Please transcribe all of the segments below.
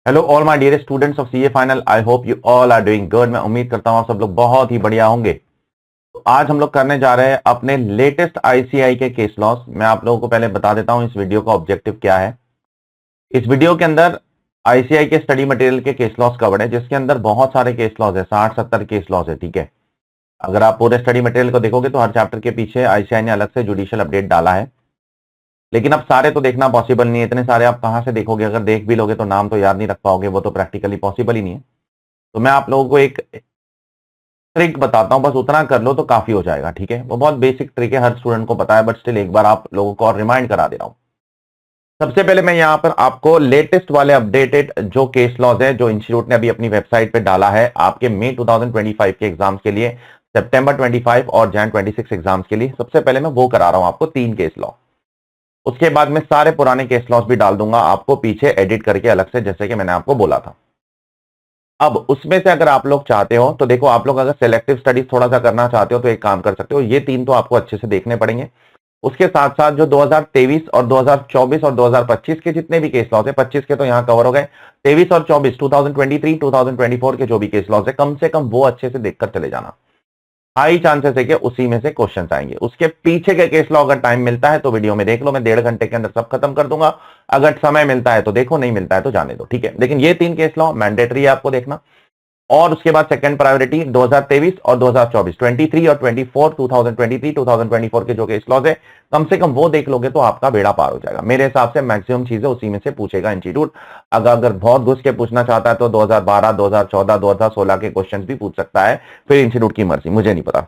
Hello all my dear students of CA final. I hope you all are doing good. मैं उम्मीद करता हूँ आप सब लोग बहुत ही बढ़िया होंगे। तो आज हम लोग करने जा रहे हैं अपने लेटेस्ट आईसीआई के केस लॉस। मैं आप लोगों को पहले बता देता हूँ इस वीडियो का ऑब्जेक्टिव क्या है। इस वीडियो के अंदर आईसीआई के स्टडी मटेरियल के केस लॉस कवर्ड है, जिसके अंदर बहुत सारे केस लॉस है, 60-70 केस लॉस है। ठीक है, अगर आप पूरे स्टडी मटेरियल को देखोगे तो हर चैप्टर के पीछे आईसीआई ने अलग से जुडिशियल अपडेट डाला है, लेकिन अब सारे तो देखना पॉसिबल नहीं है। इतने सारे आप कहां से देखोगे? अगर देख भी लोगे तो नाम तो याद नहीं रख पाओगे, वो तो प्रैक्टिकली पॉसिबल ही नहीं है। तो मैं आप लोगों को एक ट्रिक बताता हूं, बस उतना कर लो तो काफी हो जाएगा। ठीक है, वो बहुत बेसिक ट्रिक है, हर स्टूडेंट को पता है, बट स्टिल एक बार आप लोगों को और रिमाइंड करा दे रहा हूं। सबसे पहले मैं यहां पर आपको लेटेस्ट वाले अपडेटेड जो केस लॉज है, जो इंस्टीट्यूट ने अभी अपनी वेबसाइट पे डाला है आपके मई 2025 के एग्जाम्स के लिए, सितंबर 25 और जैन 26 एग्जाम्स के लिए, सबसे पहले मैं वो करा रहा हूं आपको 3 केस लॉ। उसके बाद मैं सारे पुराने केस लॉस भी डाल दूंगा आपको पीछे एडिट करके अलग से, जैसे कि मैंने आपको बोला था। अब उसमें से अगर आप लोग चाहते हो तो देखो, आप लोग अगर सिलेक्टिव स्टडीज थोड़ा सा करना चाहते हो तो एक काम कर सकते हो, ये 3 तो आपको अच्छे से देखने पड़ेंगे। उसके साथ साथ जो 2023 और 2024 और 2025 के जितने भी केस लॉस है, 25 के तो यहां कवर हो गए, 23 और 24 2023 2024 के जो भी केस लॉस है, कम से कम वो अच्छे से देखकर चले जाना। हाई चांसेस है कि उसी में से क्वेश्चंस आएंगे। उसके पीछे के केस लॉ अगर टाइम मिलता है तो वीडियो में देख लो, मैं 1.5 घंटे के अंदर सब खत्म कर दूंगा। अगर समय मिलता है तो देखो, नहीं मिलता है तो जाने दो। ठीक है, लेकिन ये 3 केस लॉ मैंडेटरी है आपको देखना। और उसके बाद सेकंड प्रायोरिटी 2023 और 2024, 23 और 24, 2023 2024 के जो केस लॉज है, कम से कम वो देख लोगे तो आपका बेड़ा पार हो जाएगा। मेरे हिसाब से मैक्सिमम चीजें उसी में से पूछेगा इंस्टीट्यूट। अगर बहुत घुस के पूछना चाहता है तो 2012, 2014, 2016 के क्वेश्चन भी पूछ सकता है, फिर इंस्टीट्यूट की मर्जी, मुझे नहीं पता।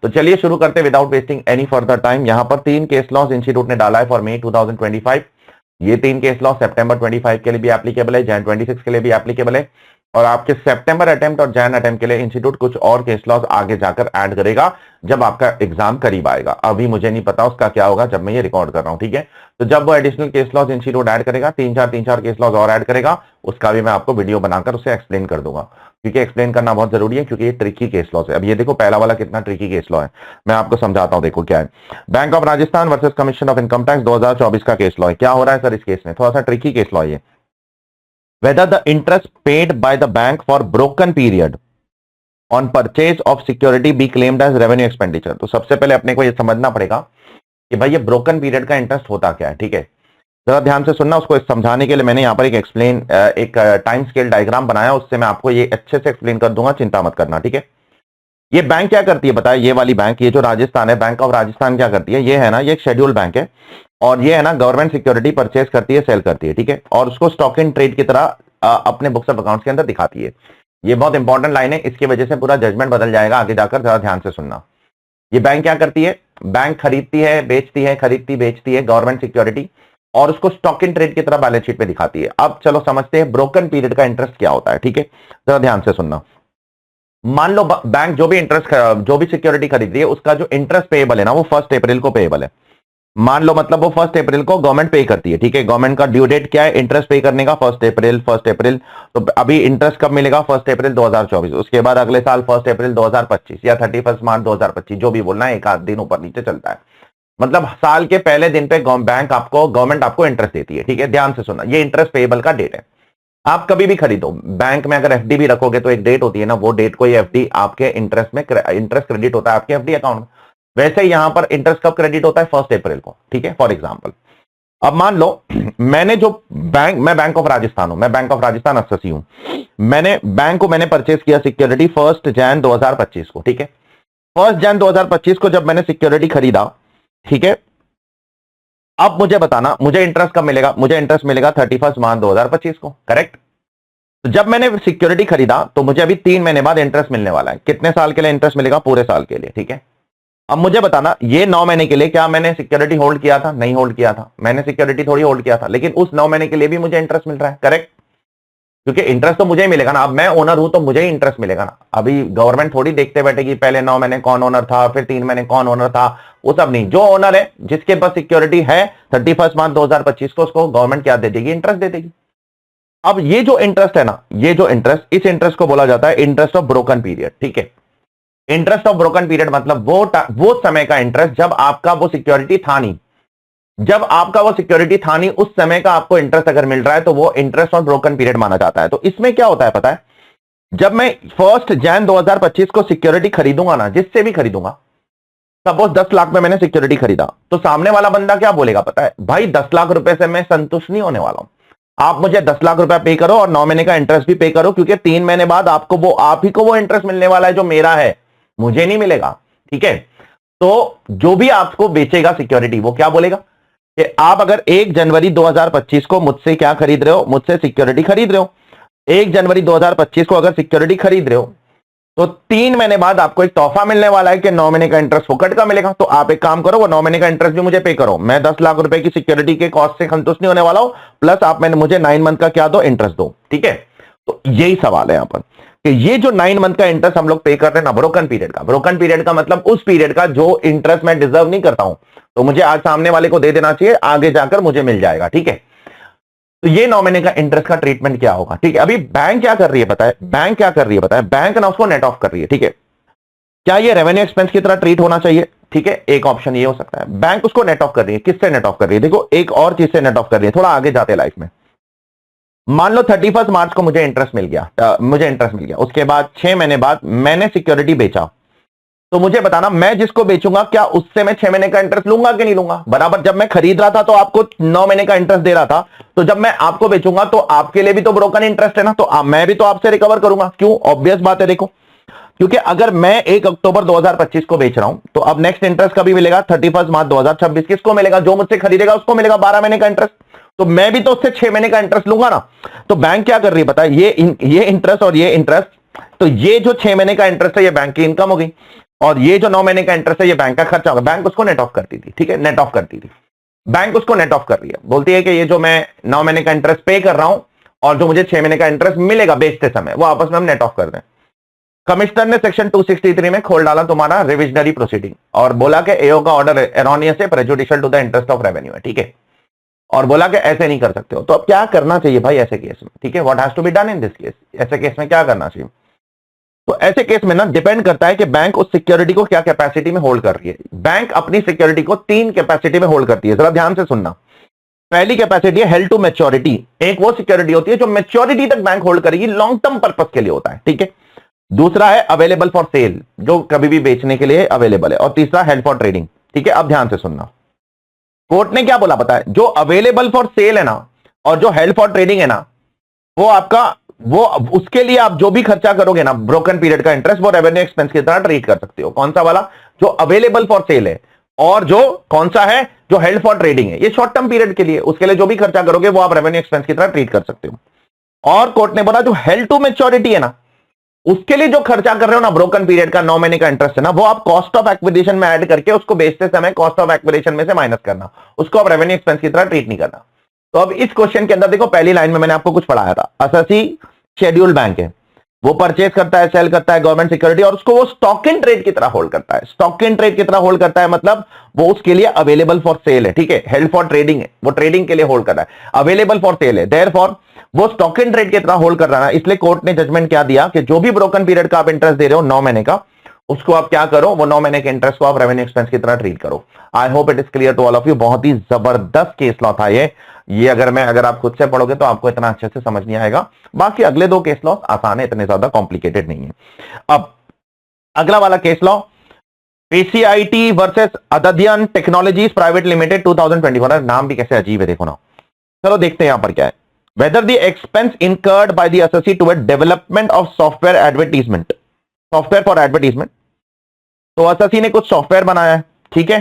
तो चलिए शुरू करते without wasting any further time. यहां पर 3 केस लॉस इंस्टीट्यूट ने डाला है फॉर मई 2025। ये 3 केस लॉस सितंबर 25 के लिए भी एप्लीकेबल है, जैन 26 के लिए भी एप्लीकेबल है, और आपके सितंबर अटेम्प्ट और जैन अटेम्प्ट के लिए इंस्टीट्यूट कुछ और केस लॉस आगे जाकर ऐड करेगा जब आपका एग्जाम करीब आएगा। अभी मुझे नहीं पता उसका क्या होगा जब मैं ये रिकॉर्ड कर रहा हूं। ठीक है, तो जब वो additional case laws institute add करेगा, 3-4 केस लॉस और ऐड करेगा, उसका भी मैं आपको वीडियो बनाकर उसे एक्सप्लेन कर दूंगा, क्योंकि एक्सप्लेन करना बहुत जरूरी है, क्योंकि ये ट्रिकी केस लॉस है। अब ये देखो पहला वाला कितना ट्रिकी केस लॉ है, मैं आपको समझाता हूं। देखो क्या है, bank of Rajasthan versus commission of income tax 2024 का केस लॉ है। क्या हो रहा है सर इस केस में? थोड़ा सा ट्रिकी केस लॉ है। Whether the interest paid by the bank for broken period on purchase of security be claimed as revenue expenditure। तो सबसे पहले अपने को ये समझना पड़ेगा कि भाई ये ब्रोकन पीरियड का इंटरेस्ट होता क्या है। ठीक है, जरा ध्यान से सुनना। उसको समझाने के लिए मैंने यहाँ पर एक टाइम स्केल डायग्राम बनाया, उससे मैं आपको ये अच्छे से एक्सप्लेन कर दूंगा, चिंता मत करना। ठीक है, ये बैंक क्या करती है बताए? ये वाली बैंक, ये जो राजस्थान है, बैंक ऑफ राजस्थान क्या करती है? ये है ना, ये एक शेड्यूल बैंक है, और ये है ना गवर्नमेंट सिक्योरिटी परचेज करती है, सेल करती है। ठीक है, और उसको स्टॉक इन ट्रेड की तरह अपने बुक्स ऑफ अकाउंट्स के अंदर दिखाती है। ये बहुत इंपॉर्टेंट लाइन है, इसकी वजह से पूरा जजमेंट बदल जाएगा आगे जाकर, जरा ध्यान से सुनना। ये बैंक क्या करती है? बैंक खरीदती है, बेचती है, खरीदती बेचती है गवर्नमेंट सिक्योरिटी, और उसको स्टॉक इन ट्रेड की तरह बैलेंस शीट पे दिखाती है। अब चलो समझते हैं ब्रोकन पीरियड का इंटरेस्ट क्या होता है। ठीक है, जरा ध्यान से सुनना। मान लो बैंक जो भी सिक्योरिटी खरीद रही है, उसका जो इंटरेस्ट पेएबल है ना, वो 1 अप्रैल को पेएबल है। मान लो मतलब वो 1 अप्रैल को गवर्नमेंट पे करती है। ठीक है, गवर्नमेंट का ड्यू डेट क्या है इंटरेस्ट पे करने का? 1 अप्रैल। तो अभी इंटरेस्ट कब मिलेगा? 1 अप्रैल 2024। उसके बाद अगले साल 1 अप्रैल 2025 या 31 मार्च 2025, जो भी बोलना है, एक आध दिन ऊपर नीचे चलता है। मतलब साल के पहले दिन पे गवर्नमेंट आपको इंटरेस्ट देती है। ठीक है, ध्यान से सुनना, ये इंटरेस्ट पेएबल का डेट है। आप कभी भी खरीदो बैंक में, अगर एफडी भी रखोगे तो एक डेट होती है ना, वो डेट को ये एफडी आपके इंटरेस्ट क्रेडिट होता है आपके एफडी अकाउंट में। वैसे यहां पर इंटरेस्ट कब क्रेडिट होता है? 1 अप्रैल को। ठीक है, फॉर एग्जांपल अब मान लो मैं बैंक ऑफ राजस्थान हूं, मैं बैंक ऑफ राजस्थान एसएससी हूं, मैंने परचेज किया सिक्योरिटी 1 जैन 2025 को। ठीक है, 1 जैन 2025 को जब मैंने सिक्योरिटी खरीदा, ठीक है, अब मुझे बताना मुझे इंटरेस्ट कब मिलेगा? मुझे इंटरेस्ट मिलेगा 31 मार्च 2025 को, करेक्ट? तो जब मैंने सिक्योरिटी खरीदा तो मुझे अभी 3 महीने बाद इंटरेस्ट मिलने वाला है। कितने साल के लिए इंटरेस्ट मिलेगा? पूरे साल के लिए। ठीक है, अब मुझे बताना, ये 9 महीने के लिए क्या मैंने सिक्योरिटी होल्ड किया था? नहीं होल्ड किया था, मैंने सिक्योरिटी थोड़ी होल्ड किया था, लेकिन उस 9 महीने के लिए भी मुझे इंटरेस्ट मिल रहा है, करेक्ट? क्योंकि इंटरेस्ट तो मुझे ही मिलेगा ना, अब मैं ओनर हूं तो मुझे ही इंटरेस्ट मिलेगा ना। अभी गवर्नमेंट थोड़ी देखते बैठेगी पहले 9 महीने कौन ओनर था, फिर 3 महीने कौन ओनर था, वो सब नहीं। जो ओनर है, जिसके पास सिक्योरिटी है 31 मार्च 2025 को, उसको गवर्नमेंट क्या दे देगी? इंटरेस्ट दे देगी। अब ये जो इंटरेस्ट है ना, ये जो इंटरेस्ट, इस इंटरेस्ट को बोला जाता है इंटरेस्ट ऑफ ब्रोकन पीरियड। ठीक है, इंटरेस्ट ऑफ ब्रोकन पीरियड मतलब वो समय का इंटरेस्ट जब आपका वो सिक्योरिटी था नहीं, जब आपका वो सिक्योरिटी था नहीं, उस समय का आपको इंटरेस्ट अगर मिल रहा है तो वो इंटरेस्ट ऑन ब्रोकन पीरियड माना जाता है। तो इसमें क्या होता है पता है, जब मैं 1 जनवरी 2025 को सिक्योरिटी खरीदूंगा ना, जिससे भी खरीदूंगा, सपोज 10 लाख में मैंने सिक्योरिटी खरीदा, तो सामने वाला बंदा क्या बोलेगा पता है, भाई 10 लाख रुपए से मैं संतुष्ट नहीं होने वाला हूं, आप मुझे 10 लाख रुपया पे करो और 9 महीने का इंटरेस्ट भी पे करो, क्योंकि 3 महीने बाद आपको वो, आप ही को वो इंटरेस्ट मिलने वाला है जो मेरा है, मुझे नहीं मिलेगा। ठीक है, तो जो भी आपको बेचेगा सिक्योरिटी, वो क्या बोलेगा कि आप अगर 1 जनवरी 2025 को मुझसे क्या खरीद रहे हो, मुझसे सिक्योरिटी खरीद रहे हो, 1 जनवरी 2025 को अगर सिक्योरिटी खरीद रहे हो, तो 3 महीने बाद आपको एक तोहफा मिलने वाला है कि 9 महीने का इंटरेस्ट फुकट का मिलेगा। तो आप एक काम करो, वो 9 महीने का इंटरेस्ट भी मुझे पे करो, मैं 10 लाख रुपए की सिक्योरिटी के कॉस्ट से संतुष्ट नहीं होने वाला हूं, प्लस आप मैंने मुझे 9 मंथ का क्या दो, इंटरेस्ट दो। ठीक है, तो यही सवाल है यहां पर कि ये जो 9 मंथ का इंटरेस्ट हम लोग पे कर रहे हैं ना, ब्रोकन पीरियड का, ब्रोकन पीरियड का मतलब उस पीरियड का जो इंटरेस्ट मैं डिजर्व नहीं करता हूं, तो मुझे आज सामने वाले को दे देना चाहिए, आगे जाकर मुझे मिल जाएगा। ठीक है, तो ये 9 महीने का इंटरेस्ट का ट्रीटमेंट क्या होगा। ठीक है, अभी बैंक क्या कर रही है पता है, बैंक क्या कर रही है पता है, बैंक ना उसको नेट ऑफ कर रही है। ठीक है, क्या ये रेवेन्यू एक्सपेंस की तरह ट्रीट होना चाहिए? ठीक है, एक ऑप्शन ये हो सकता है, बैंक उसको नेट ऑफ कर रही है। किससे नेट ऑफ कर रही है? देखो, एक और चीज से नेट ऑफ कर रही है, थोड़ा आगे जाते लाइफ में। मान लो 31 मार्च को मुझे इंटरेस्ट मिल गया, उसके बाद 6 महीने बाद मैंने सिक्योरिटी बेचा, तो मुझे बताना, मैं जिसको बेचूंगा क्या उससे मैं 6 महीने का इंटरेस्ट लूंगा कि नहीं लूंगा? बराबर, जब मैं खरीद रहा था तो आपको 9 महीने का इंटरेस्ट दे रहा था, तो जब मैं आपको बेचूंगा तो आपके लिए भी तो ब्रोकन इंटरेस्ट है ना, तो मैं भी तो आपसे रिकवर करूंगा। क्यों? ऑब्वियस बात है, देखो, क्योंकि अगर मैं 1 अक्टूबर 2025 को बेच रहा हूं, तो अब नेक्स्ट इंटरेस्ट कभी मिलेगा? 31 मार्च 2026। किसको मिलेगा? जो मुझसे खरीदेगा उसको मिलेगा 12 महीने का इंटरेस्ट, तो मैं भी तो उससे 6 महीने का इंटरेस्ट लूंगा ना। तो बैंक क्या कर रही है पता है, ये इंटरेस्ट और ये इंटरेस्ट, तो ये जो 6 महीने का इंटरेस्ट है ये बैंक की इनकम हो गई, और ये जो 9 महीने का इंटरेस्ट है ये बैंक का खर्चा होगा। बैंक उसको नेट ऑफ करती थी। ठीक है, नेट ऑफ करती थी, बैंक उसको नेट ऑफ कर रही है, बोलती है कि ये जो मैं 9 महीने का इंटरेस्ट पे कर रहा हूं और जो मुझे 6 महीने का इंटरेस्ट मिलेगा बेचते समय, वो आपस में हम नेट ऑफ कर दें। कमिश्नर ने सेक्शन 263 में खोल डाला तुम्हारा रिविजनरी प्रोसीडिंग, और बोला कि एओ का ऑर्डर एरोनियस है, prejudicial to the interest of revenue है। ठीक है, और बोला कि ऐसे नहीं कर सकते हो। तो अब क्या करना चाहिए भाई ऐसे केस में? ठीक है, what has to be done in this case, ऐसे केस में क्या करना चाहिए? तो ऐसे केस में ना डिपेंड करता है कि बैंक उस सिक्योरिटी को क्या कैपेसिटी में होल्ड कर रही है। बैंक अपनी सिक्योरिटी को 3 कैपेसिटी में होल्ड करती है, जरा ध्यान से सुनना। पहली कैपेसिटी है हेल्ड टू मैच्योरिटी, एक वो सिक्योरिटी होती है जो मैच्योरिटी तक बैंक होल्ड करेगी, लॉन्ग टर्म पर्पस के लिए होता है। ठीक है, दूसरा है अवेलेबल फॉर सेल, जो कभी भी बेचने के लिए अवेलेबल है, और तीसरा हेल्ड फॉर ट्रेडिंग। ठीक है, अब ध्यान से सुनना, कोर्ट ने क्या बोला पता है, जो अवेलेबल फॉर सेल है ना और जो हेल्ड फॉर ट्रेडिंग है ना, वो आपका, वो उसके लिए आप जो भी खर्चा करोगे ना ब्रोकन पीरियड का इंटरेस्ट, वो रेवेन्यू एक्सपेंस की तरह ट्रीट कर सकते हो। कौन सा वाला? जो अवेलेबल फॉर सेल है, और जो कौन सा है, जो हेल्ड फॉर ट्रेडिंग है, ये शॉर्ट टर्म पीरियड के लिए, उसके लिए जो भी खर्चा करोगे वो आप रेवेन्यू एक्सपेंस की तरह ट्रीट कर सकते हो। और कोर्ट ने बोला जो हेल्ड टू मैच्योरिटी है ना, उसके लिए जो खर्चा कर रहे हो ना ब्रोकन पीरियड का 9 महीने का इंटरेस्ट है ना, वो आप कॉस्ट ऑफ एक्विजिशन में ऐड करके उसको बेचते समय कॉस्ट ऑफ एक्विजिशन में से माइनस करना, उसको आप रेवेन्यू एक्सपेंस की तरह ट्रीट नहीं करना। तो अब इस क्वेश्चन के अंदर देखो, पहली लाइन में मैंने आपको कुछ पढ़ाया था, असेसी शेड्यूल्ड बैंक है, वो परचेज करता है, सेल करता है गवर्नमेंट सिक्योरिटी, और उसको वो स्टॉक इन ट्रेड की तरह होल्ड करता है। स्टॉक इन ट्रेड की तरह होल्ड करता है मतलब वो उसके लिए अवेलेबल फॉर सेल है। ठीक है, हेल्ड फॉर ट्रेडिंग है, वो ट्रेडिंग के लिए होल्ड कर रहा है, अवेलेबल फॉर सेल है, देयरफॉर वो स्टॉक इन ट्रेड की तरह होल्ड कर रहा है। इसलिए कोर्ट ने जजमेंट क्या दिया कि जो भी ब्रोकन पीरियड का आप इंटरेस्ट दे रहे हो 9 महीने का, उसको आप क्या करो, वो 9 महीने के इंटरेस्ट को आप रेवेन्यू एक्सपेंस की तरह ट्रीट करो। I hope it is clear to all of you. बहुत ही जबरदस्त केस लॉ था ये अगर आप खुद से पढ़ोगे तो आपको इतना अच्छे से समझ नहीं आएगा। बाकी अगले 2 केस लॉ आसान है, इतने ज्यादा कॉम्प्लिकेटेड नहीं है। अब अगला वाला case law, PCIT versus Adadhyan technologies private limited 2024। नाम भी कैसे अजीब है, देखो ना। चलो देखते हैं यहां पर क्या है। Whether the expense incurred by the associate toward development of software advertisement, software for advertisement, तो अससी ने कुछ सॉफ्टवेयर बनाया है, ठीक है,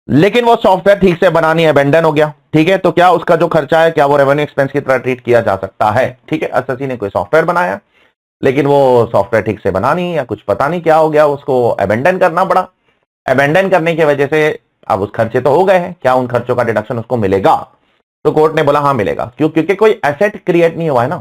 लेकिन वो सॉफ्टवेयर ठीक से बना नहीं, अबेंडन हो गया। ठीक है, तो क्या उसका जो खर्चा है, क्या वो रेवेन्यू एक्सपेंस की तरह ट्रीट किया जा सकता है? ठीक है, अससी ने कोई सॉफ्टवेयर बनाया लेकिन वो सॉफ्टवेयर ठीक से बना नहीं, या कुछ पता नहीं क्या हो गया, उसको अबेंडन करना पड़ा। अबेंडन करने की वजह से अब उस खर्चे तो हो गए हैं, क्या उन खर्चों का डिडक्शन उसको मिलेगा? तो कोर्ट ने बोला हाँ मिलेगा। क्यों? क्योंकि कोई एसेट क्रिएट नहीं हुआ है ना।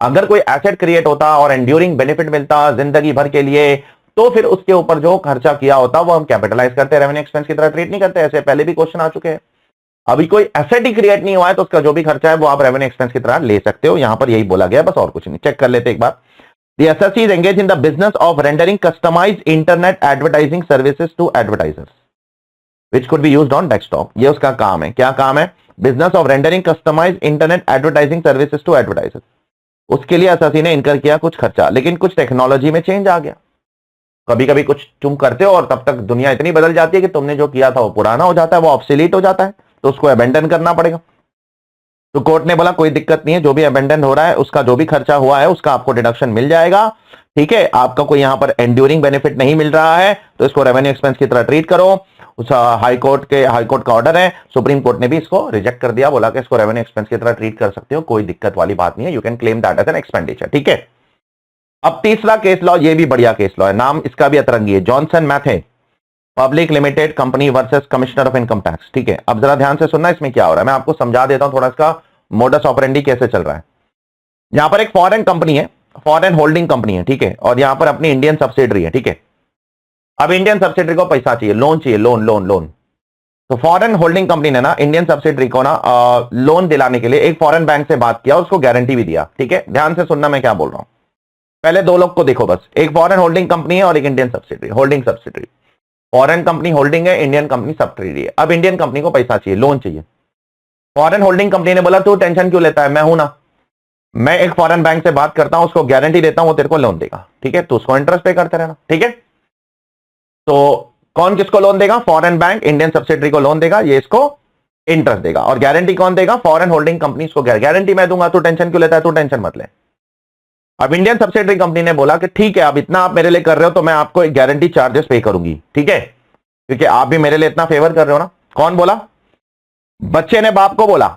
अगर कोई एसेट क्रिएट होता और एंड्यूरिंग बेनिफिट मिलता जिंदगी भर के लिए, तो फिर उसके ऊपर जो खर्चा किया होता वो हम कैपिटलाइज करते, रेवेन्यू एक्सपेंस की तरह ट्रीट नहीं करते। ऐसे पहले भी क्वेश्चन आ चुके हैं। अभी कोई एसेट ही क्रिएट नहीं हुआ है तो उसका जो भी खर्चा है वो आप रेवेन्यू एक्सपेंस की तरह ले सकते हो। यहां पर यही बोला गया, बस और कुछ नहीं। चेक कर लेते एक बार। The SSC is engaged in the business of rendering customized internet advertising services to advertisers. Which could be used on desktop. ये उसका काम है। क्या काम है? Business of rendering customize internet advertising services to advertisers. उसके लिए एसएससी ने इनकर किया कुछ खर्चा, लेकिन कुछ टेक्नोलॉजी में चेंज आ गया। कभी कभी कुछ तुम करते हो और तब तक दुनिया इतनी बदल जाती है कि तुमने जो किया था वो पुराना हो जाता है, वो ऑब्सोलीट हो जाता है, तो उसको अबेंडन करना पड़ेगा। तो कोर्ट ने बोला कोई दिक्कत नहीं है, जो भी अबेंडन हो रहा है उसका जो भी खर्चा हुआ है उसका आपको डिडक्शन मिल जाएगा। ठीक है, आपका कोई यहां पर एंड्यूरिंग बेनिफिट नहीं मिल रहा है तो इसको रेवेन्यू एक्सपेंस की तरह ट्रीट करो। उस हाई कोर्ट का ऑर्डर है, सुप्रीम कोर्ट ने भी इसको रिजेक्ट कर दिया, बोला कि इसको रेवेन्यू एक्सपेंस की तरह ट्रीट कर सकते हो, कोई दिक्कत वाली बात नहीं है, you can claim that as an expenditure. ठीक है, अब तीसरा केस लॉ, ये भी बढ़िया केस लॉ है, नाम इसका भी अतरंगी है, Johnson Matthey public limited company versus commissioner of income tax. ठीक है, अब जरा ध्यान से सुनना इसमें क्या हो रहा है, मैं आपको समझा देता हूं थोड़ा इसका मोडस ऑपरेंडी कैसे चल रहा है। यहां पर एक फॉरेन कंपनी है, फॉरेन होल्डिंग कंपनी है, ठीक है, और यहां पर अपनी इंडियन सब्सिडरी है। ठीक है, अब इंडियन सब्सिडरी को पैसा चाहिए, लोन चाहिए, लोन लोन लोन। तो फॉरेन होल्डिंग कंपनी ने ना इंडियन सब्सिडरी को ना लोन दिलाने के लिए एक फॉरेन बैंक से बात किया, उसको गारंटी भी दिया। ठीक है, ध्यान से सुनना मैं क्या बोल रहा हूं। पहले दो लोग को देखो बस, एक फॉरेन होल्डिंग कंपनी है और एक Indian subsidiary, holding subsidiary. Foreign company holding है, इंडियन कंपनी सब्सिडरी है। अब इंडियन कंपनी को पैसा चाहिए, लोन चाहिए। फॉरेन होल्डिंग कंपनी ने बोला तू टेंशन क्यों लेता है, मैं हूं ना, मैं एक फॉरेन बैंक से बात करता हूं, उसको गारंटी देता हूं, वो तेरे को लोन देगा। ठीक है, तो उसको इंटरेस्ट पे करते रहना। ठीक है, तो कौन किसको लोन देगा? फॉरेन बैंक इंडियन सब्सिडरी को लोन देगा, ये इसको इंटरेस्ट देगा। और गारंटी कौन देगा? फॉरेन होल्डिंग कंपनी इसको गारंटी मैं दूंगा, तू टेंशन क्यों लेता है, तू टेंशन मत ले। अब इंडियन सब्सिडरी कंपनी ने बोला कि ठीक है, अब इतना आप मेरे लिए कर रहे हो तो मैं आपको एक गारंटी चार्जेस पे करूंगी। ठीक है, क्योंकि आप भी मेरे लिए इतना फेवर कर रहे हो ना। कौन बोला? बच्चे ने बाप को बोला,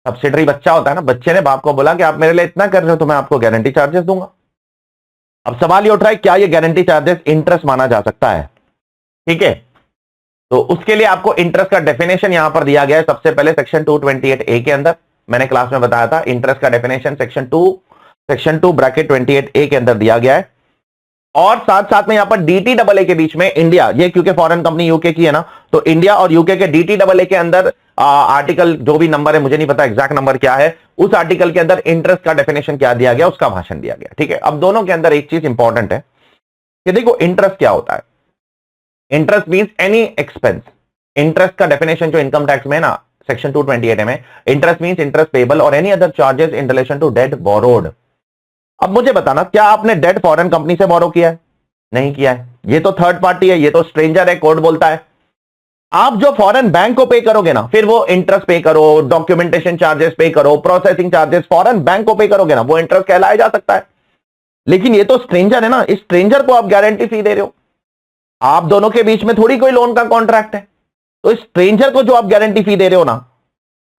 सब्सिडरी बच्चा होता है ना, बच्चे ने बाप को बोला कि आप मेरे लिए इतना कर रहे हो तो मैं आपको गारंटी चार्जेस दूंगा। अब सवाल ये उठ रहा है क्या ये गारंटी चार्जेस इंटरेस्ट माना जा सकता है? ठीक है, तो उसके लिए आपको इंटरेस्ट का डेफिनेशन यहां पर दिया गया है। सबसे पहले सेक्शन 228A के अंदर मैंने क्लास में बताया था, इंटरेस्ट का डेफिनेशन सेक्शन 2 ब्रैकेट 28A के अंदर दिया गया है। और साथ साथ में यहां पर DTAA के बीच में इंडिया, ये क्योंकि फॉरेन कंपनी यूके की है ना, तो इंडिया और यूके के DTAA के अंदर आर्टिकल जो भी नंबर है, मुझे नहीं पता एग्जैक्ट नंबर क्या है, उस आर्टिकल के अंदर इंटरेस्ट का डेफिनेशन क्या दिया गया, उसका भाषण दिया गया। ठीक है, अब दोनों के अंदर एक चीज इंपॉर्टेंट है कि देखो इंटरेस्ट क्या होता है। Interest means any expense. Interest का डेफिनेशन जो इनकम टैक्स में ना सेक्शन 228 में, इंटरेस्ट मींस इंटरेस्ट पेबल और any other charges in relation to debt borrowed. अब मुझे बताना, क्या आपने डेट फॉरेन कंपनी से बोरो किया है? नहीं किया है, ये तो थर्ड पार्टी है, ये तो स्ट्रेंजर है, कोर्ट बोलता है। आप जो फॉरेन बैंक को पे करोगे ना, फिर वो इंटरेस्ट पे करो, डॉक्यूमेंटेशन चार्जेस पे करो, प्रोसेसिंग चार्जेस फॉरेन बैंक को पे करोगे ना, वो इंटरेस्ट कहलाया जा सकता है। लेकिन ये तो स्ट्रेंजर है ना, इस स्ट्रेंजर को आप गारंटी फी दे रहे हो, आप दोनों के बीच में थोड़ी कोई लोन का कॉन्ट्रैक्ट है। तो इस स्ट्रेंजर को जो आप गारंटी फी दे रहे हो ना,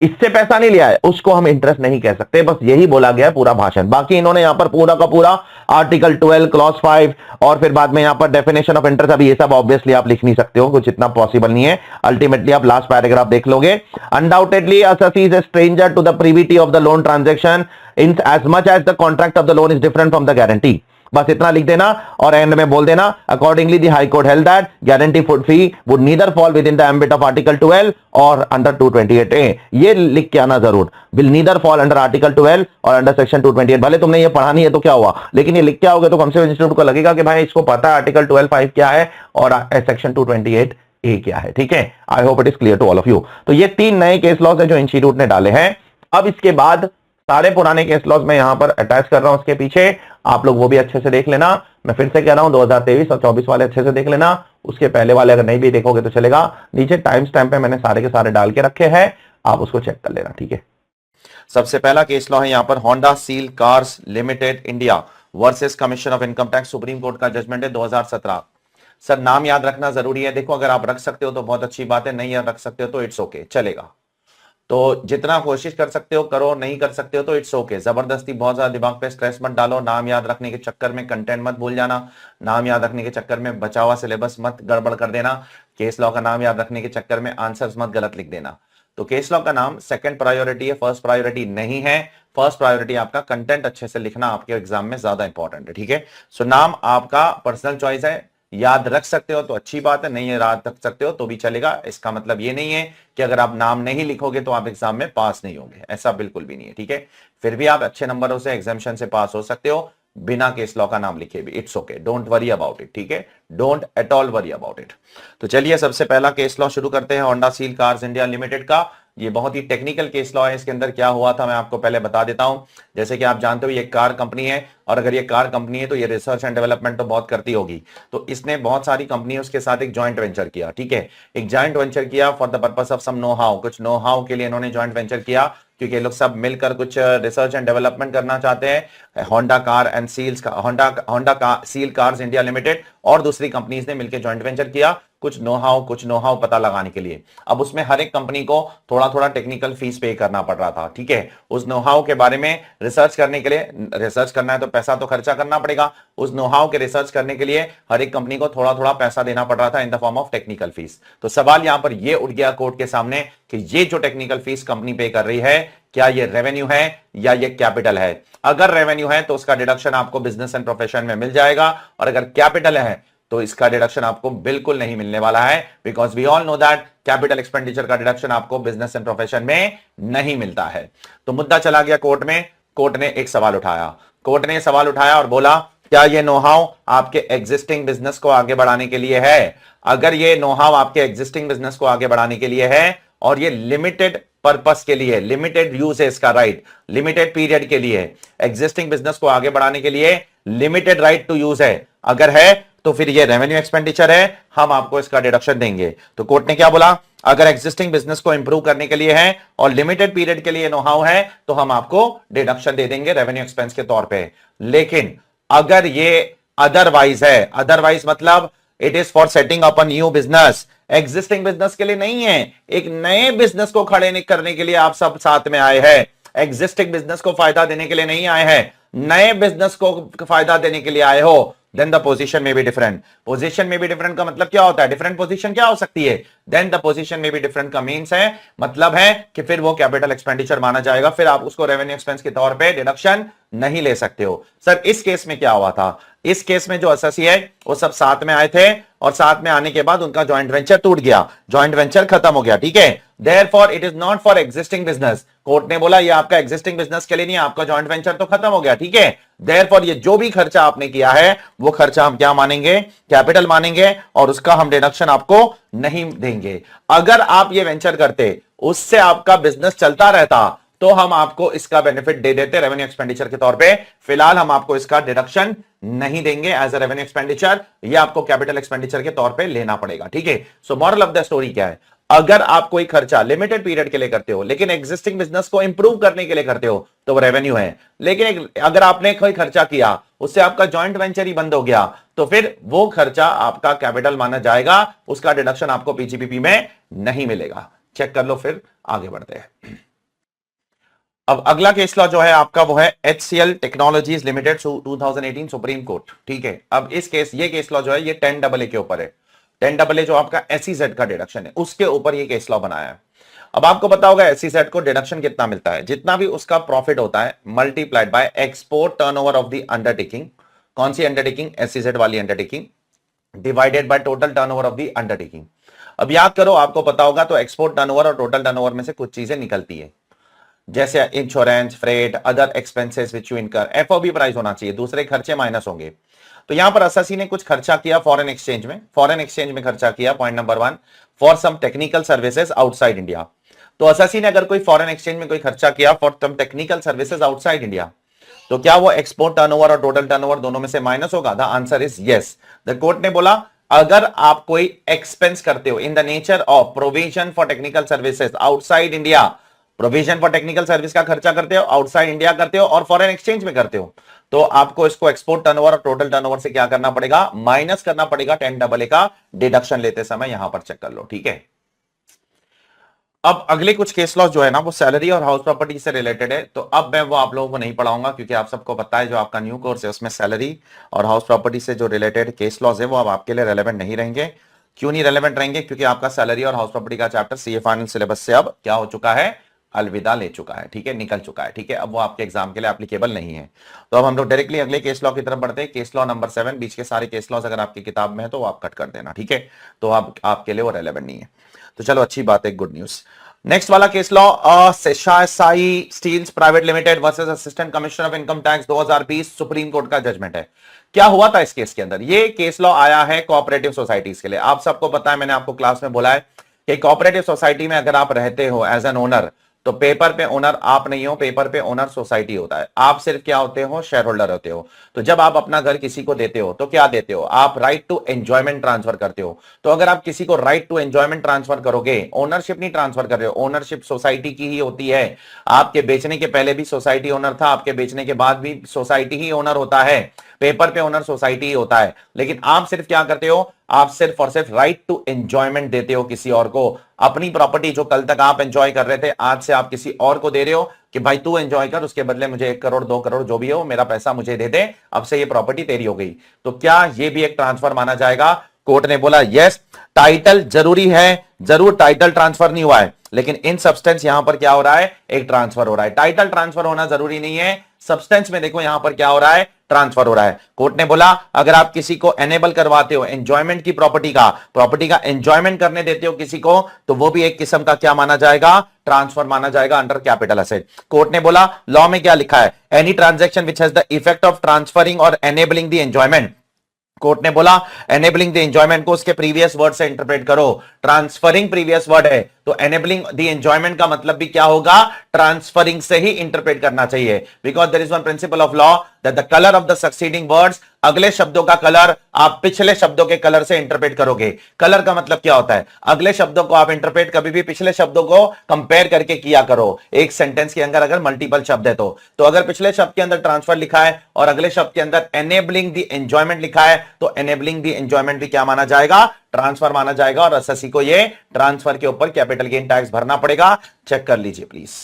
इससे पैसा नहीं लिया है, उसको हम इंटरेस्ट नहीं कह सकते। बस यही बोला गया है पूरा भाषण। बाकी इन्होंने यहां पर पूरा का पूरा आर्टिकल 12 क्लॉज 5 और फिर बाद में यहां पर डेफिनेशन ऑफ इंटरेस्ट, अभी ये सब ऑब्वियसली आप लिख नहीं सकते हो, कुछ इतना पॉसिबल नहीं है। अल्टीमेटली आप लास्ट पैराग्राफ देख लोगे, undoubtedly assessee is a stranger to the privity of the loan transaction in as much as the contract of the loan is different from the guarantee। बस इतना लिख देना और एंड में बोल देना, accordingly the high court held that guarantee fee would neither fall with in the ambit of article 12 और under 228A। ये लिख के आना जरूर, will neither fall under article 12 और अंडर सेक्शन 228। भले तुमने ये पढ़ा नहीं है तो क्या हुआ, लेकिन ये लिख के आओगे तो कम से कम इंस्टीट्यूट को लगेगा कि भाई इसको पता है आर्टिकल 12(5) क्या है और सेक्शन 228A क्या है। ठीक है, I hope it is clear to all of you. तो ये 3 नए केस लॉज है जो इंस्टीट्यूट ने डाले हैं। अब इसके बाद सारे पुराने केस लॉज मैं यहां पर अटैच कर रहा हूं उसके पीछे, आप लोग वो भी अच्छे से देख लेना। मैं फिर से कह रहा हूं 2023 और 24 वाले अच्छे से देख लेना, उसके पहले वाले अगर नहीं भी देखोगे तो चलेगा, नीचे टाइम स्टैम्प पे मैंने सारे के सारे डाल के रखे हैं, आप उसको चेक कर लेना। ठीक है, सबसे पहला केस लॉ है यहां पर Honda seal cars limited India versus commission of income tax, supreme court का जजमेंट है 2017। सर नाम याद रखना जरूरी है, देखो अगर आप रख सकते हो तो बहुत अच्छी बात है, नहीं याद रख सकते हो तो इट्स ओके, चलेगा। तो जितना कोशिश कर सकते हो करो, नहीं कर सकते हो तो इट्स ओके। जबरदस्ती बहुत ज्यादा दिमाग पे स्ट्रेस मत डालो, नाम याद रखने के चक्कर में कंटेंट मत भूल जाना, नाम याद रखने के चक्कर में बचा हुआ सिलेबस मत गड़बड़ कर देना, केस लॉ का नाम याद रखने के चक्कर में आंसर्स मत गलत लिख देना। तो केस लॉ का नाम सेकंड प्रायोरिटी है, फर्स्ट प्रायोरिटी नहीं है। फर्स्ट प्रायोरिटी आपका कंटेंट अच्छे से लिखना आपके एग्जाम में ज्यादा इंपॉर्टेंट है। ठीक है, सो नाम आपका पर्सनल चॉइस है, याद रख सकते हो तो अच्छी बात है, नहीं याद रख सकते हो तो भी चलेगा। इसका मतलब ये नहीं है कि अगर आप नाम नहीं लिखोगे तो आप एग्जाम में पास नहीं होंगे, ऐसा बिल्कुल भी नहीं है। ठीक है, फिर भी आप अच्छे नंबरों से एग्जामिनेशन से पास हो सकते हो, बिना केस लॉ का नाम लिखे भी, it's okay, don't worry about it, ठीक है, don't at all worry about it. तो चलिए सबसे पहला केस लॉ शुरू करते हैं Honda seal cars India limited का। ये बहुत ही टेक्निकल केस लॉ है। इसके अंदर क्या हुआ था मैं आपको पहले बता देता हूं। जैसे कि आप जानते हो ये कार कंपनी है, और अगर ये कार कंपनी है तो ये रिसर्च एंड डेवलपमेंट तो बहुत करती होगी। तो इसने बहुत सारी कंपनी उसके साथ एक जॉइंट वेंचर किया, ठीक है, एक जॉइंट वेंचर किया for the purpose of some know how, कुछ नो हाउ के लिए इन्होंने जॉइंट वेंचर किया, क्योंकि ये लोग सब मिलकर कुछ रिसर्च एंड डेवलपमेंट करना चाहते हैं। होंडा कार एंड सील्स का Honda seal cars India limited और दूसरी कंपनीज ने मिलकर जॉइंट वेंचर किया कुछ नो हाउ पता लगाने के लिए। अब उसमें हर एक कंपनी को थोड़ा थोड़ा टेक्निकल फीस पे करना पड़ रहा था, ठीक है। उस नो हाउ के बारे में रिसर्च करने के लिए, रिसर्च करना है तो पैसा तो खर्चा करना पड़ेगा, उस नो हाउ के रिसर्च करने के लिए हर एक कंपनी को थोड़ा थोड़ा पैसा देना पड़ रहा था in the form of technical fees. तो सवाल यहां पर यह उठ गया कोर्ट के सामने कि ये जो टेक्निकल फीस कंपनी पे कर रही है, क्या ये रेवेन्यू है या ये कैपिटल है। अगर रेवेन्यू है तो उसका डिडक्शन आपको बिजनेस एंड प्रोफेशन में मिल जाएगा, और अगर कैपिटल है तो इसका डिडक्शन आपको बिल्कुल नहीं मिलने वाला है, because we all know that capital expenditure का डिडक्शन आपको बिजनेस एंड प्रोफेशन में नहीं मिलता है। तो मुद्दा चला गया कोर्ट में। कोर्ट ने एक सवाल उठाया, कोर्ट ने सवाल उठाया और बोला क्या ये नो हाउ आपके एग्जिस्टिंग बिजनेस को आगे बढ़ाने के लिए है। अगर ये नो हाउ आपके एग्जिस्टिंग बिजनेस को आगे बढ़ाने के लिए है और ये लिमिटेड पर्पस के लिए, लिमिटेड यूज है इसका, राइट, लिमिटेड पीरियड के लिए, एग्जिस्टिंग बिजनेस को आगे बढ़ाने के लिए लिमिटेड राइट टू यूज है, अगर है तो फिर ये रेवेन्यू एक्सपेंडिचर है, हम आपको इसका डिडक्शन देंगे। तो कोर्ट ने क्या बोला, अगर एग्जिस्टिंग बिजनेस को इंप्रूव करने के लिए है और लिमिटेड पीरियड के लिए नो हाउ है तो हम आपको डिडक्शन दे देंगे रेवेन्यू एक्सपेंस के तौर पे। लेकिन अगर ये अदरवाइज है, अदरवाइज मतलब it is for setting up a new business, existing business के लिए नहीं है, एक नए बिजनेस को खड़े करने के लिए आप सब साथ में आए हैं, एग्जिस्टिंग बिजनेस को फायदा देने के लिए नहीं आए हैं, नए बिजनेस को फायदा देने के लिए आए हो, देन द पोजीशन में भी डिफरेंट। पोजीशन में भी डिफरेंट का मतलब क्या होता है, डिफरेंट पोजीशन क्या हो सकती है, देन द पोजीशन में भी डिफरेंट का मींस है, मतलब है कि फिर वो कैपिटल एक्सपेंडिचर माना जाएगा, फिर आप उसको रेवेन्यू एक्सपेंस के तौर पे डिडक्शन नहीं ले सकते हो। सर इस केस में क्या हुआ था, इस केस में जो एसएससी है वो सब साथ में आए थे, और साथ में आने के बाद उनका जॉइंट वेंचर टूट गया, जॉइंट वेंचर खत्म हो गया, ठीक है। Therefore it is not for existing business, court ने बोला ये आपका एग्जिस्टिंग बिजनेस के लिए नहीं, आपका जॉइंट वेंचर तो खत्म हो गया, ठीक है। देयरफॉर ये जो भी खर्चा आपने किया है वो खर्चा हम क्या मानेंगे, कैपिटल मानेंगे, और उसका हम डिडक्शन आपको नहीं देंगे। अगर आप ये वेंचर करते, उससे आपका बिजनेस चलता रहता, तो हम आपको इसका बेनिफिट दे देते रेवेन्यू एक्सपेंडिचर के तौर पे। फिलहाल हम आपको इसका डिडक्शन नहीं देंगे एज अ रेवेन्यू एक्सपेंडिचर, ये आपको कैपिटल एक्सपेंडिचर के तौर पे लेना पड़ेगा, ठीक है। So moral of the story क्या है, अगर आप कोई खर्चा लिमिटेड पीरियड के लिए करते हो लेकिन एग्जिस्टिंग बिजनेस को इंप्रूव करने के लिए करते हो तो वो रेवेन्यू है, लेकिन अगर आपने कोई खर्चा किया उससे आपका जॉइंट वेंचर ही बंद हो गया तो फिर वो खर्चा आपका कैपिटल माना जाएगा, उसका डिडक्शन आपको पीजीपीपी में नहीं मिलेगा। चेक कर लो, फिर आगे बढ़ते हैं। अब अगला केस लॉ जो है आपका वो है HCL technologies limited 2018 supreme court, ठीक है। अब इस केस, ये केस लॉ जो है ये 10AA के ऊपर है, 10AA जो आपका SEZ का डिडक्शन है उसके ऊपर ये केस लॉ बनाया है। अब आपको पता होगा SEZ को डिडक्शन कितना मिलता है, जितना भी उसका प्रॉफिट होता है multiplied by export turnover of the undertaking, कौन सी अंडरटेकिंग, SEZ वाली undertaking, divided by total turnover of the undertaking. अब याद करो, आपको पता होगा तो एक्सपोर्ट टर्नओवर और टोटल टर्नओवर में से कुछ चीजें निकलती है, जैसे insurance, freight, other expenses which you इनकर, एफओबी प्राइस होना चाहिए, दूसरे खर्चे माइनस होंगे। तो यहां पर एसएससी ने कुछ खर्चा किया फॉरेन एक्सचेंज में, फॉरेन एक्सचेंज में खर्चा किया, point number 1, for some technical services outside India. तो एसएससी ने अगर कोई फॉरेन एक्सचेंज में कोई खर्चा किया for some technical services outside India, तो क्या वो एक्सपोर्ट टर्नओवर और टोटल टर्नओवर दोनों में से माइनस होगा? The answer is yes. The court ने बोला अगर आप कोई एक्सपेंस करते हो in the nature of provision for technical services outside India, provision for technical service का खर्चा करते हो, आउटसाइड इंडिया करते हो और फॉरेन एक्सचेंज में करते हो, तो आपको इसको एक्सपोर्ट टर्नओवर और टोटल टर्नओवर से क्या करना पड़ेगा? माइनस करना पड़ेगा 10AA का डिडक्शन लेते समय। यहां पर चेक कर लो, ठीक है। अब अगले कुछ केस लॉस जो है ना वो सैलरी और हाउस प्रॉपर्टी से रिलेटेड है, तो अब मैं वो आप लोगों को नहीं पढ़ाऊंगा क्योंकि आप सबको पता है जो आपका न्यू कोर्स है उसमें सैलरी और हाउस प्रॉपर्टी से जो रिलेटेड केस लॉस है वो अब आपके लिए रेलेवेंट नहीं रहेंगे। क्यों नहीं रेलेवेंट रहेंगे? क्योंकि आपका सैलरी और हाउस प्रॉपर्टी का चैप्टर सीए फाइनल सिलेबस से अब क्या हो चुका है? अलविदा ले चुका है, ठीक है, निकल चुका है, ठीक है। अब वो आपके एग्जाम के लिए एप्लीकेबल नहीं है। तो अब हम लोग डायरेक्टली अगले केस लॉ की तरफ बढ़ते हैं। केस लॉ नंबर 7, बीच के सारे केस लॉस अगर आपकी किताब में है तो वो आप कट कर देना, ठीक है। तो अब आपके लिए वो रेलेवेंट नहीं है। तो चलो अच्छी बात है, गुड न्यूज। नेक्स्ट वाला case law Sai steels private limited versus assistant commissioner of income tax 2020 supreme court का जजमेंट है। क्या हुआ था इस केस के अंदर? ये केस लॉ आया है कोऑपरेटिव सोसाइटीज के लिए। आप सबको पता है, मैंने आपको क्लास में बोला है कि कोऑपरेटिव सोसाइटी में अगर आप रहते हो एज एन ओनर, तो पेपर पे ओनर आप नहीं हो, पेपर पे ओनर सोसाइटी होता है। आप सिर्फ क्या होते हो? शेयर होल्डर होते हो। तो जब आप अपना घर किसी को देते हो तो क्या देते हो? आप राइट टू एंजॉयमेंट ट्रांसफर करते हो। तो अगर आप किसी को राइट टू एंजॉयमेंट ट्रांसफर करोगे, ओनरशिप नहीं ट्रांसफर कर रहे हो, ओनरशिप सोसाइटी की ही होती है। आपके बेचने के पहले भी सोसाइटी ओनर था, आपके बेचने के बाद भी सोसाइटी ही ओनर होता है। पेपर पे ओनर सोसाइटी ही होता है, लेकिन आप सिर्फ क्या करते हो? आप सिर्फ और सिर्फ राइट टू एंजॉयमेंट देते हो किसी और को। अपनी प्रॉपर्टी जो कल तक आप एंजॉय कर रहे थे, आज से आप किसी और को दे रहे हो कि भाई तू एंजॉय कर, उसके बदले मुझे 1 करोड़ 2 करोड़ जो भी हो, मेरा पैसा मुझे दे दे, अब से ये प्रॉपर्टी तेरी हो गई। तो क्या ये भी एक ट्रांसफर माना जाएगा? कोर्ट ने बोला यस, टाइटल जरूरी है, जरूर टाइटल ट्रांसफर नहीं हुआ है, लेकिन इन सब्सटेंस यहां पर क्या हो रहा है? एक ट्रांसफर हो रहा है। टाइटल ट्रांसफर होना जरूरी नहीं है, सब्सटेंस में देखो यहां पर क्या हो रहा है? ट्रांसफर हो रहा है। कोर्ट ने बोला अगर आप किसी को एनेबल करवाते हो एंजॉयमेंट की प्रॉपर्टी का एंजॉयमेंट करने देते हो किसी को, तो वो भी एक किस्म का क्या माना जाएगा? ट्रांसफर माना जाएगा अंडर कैपिटल एसेट। कोर्ट ने बोला लॉ में क्या लिखा है? Any transaction which has the effect of transferring और एनेबलिंग द एंजॉयमेंट। कोर्ट ने बोला एनेबलिंग द एंजॉयमेंट को उसके प्रीवियस वर्ड से इंटरप्रेट करो। ट्रांसफरिंग प्रीवियस वर्ड है, तो एनेबलिंग द एंजॉयमेंट का मतलब भी क्या होगा? ट्रांसफरिंग से ही इंटरप्रेट करना चाहिए। Because there is one principle of law that the colour of the succeeding words, अगले शब्दों का कलर आप पिछले शब्दों के कलर से इंटरप्रेट करोगे। कलर का मतलब क्या होता है? अगले शब्दों को आप इंटरप्रेट कभी भी पिछले शब्दों को कंपेयर करके किया करो। एक सेंटेंस के अंदर अगर मल्टीपल शब्द है तो अगर पिछले शब्द के अंदर ट्रांसफर लिखा है और अगले शब्द के अंदर एनेबलिंग द एंजॉयमेंट लिखा है, तो एनेबलिंग द एंजॉयमेंट भी क्या माना जाएगा? ट्रांसफर माना जाएगा, और एसएससी को ये ट्रांसफर के ऊपर कैपिटल गेन टैक्स भरना पड़ेगा। चेक कर लीजिए प्लीज।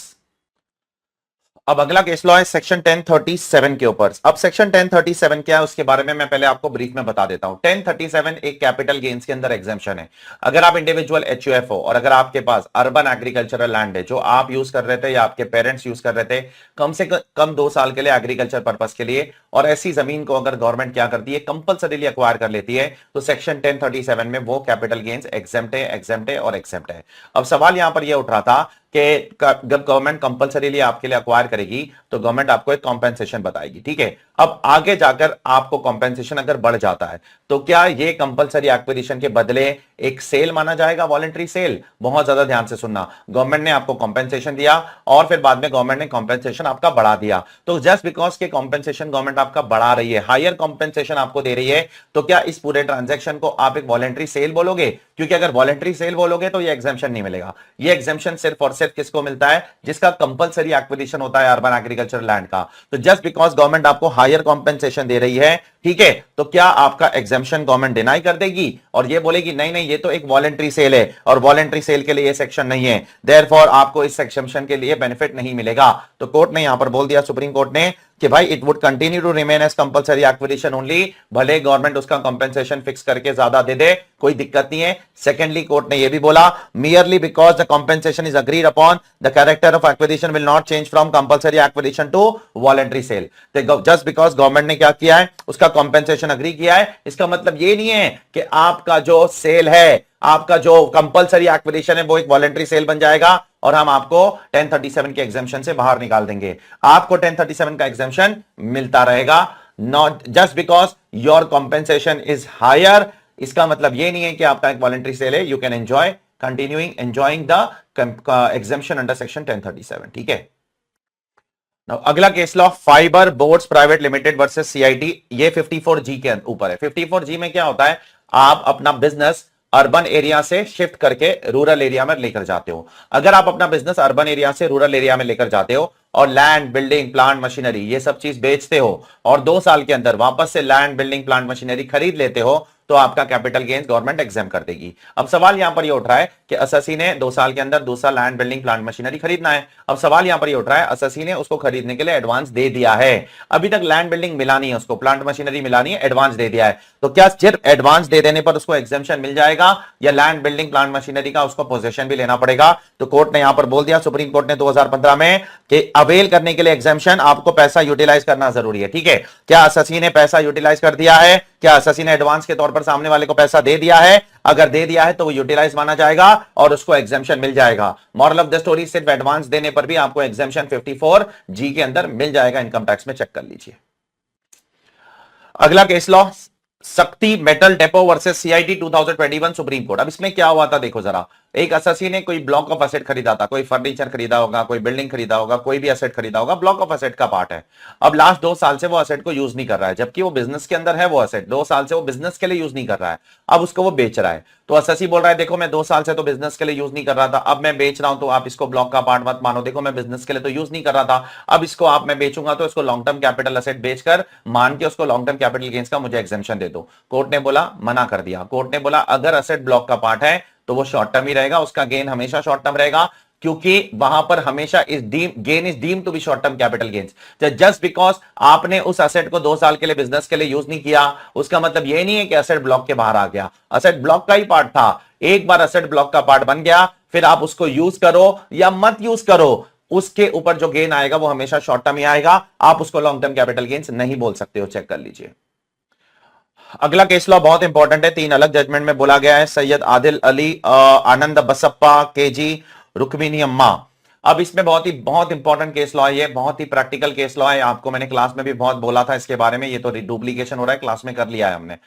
अब अगला केस लॉ है सेक्शन 1037 के ऊपर। अब सेक्शन 1037 क्या है उसके बारे में मैं पहले आपको ब्रीफ में बता देता हूं। 1037 एक कैपिटल गेन्स के अंदर एग्जेम्पशन है। अगर आप इंडिविजुअल एचयूएफ हो और अगर आपके पास अर्बन एग्रीकल्चरल लैंड है जो आप यूज कर रहे थे या आपके पेरेंट्स यूज कर रहे थे कम से कम 2 साल के लिए एग्रीकल्चर पर्पस के लिए, और ऐसी जमीन को अगर गवर्नमेंट क्या करती है? कंपल्सरीली एक्वायर कर लेती है, तो सेक्शन 1037 में वो कैपिटल गेन्स एग्जेम्प्ट है और एग्जेम्प्ट है। अब सवाल यहां पर यह उठ रहा था कि जब गवर्नमेंट कंपलसरीली आपके लिए अक्वायर करेगी तो गवर्नमेंट आपको एक कॉम्पेंसेशन बताएगी, ठीक है। अब आगे जाकर आपको कॉम्पेंसेशन अगर बढ़ जाता है तो क्या ये कंपलसरी एक्विजिशन के बदले एक सेल माना जाएगा? Voluntary sale. बहुत ज्यादा ध्यान से सुनना, गवर्नमेंट ने आपको कॉम्पेंसेशन दिया और फिर बाद में गवर्नमेंट ने कॉम्पेंसेशन आपका बढ़ा दिया, तो जस्ट बिकॉज के कॉम्पेंसेशन गवर्नमेंट आपका बढ़ा रही है, हायर कॉम्पेंसेशन आपको दे रही है, तो क्या इस पूरे ट्रांजेक्शन को आप एक वॉलंटरी सेल बोलोगे? क्योंकि अगर वॉलंटरी सेल बोलोगे तो ये एग्जेम्पशन नहीं मिलेगा। ये एग्जेम्पशन सिर्फ और सिर्फ किसको मिलता है? जिसका कंपलसरी एक्विजिशन होता है अर्बन एग्रीकल्चर लैंड का। तो जस्ट बिकॉज गवर्नमेंट आपको हायर कॉम्पेंसेशन दे रही है, ठीक है, तो क्या आपका एग्जेम्पशन गवर्नमेंट डिनाई कर देगी और ये बोलेगी नहीं नहीं ये तो एक वॉलंटरी सेल है और वॉलंटरी सेल के लिए ये सेक्शन नहीं है, देयरफॉर आपको इस एग्जेम्पशन के लिए बेनिफिट नहीं मिलेगा? तो कोर्ट ने यहां पर बोल दिया, सुप्रीम कोर्ट ने, कि भाई it would continue to remain as compulsory acquisition only, भले गवर्नमेंट उसका कंपेंसेशन फिक्स करके ज्यादा दे दे, कोई दिक्कत नहीं है। सेकेंडली कोर्ट ने यह भी बोला, merely because the compensation is agreed upon the character of acquisition will not change from compulsory acquisition to voluntary sale. Just because government ने क्या किया है? उसका कंपेंसेशन अग्री किया है, इसका मतलब ये नहीं है कि आपका जो सेल है, आपका जो कंपलसरी एक्विजिशन है वो एक वॉलंटरी सेल बन जाएगा और हम आपको 1037 के एग्जेम्पशन से बाहर निकाल देंगे। आपको 1037 का एग्जेम्पशन मिलता रहेगा, not just because your compensation is higher. इसका मतलब ये नहीं है कि आपका एक वॉलंटरी सेल है, you can enjoy continuing enjoying the exemption under section 1037, ठीक है। Now, अगला case law fibre boards private limited versus CIT, ये 54G के ऊपर है। 54G में क्या होता है? आप अपना बिजनेस अर्बन एरिया से शिफ्ट करके रूरल एरिया में लेकर जाते हो। अगर आप अपना बिजनेस अर्बन एरिया से रूरल एरिया में लेकर जाते हो और लैंड, बिल्डिंग, प्लांट, मशीनरी ये सब चीज बेचते हो और 2 साल के अंदर वापस से लैंड, बिल्डिंग, प्लांट, मशीनरी खरीद लेते हो, तो आपका कैपिटल गेन्स गवर्नमेंट एग्जाम कर देगी। अब सवाल यहां पर ये उठ रहा है कि एसएससी ने 2 साल के अंदर दूसरा लैंड, बिल्डिंग, प्लांट, मशीनरी खरीदना है। अब सवाल यहां पर ये उठ रहा है, एसएससी ने उसको खरीदने के लिए एडवांस दे दिया है, अभी तक लैंड, बिल्डिंग मिला नहीं है उसको, प्लांट, मशीनरी मिला नहीं है, एडवांस दे दिया है। तो क्या सिर्फ एडवांस दे देने पर उसको एग्जेम्पशन मिल जाएगा या लैंड बिल्डिंग प्लांट मशीनरी का उसको पोजीशन भी लेना पड़ेगा? तो कोर्ट ने यहां पर बोल दिया, सुप्रीम कोर्ट ने 2015 में, कि अवेल करने के लिए एग्जेम्पशन आपको पैसा यूटिलाइज करना जरूरी है। ठीक है, क्या एसएससी ने पैसा यूटिलाइज कर दिया है? क्या एसएससी ने एडवांस के तौर पर सामने वाले को पैसा दे दिया है? अगर दे दिया है तो वो यूटिलाइज माना जाएगा और उसको एग्जेम्पशन मिल जाएगा। मॉरल ऑफ द स्टोरी, सिर्फ एडवांस देने पर भी आपको एग्जेम्पशन 54G के अंदर मिल जाएगा। इनकम टैक्स में चेक कर लीजिए। अगला केस लॉ, शक्ति metal depot versus CIT 2021 supreme court. अब इसमें क्या हुआ था देखो जरा। एक एसएससी ने कोई ब्लॉक ऑफ एसेट खरीदा था, कोई फर्नीचर खरीदा होगा, कोई बिल्डिंग खरीदा होगा, कोई भी एसेट खरीदा होगा, ब्लॉक ऑफ एसेट का पार्ट है। अब लास्ट 2 साल से वो एसेट को यूज नहीं कर रहा है, जबकि वो बिजनेस के अंदर है। वो एसेट 2 साल से वो बिजनेस के लिए यूज नहीं कर रहा है, अब उसको वो बेच रहा है। तो एसएससी बोल रहा है देखो मैं 2 साल से तो बिजनेस के लिए यूज नहीं कर रहा था, अब मैं बेच रहा हूं तो आप इसको ब्लॉक का पार्ट मत मानो। देखो मैं बिजनेस के लिए तो यूज नहीं कर रहा था, अब इसको आप मैं बेचूंगा तो इसको लॉन्ग टर्म कैपिटल एसेट बेचकर मान के उसको लॉन्ग टर्म कैपिटल गेन्स का मुझे एग्जेम्पशन दे दो। कोर्ट ने बोला, मना कर दिया। कोर्ट ने बोला अगर एसेट ब्लॉक का पार्ट है तो वो शॉर्ट टर्म ही रहेगा, उसका गेन हमेशा शॉर्ट टर्म रहेगा, क्योंकि वहां पर हमेशा इस gain is deem to be short term capital gains. Just because आपने उस एसेट को 2 साल के लिए बिजनेस के लिए यूज नहीं किया, उसका मतलब यह नहीं है कि एसेट ब्लॉक के बाहर आ गया। एसेट ब्लॉक का ही पार्ट था, एक बार एसेट ब्लॉक का पार्ट बन गया, फिर आप उसको यूज करो या मत यूज करो, उसके ऊपर जो गेन आएगा वो हमेशा शॉर्ट टर्म ही आएगा, आप उसको लॉन्ग टर्म कैपिटल गेन्स नहीं बोल सकते हो। चेक कर लीजिए। अगला केस लॉ बहुत इंपॉर्टेंट है, 3 अलग जजमेंट में बोला गया है। सैयद आदिल अली, आनंद बसप्पा, केजी रुक्मिनी अम्मा। अब इसमें बहुत इंपॉर्टेंट केस लॉ है, ये बहुत ही प्रैक्टिकल केस लॉ है। आपको मैंने क्लास में भी बहुत बोला था इसके बारे में, ये तो डुप्लीकेशन हो रहा है, क्लास में कर लिया है हमने।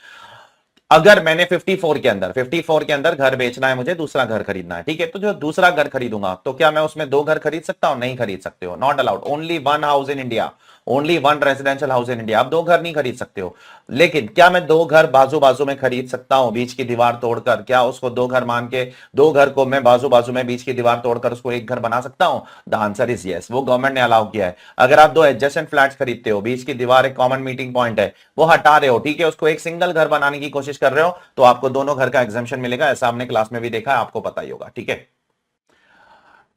अगर मैंने 54 के अंदर घर बेचना है, मुझे दूसरा घर खरीदना है, ठीक है, तो जो दूसरा घर खरीदूंगा तो क्या मैं उसमें 2 घर खरीद सकता हूं? नहीं खरीद सकते हो, not allowed. Only 1 house in India, only 1 residential house in India. आप 2 घर नहीं खरीद सकते हो। लेकिन क्या मैं 2 घर बाजू बाजू में खरीद सकता हूं बीच की दीवार तोड़कर? क्या उसको 2 घर मान के 2 घर को मैं बाजू बाजू में बीच की दीवार तोड़कर उसको एक घर बना सकता हूं? द आंसर इज यस, वो गवर्नमेंट ने अलाउ किया है। अगर आप 2 एडजेसेंट फ्लैट्स खरीदते हो, बीच की दीवार एक कॉमन मीटिंग पॉइंट है, वो हटा रहे हो, ठीक है, उसको एक सिंगल घर बनाने की कोशिश कर रहे हो, तो आपको दोनों घर का एग्जेम्पशन मिलेगा। ऐसा आपने क्लास में भी देखा है, आपको पता ही होगा। ठीक है,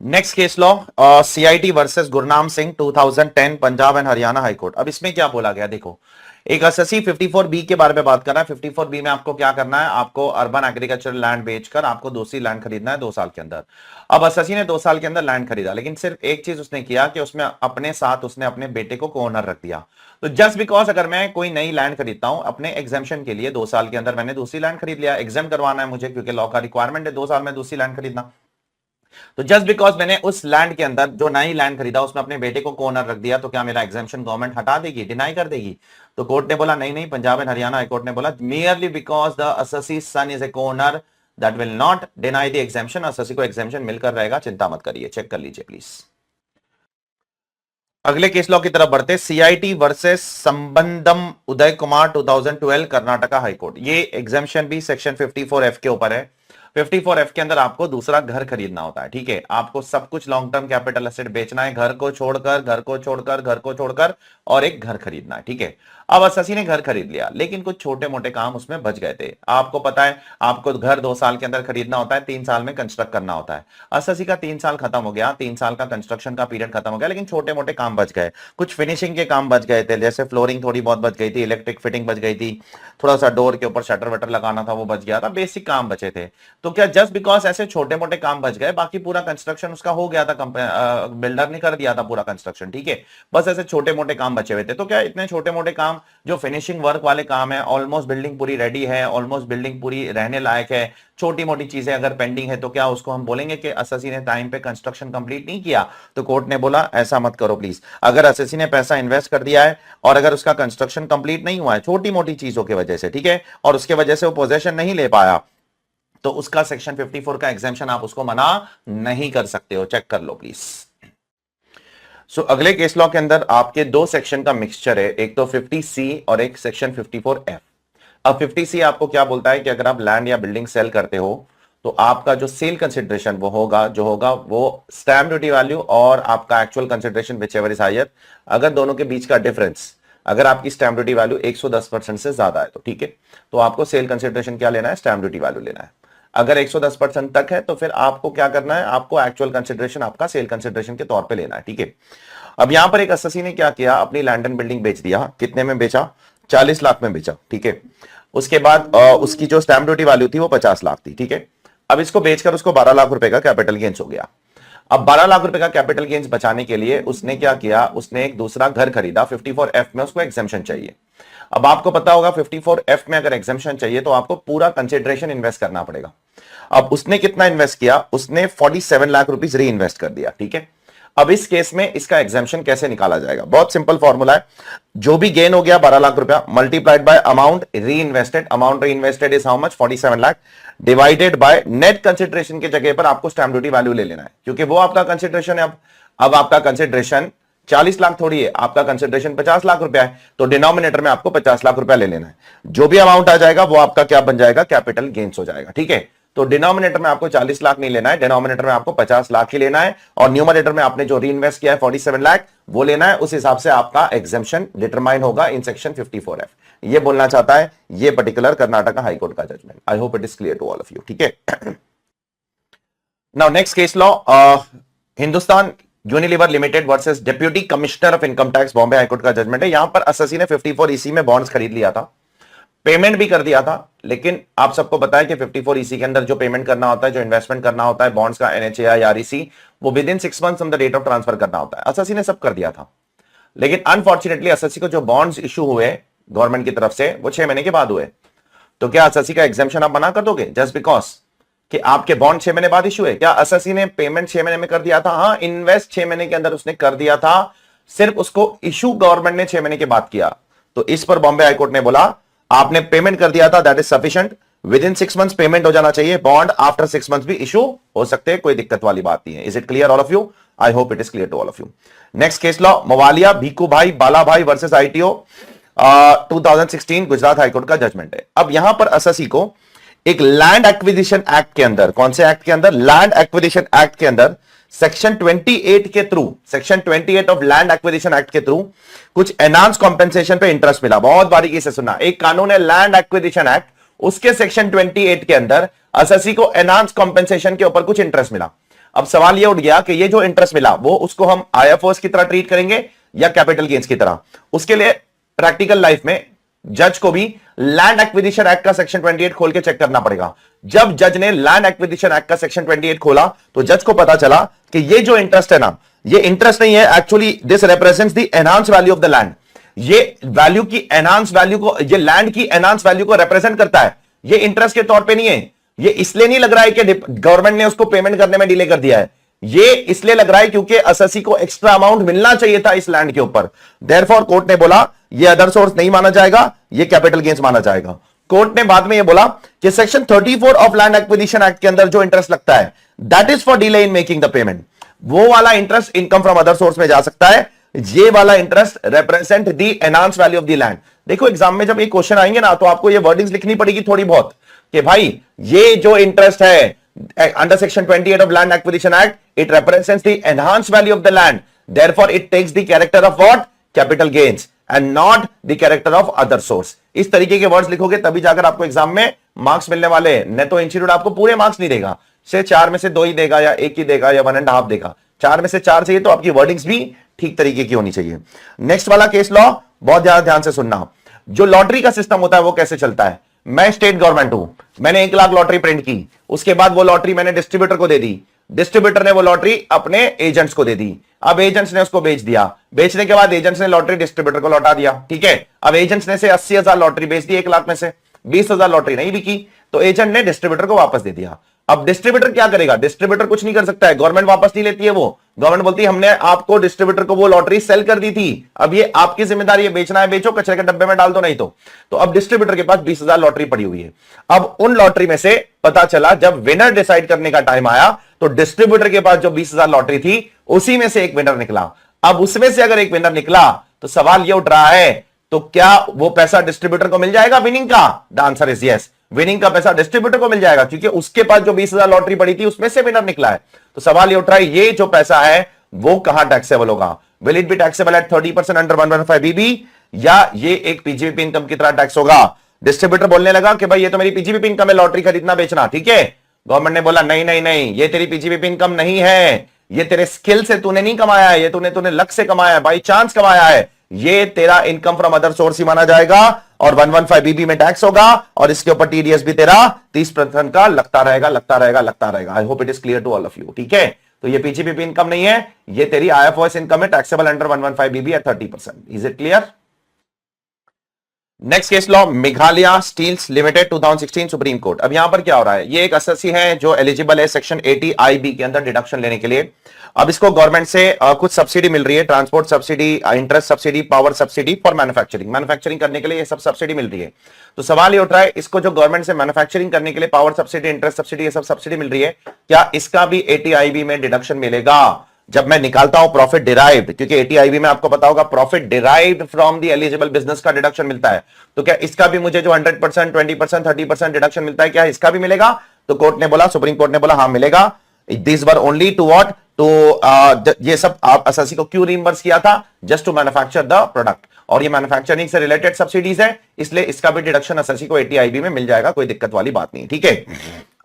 next case law, CIT versus Gurnam Singh 2010 Punjab and Haryana high court. अब इसमें क्या बोला गया देखो, एक एसएससी 54B के बारे में बात कर रहा है। 54B में आपको क्या करना है, आपको अर्बन एग्रीकल्चरल लैंड बेचकर आपको दूसरी लैंड खरीदना है 2 साल के अंदर। अब एसएससी ने 2 साल के अंदर लैंड खरीदा, लेकिन सिर्फ एक चीज उसने किया कि उसमें अपने साथ उसने अपने बेटे को कोऑनर रख दिया। तो जस्ट बिकॉज अगर मैं कोई नई लैंड खरीदता हूं अपने एग्जामेशन के लिए, 2 साल के अंदर मैंने दूसरी लैंड खरीद लिया, एग्जाम करवाना है मुझे क्योंकि लॉ का रिक्वायरमेंट है 2 साल में दूसरी लैंड खरीदना, तो जस्ट बिकॉज मैंने उस लैंड के अंदर जो नई लैंड खरीदा उसमें अपने बेटे को कोऑनर रख दिया, तो क्या मेरा एग्जामेशन गवर्नमेंट हटा देगी, डिनाई कर देगी? तो कोर्ट ने बोला नहीं नहीं, Punjab and Haryana high court ने बोला merely because the SSC son is a co-owner that will not deny the exemption. SSC को एग्जामेशन मिलकर रहेगा, चिंता मत करिए। चेक कर लीजिए प्लीज। अगले केस लॉ की तरफ बढ़ते, CIT versus Sambandam Uday Kumar 2012 Karnataka high court. ये एग्जामेशन भी सेक्शन 54F के ऊपर है। 54F के अंदर आपको दूसरा घर खरीदना होता है, ठीक है, आपको सब कुछ लॉन्ग टर्म कैपिटल एसेट बेचना है, घर को छोड़कर, घर को छोड़कर, घर को छोड़कर, और एक घर खरीदना है, ठीक है। अब एसएससी ने घर खरीद लिया, लेकिन कुछ छोटे मोटे काम उसमें बच गए थे। आपको पता है आपको घर 2 साल के अंदर खरीदना होता है, 3 साल में कंस्ट्रक्ट करना होता है। एसएससी का 3 साल खत्म हो गया, 3 साल का कंस्ट्रक्शन का पीरियड खत्म हो गया, लेकिन छोटे मोटे काम बच गए, कुछ फिनिशिंग के काम बच गए थे, जैसे फ्लोरिंग थोड़ी बहुत बच गई थी, इलेक्ट्रिक फिटिंग बच गई थी, थोड़ा सा डोर के ऊपर शटर वटर लगाना था वो बच गया था, बेसिक काम बचे थे। तो क्या जस्ट बिकॉज ऐसे छोटे मोटे काम बच गए, बाकी पूरा कंस्ट्रक्शन उसका हो गया था, बिल्डर ने कर दिया था पूरा कंस्ट्रक्शन, ठीक है, बस ऐसे छोटे मोटे काम बचे हुए थे। तो क्या इतने छोटे मोटे काम जो फिनिशिंग वर्क वाले काम है, ऑलमोस्ट बिल्डिंग पूरी रेडी है, ऑलमोस्ट बिल्डिंग पूरी रहने लायक है, छोटी मोटी चीजें अगर पेंडिंग है, तो क्या उसको हम बोलेंगे कि एसएससी ने टाइम पे कंस्ट्रक्शन कंप्लीट नहीं किया? तो कोर्ट ने बोला ऐसा मत करो प्लीज। अगर एसएससी ने पैसा इन्वेस्ट कर दिया है और अगर उसका कंस्ट्रक्शन कंप्लीट नहीं हुआ है छोटी मोटी चीजों की वजह से, ठीक है, और उसके वजह से वो पोजेशन नहीं ले पाया, तो उसका सेक्शन 54 का एग्जाम्पशन आप उसको मना नहीं कर सकते हो। चेक कर लो प्लीज। सो अगले केस लॉ के अंदर आपके 2 सेक्शन का मिक्सचर है, एक तो 50C और एक सेक्शन 54F। अब 50C आपको क्या बोलता है कि अगर आप लैंड या बिल्डिंग सेल करते हो तो आपका जो सेल कंसिडरेशन वो होगा वो स्टैम्प ड्यूटी वैल्यू और आपका actual consideration which ever is higher, अगर दोनों के बीच का डिफरेंस, अगर आपकी स्टैम्प ड्यूटी वैल्यू 110% से ज्यादा है तो ठीक है, तो आपको सेल कंसिडरेशन क्या लेना है, स्टैम्प ड्यूटी वैल्यू लेना है। अगर 110% तक है तो फिर आपको क्या करना है, आपको एक्चुअल कंसिडरेशन आपका सेल कंसिडरेशन के तौर पे लेना है, ठीक है। अब यहां पर एक एसएससी ने क्या किया, अपनी लैंड एंड बिल्डिंग बेच दिया, कितने में बेचा, 40 लाख में बेचा, ठीक है। उसके बाद उसकी जो स्टैंप ड्यूटी वैल्यू थी वो 50 लाख थी, ठीक है। अब इसको बेचकर उसको 12 लाख रुपए का कैपिटल गेन्स हो गया। अब 12 लाख रुपए का कैपिटल गेन्स बचाने के लिए उसने क्या किया, उसने एक दूसरा घर खरीदा 54F में, उसको एग्जेम्पशन चाहिए। अब आपको पता होगा 54F में अगर एग्जेम्पशन चाहिए तो आपको पूरा कंसिडरेशन इन्वेस्ट करना पड़ेगा। अब उसने कितना इन्वेस्ट किया, उसने 47 लाख रुपीस री इन्वेस्ट कर दिया, ठीक है। अब इस केस में इसका एग्जेम्पशन कैसे निकाला जाएगा, बहुत सिंपल फॉर्मूला है। जो भी गेन हो गया 12 लाख रुपया मल्टीप्लाइड बाय अमाउंट री इन्वेस्टेड, अमाउंट री invested is how much 47 lakh, divided by net consideration की जगह पर आपको स्टैंप ड्यूटी वैल्यू ले लेना है, क्योंकि वो आपका कंसिडरेशन है। अब आपका कंसिडरेशन 40 लाख थोड़ी है, आपका कंसिडरेशन 50 लाख रुपया है, तो डिनोमिनेटर में आपको 50 लाख रुपया ले लेना है। जो भी अमाउंट आ जाएगा वो आपका क्या बन जाएगा, कैपिटल गेन्स हो जाएगा, ठीक है। तो डिनोमिनेटर में आपको 40 लाख नहीं लेना है, डिनोमिनेटर में आपको 50 लाख ही लेना है, और न्यूमरेटर में आपने जो री इन्वेस्ट किया है 47 लाख वो लेना है। उस हिसाब से आपका एग्जेम्पशन डिटरमाइन होगा इन सेक्शन 54F। ये बोलना चाहता है ये पर्टिकुलर कर्नाटका हाईकोर्ट का judgment. I hope it is clear to all of you, ठीक है। Now next case law, Hindustan Unilever limited versus deputy commissioner of income tax, Bombay high court का जजमेंट है। यहां पर एसएससी ने 54EC में बॉन्ड्स खरीद लिया था, पेमेंट भी कर दिया था, लेकिन आप सबको पता है कि 54EC के अंदर जो पेमेंट करना होता है, जो इन्वेस्टमेंट करना होता है बॉन्ड्स का, NHAI REC, वो within 6 months from the date of transfer करना होता है। एसएससी ने सब कर दिया था, लेकिन अनफॉर्चुनेटली एसएससी को जो बॉन्ड्स इशू हुए गवर्नमेंट की तरफ से वो 6 महीने के बाद हुए। तो क्या एसएससी का एग्जेम्पशन आप मना कर दोगे जस्ट बिकॉज कि आपके बॉन्ड 6 महीने बाद इशू है? क्या एसएससी ने पेमेंट 6 महीने में कर दिया था? हाँ, इन्वेस्ट 6 महीने के अंदर उसने कर दिया था, सिर्फ उसको इशू गवर्नमेंट ने 6 महीने के बाद किया। तो इस पर बॉम्बे हाईकोर्ट ने बोला आपने पेमेंट कर दिया था, that is sufficient, within 6 months payment हो जाना चाहिए, बॉन्ड आफ्टर 6 मंथ्स भी इशू हो सकते हैं, कोई दिक्कत वाली बात नहीं है। Is it clear all of you? I hope it is clear to all of you. Next case law, Mavalia Bhikhu Bhai Bala Bhai versus ITO 2016, Gujarat high court का जजमेंट है। अब यहां पर एसएससी को एक लैंड एक्विजिशन एक्ट के अंदर, कौन से एक्ट के अंदर? लैंड एक्विजिशन एक्ट के अंदर सेक्शन 28 के through, section 28 of land acquisition act के थ्रू कुछ एनहांस कॉम्पेंसेशन पे इंटरेस्ट मिला। बहुत बारीकी से सुनना, एक कानून है लैंड एक्विजिशन एक्ट, उसके सेक्शन 28 के अंदर एसएससी को एनहांस कॉम्पेंसेशन के ऊपर कुछ इंटरेस्ट मिला। अब सवाल यह उठ गया कि ये जो इंटरेस्ट मिला वो उसको हम IFOs की तरह ट्रीट करेंगे या कैपिटल गेन्स की तरह? उसके लिए प्रैक्टिकल लाइफ में जज को भी लैंड एक्विजिशन एक्ट का सेक्शन 28 खोल के चेक करना पड़ेगा। जब जज ने लैंड एक्विजिशन एक्ट का सेक्शन 28 खोला तो जज को पता चला कि ये जो इंटरेस्ट है ना, ये इंटरेस्ट नहीं है, actually this represents the enhance value of the land. ये वैल्यू की एनहांस वैल्यू को, ये लैंड की एनहांस वैल्यू को रिप्रेजेंट करता है, ये इंटरेस्ट के तौर पे नहीं है। ये इसलिए नहीं लग रहा है कि गवर्नमेंट ने उसको पेमेंट करने में डिले कर दिया है, ये इसलिए लग रहा है क्योंकि एसएससी को एक्स्ट्रा अमाउंट मिलना चाहिए था इस लैंड के ऊपर। देयरफॉर कोर्ट ने बोला ये अदर सोर्स नहीं माना जाएगा, ये कैपिटल गेन्स माना जाएगा। कोर्ट ने बाद में ये बोला कि section 34 of land acquisition act के अंदर जो इंटरेस्ट लगता है that is for delay in making the payment, वो वाला interest income from other source में जा सकता है, ये वाला interest represent the enhance value of the land. देखो एग्जाम में जब ये क्वेश्चन आएंगे ना तो आपको ये वर्डिंग्स लिखनी पड़ेगी थोड़ी बहुत कि भाई ये जो इंटरेस्ट है under section 28 of land acquisition act, it represents the enhanced value of the land, therefore it takes the character of what? Capital gains and not the character of other source। इस तरीके के words लिखोगे तभी जाकर आपको exam में marks मिलने वाले हैं, नहीं तो इंस्टीट्यूट आपको पूरे मार्क्स नहीं देगा, से 4 में से 2 ही देगा या 1 ही देगा या 1.5 देगा। 4 में से 4 चाहिए तो आपकी वर्डिंग्स भी ठीक तरीके की होनी चाहिए। नेक्स्ट वाला केस लॉ बहुत ज्यादा ध्यान से सुनना, जो लॉटरी का सिस्टम होता है वो कैसे चलता है? मैं स्टेट गवर्नमेंट हूं, मैंने 1 लाख लॉटरी प्रिंट की, उसके बाद वो लॉटरी मैंने डिस्ट्रीब्यूटर को दे दी, डिस्ट्रीब्यूटर ने वो लॉटरी अपने एजेंट्स को दे दी, अब एजेंट्स ने उसको बेच दिया, बेचने के बाद एजेंट्स ने लॉटरी डिस्ट्रीब्यूटर को लौटा दिया, ठीक है। अब एजेंट्स ने से 80,000 लॉटरी बेच दी, 1 लाख में से 20,000 लॉटरी नहीं बिकी तो एजेंट ने डिस्ट्रीब्यूटर को वापस दे दिया। अब डिस्ट्रीब्यूटर क्या करेगा? डिस्ट्रीब्यूटर कुछ नहीं कर सकता है, गवर्नमेंट वापस नहीं लेती है, वो गवर्नमेंट बोलती है हमने आपको डिस्ट्रीब्यूटर को वो लॉटरी सेल कर दी थी, अब ये आपकी जिम्मेदारी है, बेचना है बेचो, कचरे के डब्बे में डाल दो नहीं तो। तो अब डिस्ट्रीब्यूटर के पास 20,000 लॉटरी पड़ी हुई है। अब उन लॉटरी में से पता चला जब विनर डिसाइड करने का टाइम आया तो डिस्ट्रीब्यूटर के पास जो 20,000 लॉटरी थी उसी में से एक विनर निकला। अब उसमें से अगर एक विनर निकला तो सवाल ये उठ रहा है तो क्या वो पैसा डिस्ट्रीब्यूटर को मिल जाएगा विनिंग का? The answer is yes, winning का पैसा डिस्ट्रीब्यूटर को मिल जाएगा क्योंकि उसके पास जो 20,000 लॉटरी पड़ी थी उसमें से विनर निकला है। तो सवाल ये उठ रहा है ये जो पैसा है वो कहां टैक्सेबल होगा? Will it be taxable at 30% under 115 BB या ये एक पीजीबीपी इनकम की तरह टैक्स होगा? डिस्ट्रीब्यूटर बोलने लगा कि भाई ये तो मेरी पीजीबीपी इनकम है, लॉटरी खरीदना बेचना, ठीक है। गवर्नमेंट ने बोला नहीं नहीं नहीं, ये तेरी पीजीबीपी इनकम नहीं है, ये तेरे स्किल से तूने नहीं कमाया है, ये तूने लक से कमाया है, बाई चांस कमाया है, ये तेरा इनकम फ्रॉम अदर सोर्स ही माना जाएगा और 115BB में टैक्स होगा और इसके ऊपर टीडीएस भी तेरा 30% का लगता रहेगा। I hope it is clear to all of you. ठीक है, तो ये पीजीपीपी इनकम नहीं है, ये तेरी आईएफओएस इनकम है, taxable under 115BB at 30%। Is it clear? Next case law, Meghalaya steels limited 2016 supreme court. अब यहां पर क्या हो रहा है, ये एक एसएससी है जो एलिजिबल है सेक्शन 80IB के अंदर डिडक्शन लेने के लिए। अब इसको गवर्नमेंट से कुछ सब्सिडी मिल रही है, transport subsidy, interest subsidy, power subsidy for manufacturing करने के लिए ये सब सब्सिडी मिल रही है। तो सवाल ये उठ रहा है, इसको जो गवर्नमेंट से मैन्युफैक्चरिंग करने के लिए पावर सब्सिडी, इंटरेस्ट सब्सिडी, ये सब सब्सिडी मिल रही है, क्या इसका भी 80IB में डिडक्शन मिलेगा? जब मैं निकालता हूं प्रॉफिट डिराइव्ड, क्योंकि 80IB में आपको पता होगा profit derived from the eligible business का डिडक्शन मिलता है, तो क्या इसका भी मुझे जो 100%, 20%, 30% डिडक्शन मिलता है, क्या इसका भी मिलेगा? तो कोर्ट ने बोला, सुप्रीम कोर्ट ने बोला हां मिलेगा। This were only to what, तो ये सब आप एसएससी को क्यों रिइंबर्स किया था? Just to manufacture the product, और ये मैन्युफैक्चरिंग से रिलेटेड सब्सिडीज है, इसलिए इसका भी डिडक्शन एसएससी को 80IB में मिल जाएगा, कोई दिक्कत वाली बात नहीं। ठीक है,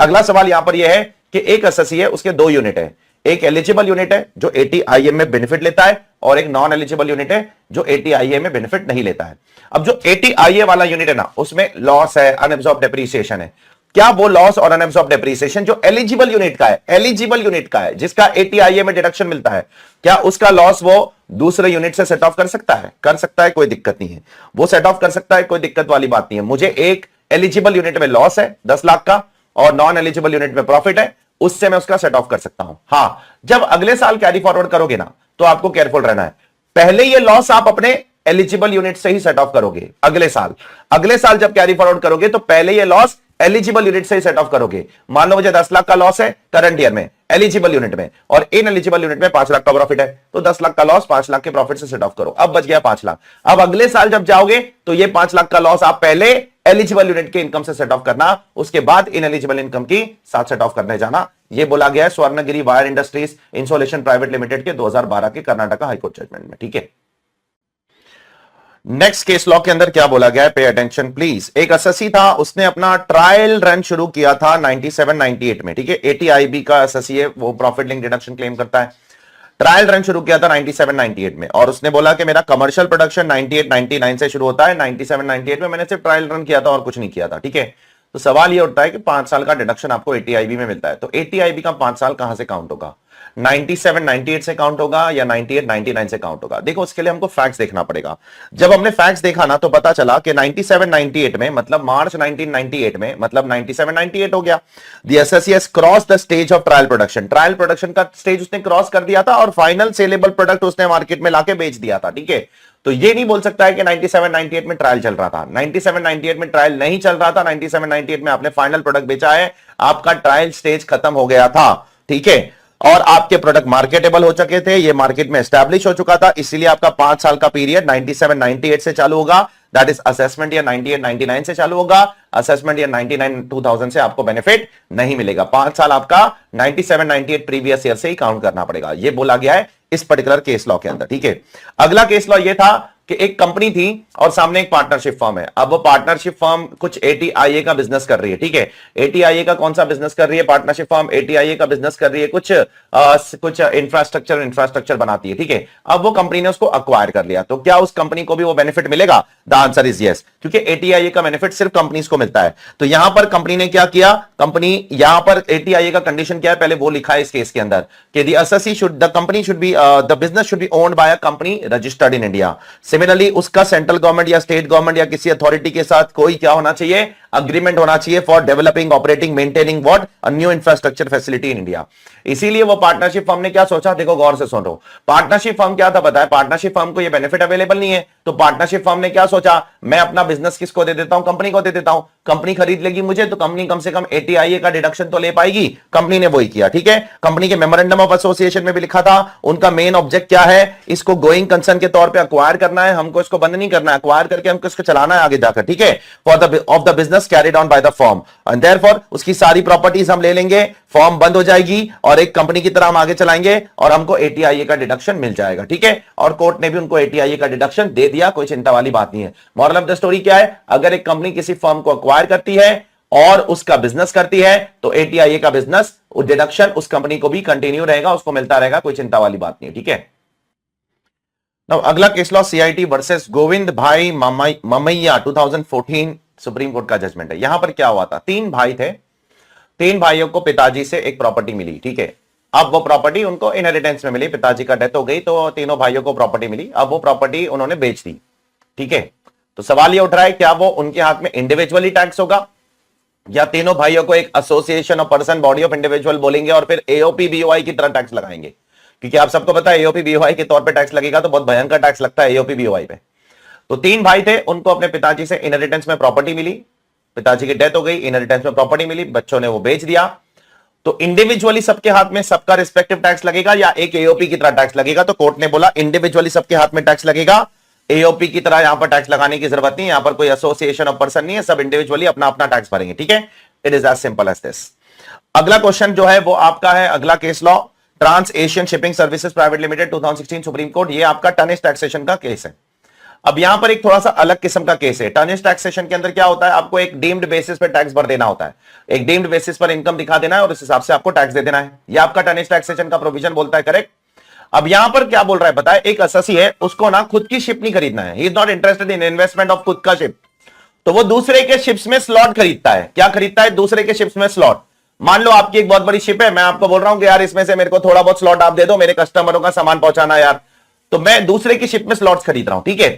अगला सवाल यहां पर यह है कि एक एसएससी है, उसके दो यूनिट है, एक एलिजिबल यूनिट है जो 80IA में बेनिफिट लेता है और एक नॉन एलिजिबल यूनिट है जो 80IA में बेनिफिट नहीं लेता है। अब जो 80IA वाला यूनिट है ना, उसमें लॉस है, अनएब्सॉर्ब डेप्रीसिएशन है। क्या वो लॉस और अनएब्सॉर्ब डेप्रीसिएशन जो एलिजिबल यूनिट का है, जिसका 80IA में डिडक्शन मिलता है, क्या उसका लॉस वो दूसरे यूनिट से सेट ऑफ कर सकता है? कर सकता है, कोई दिक्कत नहीं है, वो सेट ऑफ कर सकता है, कोई दिक्कत वाली बात नहीं है। मुझे एक एलिजिबल यूनिट में लॉस है 10 लाख का और नॉन एलिजिबल यूनिट में प्रॉफिट है, उससे मैं उसका सेट ऑफ कर सकता हूं। हां, जब अगले साल कैरी फॉरवर्ड करोगे ना, तो आपको केयरफुल रहना है। पहले ये लॉस आप अपने एलिजिबल यूनिट से ही सेट ऑफ करोगे। अगले साल जब कैरी फॉरवर्ड करोगे तो पहले ये लॉस एलिजिबल यूनिट से ही सेट ऑफ करोगे। मान लो मुझे 10 लाख का लॉस है करंट ईयर में एलिजिबल यूनिट में, और इन एलिजिबल यूनिट में 5 लाख का प्रॉफिट है, तो 10 लाख का लॉस 5 लाख के प्रॉफिट से सेट ऑफ करो, अब बच गया 5 लाख। अब अगले साल जब जाओगे तो ये 5 लाख का लॉस आप पहले एलिजिबल यूनिट के इनकम से सेट ऑफ करना, उसके बाद इन एलिजिबल इनकम की साथ सेट ऑफ करने जाना। यह बोला गया है Swarnagiri wire industries insolation private limited के 2012 के कर्नाटका हाईकोर्ट जजमेंट में। ठीक है, नेक्स्ट केस लॉ के अंदर क्या बोला गया है, पे अटेंशन प्लीज। एक एसएससी था, उसने अपना ट्रायल रन शुरू किया था 97-98 में। ठीक है, 80IB का एसएससी है, वो प्रॉफिट लिंक डिडक्शन क्लेम करता है। ट्रायल रन शुरू किया था 97-98 में, और उसने बोला कि मेरा कमर्शियल प्रोडक्शन 98-99 से शुरू होता है, 97-98 में मैंने सिर्फ ट्रायल रन किया था और कुछ नहीं किया था। ठीक है, तो सवाल ये उठता है कि 5 साल का डिडक्शन आपको 80IB में मिलता है, तो 80IB का 5 साल कहां से काउंट होगा? 97-98 से काउंट होगा या 98-99 से काउंट होगा? देखो, उसके लिए हमको फैक्ट्स देखना पड़ेगा। जब हमने फैक्ट्स देखा ना, तो पता चला कि 97-98 में, मतलब मार्च 1998 में, मतलब 97-98 हो गया। The assessee has cross the stage of trial production. Trial production का स्टेज उसने क्रॉस कर दिया था और फाइनल सेलेबल प्रोडक्ट उसने मार्केट में लाके बेच दिया था। ठीक है, तो ये नहीं बोल सकता है कि 97-98 में ट्रायल चल रहा था। 97-98 में ट्रायल नहीं चल रहा था, 97-98 में आपने फाइनल प्रोडक्ट बेचा है, आपका ट्रायल स्टेज खत्म हो गया था। ठीक है, और आपके प्रोडक्ट मार्केटेबल हो चुके थे, ये मार्केट में एस्टैब्लिश हो चुका था, इसीलिए आपका 5 साल का पीरियड 97-98 से चालू होगा, दैट इज असेसमेंट ईयर 98-99 से चालू होगा। असेसमेंट ईयर 99-2000 से आपको बेनिफिट नहीं मिलेगा। 5 साल आपका 97-98 प्रीवियस ईयर से ही काउंट करना पड़ेगा, ये बोला गया है इस पर्टिकुलर केस लॉ के अंदर। ठीक है, अगला केस लॉ ये था कि एक कंपनी थी और सामने एक पार्टनरशिप फर्म है। अब वो पार्टनरशिप फर्म कुछ 80IA का बिजनेस कर रही है। ठीक है, 80IA का कौन सा बिजनेस कर रही है पार्टनरशिप फर्म? 80IA का बिजनेस कर रही है कुछ इंफ्रास्ट्रक्चर बनाती है। ठीक है, अब वो कंपनी ने उसको अक्वायर कर लिया, तो क्या उस कंपनी को भी वो बेनिफिट मिलेगा? द आंसर इज यस, क्योंकि 80IA का बेनिफिट सिर्फ कंपनीज को मिलता है। तो यहां पर कंपनी ने क्या किया, कंपनी यहां पर 80IA का कंडीशन क्या है, पहले वो लिखा है इस केस के अंदर कि the business should be owned by a company registered in India. Similarly उसका सेंट्रल गवर्नमेंट या स्टेट गवर्नमेंट या किसी अथॉरिटी के साथ कोई क्या होना चाहिए, अग्रीमेंट होना चाहिए for developing, operating, maintaining what, a new infrastructure facility in India. इसीलिए वो पार्टनरशिप फर्म ने क्या सोचा, देखो गौर से सुन लो, पार्टनरशिप फर्म क्या था पता है? पार्टनरशिप फर्म को ये बेनिफिट अवेलेबल नहीं है, तो पार्टनरशिप फर्म ने क्या सोचा, मैं अपना बिजनेस किसको दे देता हूं? कंपनी को दे देता हूं। कंपनी खरीद लेगी मुझे, तो कंपनी कम से कम 80IA का डिडक्शन तो ले पाएगी। कंपनी ने वही किया। ठीक है, कंपनी के मेमोरेंडम ऑफ एसोसिएशन में भी लिखा था, उनका मेन ऑब्जेक्ट क्या है, इसको गोइंग कंसर्न के तौर पे अक्वायर करना है, हमको इसको बंद नहीं करना है, अक्वायर करके हमको इसको चलाना है आगे जाकर। ठीक है, for the business carried on by the firm, and therefore उसकी सारी प्रॉपर्टीज हम ले लेंगे, फर्म बंद हो जाएगी और एक कंपनी की तरह हम आगे चलाएंगे और हमको 80IA का डिडक्शन मिल जाएगा। ठीक है, और कोर्ट ने भी उनको 80IA का डिडक्शन दे दिया, कोई चिंता वाली बात नहीं है। मॉरल ऑफ द स्टोरी क्या है, अगर एक कंपनी किसी फर्म को अक्वायर करती है और उसका बिजनेस करती है, तो 80IA का बिजनेस डिडक्शन उस कंपनी को भी कंटिन्यू रहेगा, उसको मिलता रहेगा, कोई चिंता वाली बात नहीं है। ठीक है, Now, अगला case law CIT versus Govind भाई ममैया 2014 सुप्रीम कोर्ट का जजमेंट है। यहां पर क्या हुआ था, तीन भाई थे, तीन भाइयों को पिताजी से एक प्रॉपर्टी मिली, ठीक है। अब वो प्रॉपर्टी उनको इनहेरिटेंस में मिली, पिताजी का डेथ हो गई तो तीनों भाइयों को प्रॉपर्टी मिली। अब वो प्रॉपर्टी उन्होंने बेच दी, ठीक है। तो सवाल ये उठ रहा है, क्या वो उनके हाथ में इंडिविजुअली टैक्स होगा या तीनों भाइयों को एक association of person body of individual बोलेंगे और फिर एओपी बीओआई की तरह टैक्स लगाएंगे? क्योंकि आप सबको पता है एओपी बीओआई के तौर पे टैक्स लगेगा तो बहुत भयंकर टैक्स लगता है एओपी बीओआई पे। तो तीन भाई थे, उनको अपने पिताजी से इनहेरिटेंस में प्रॉपर्टी मिली, पिताजी की डेथ हो गई, इनहेरिटेंस में प्रॉपर्टी मिली, बच्चों ने वो बेच दिया। तो इंडिविजुअली सबके हाथ में सबका रिस्पेक्टिव टैक्स लगेगा या एक एओपी की तरह टैक्स लगेगा? तो कोर्ट ने बोला इंडिविजुअली सबके हाथ में टैक्स लगेगा, एओपी की तरह यहां पर टैक्स लगाने की जरूरत नहीं, यहां पर कोई एसोसिएशन ऑफ पर्सन नहीं है, सब इंडिविजुअली अपना अपना टैक्स भरेंगे, ठीक है। It is as simple as this. अगला क्वेश्चन जो है वो आपका है, अगला case law trans Asian shipping services private limited 2016 supreme court. ये आपका टनेज टैक्सेशन का केस है। अब यहां पर एक थोड़ा सा अलग किस्म का केस है। टनेज टैक्सेशन के अंदर क्या होता है, आपको एक डीम्ड बेसिस पर टैक्स भर देना होता है, एक डीम्ड बेसिस पर इनकम दिखा देना है और उस हिसाब से आपको टैक्स दे देना है। यह आपका टनेज टैक्सेशन का प्रोविजन बोलता है, करेक्ट। अब यहां पर क्या बोल रहा है बताए, एक अससी है, उसको ना खुद की शिप नहीं खरीदना है, he is not interested in investment of खुद का शिप, तो वो दूसरे के शिप्स में स्लॉट खरीदता है। क्या खरीदता है? दूसरे के शिप्स में स्लॉट। मान लो आपकी एक बहुत बड़ी शिप है, मैं आपको बोल रहा हूं कि यार इसमें से मेरे को थोड़ा बहुत स्लॉट आप दे दो, मेरे कस्टमरों का सामान पहुंचाना यार, तो मैं दूसरे की शिप में स्लॉट्स खरीद रहा हूं, ठीक है।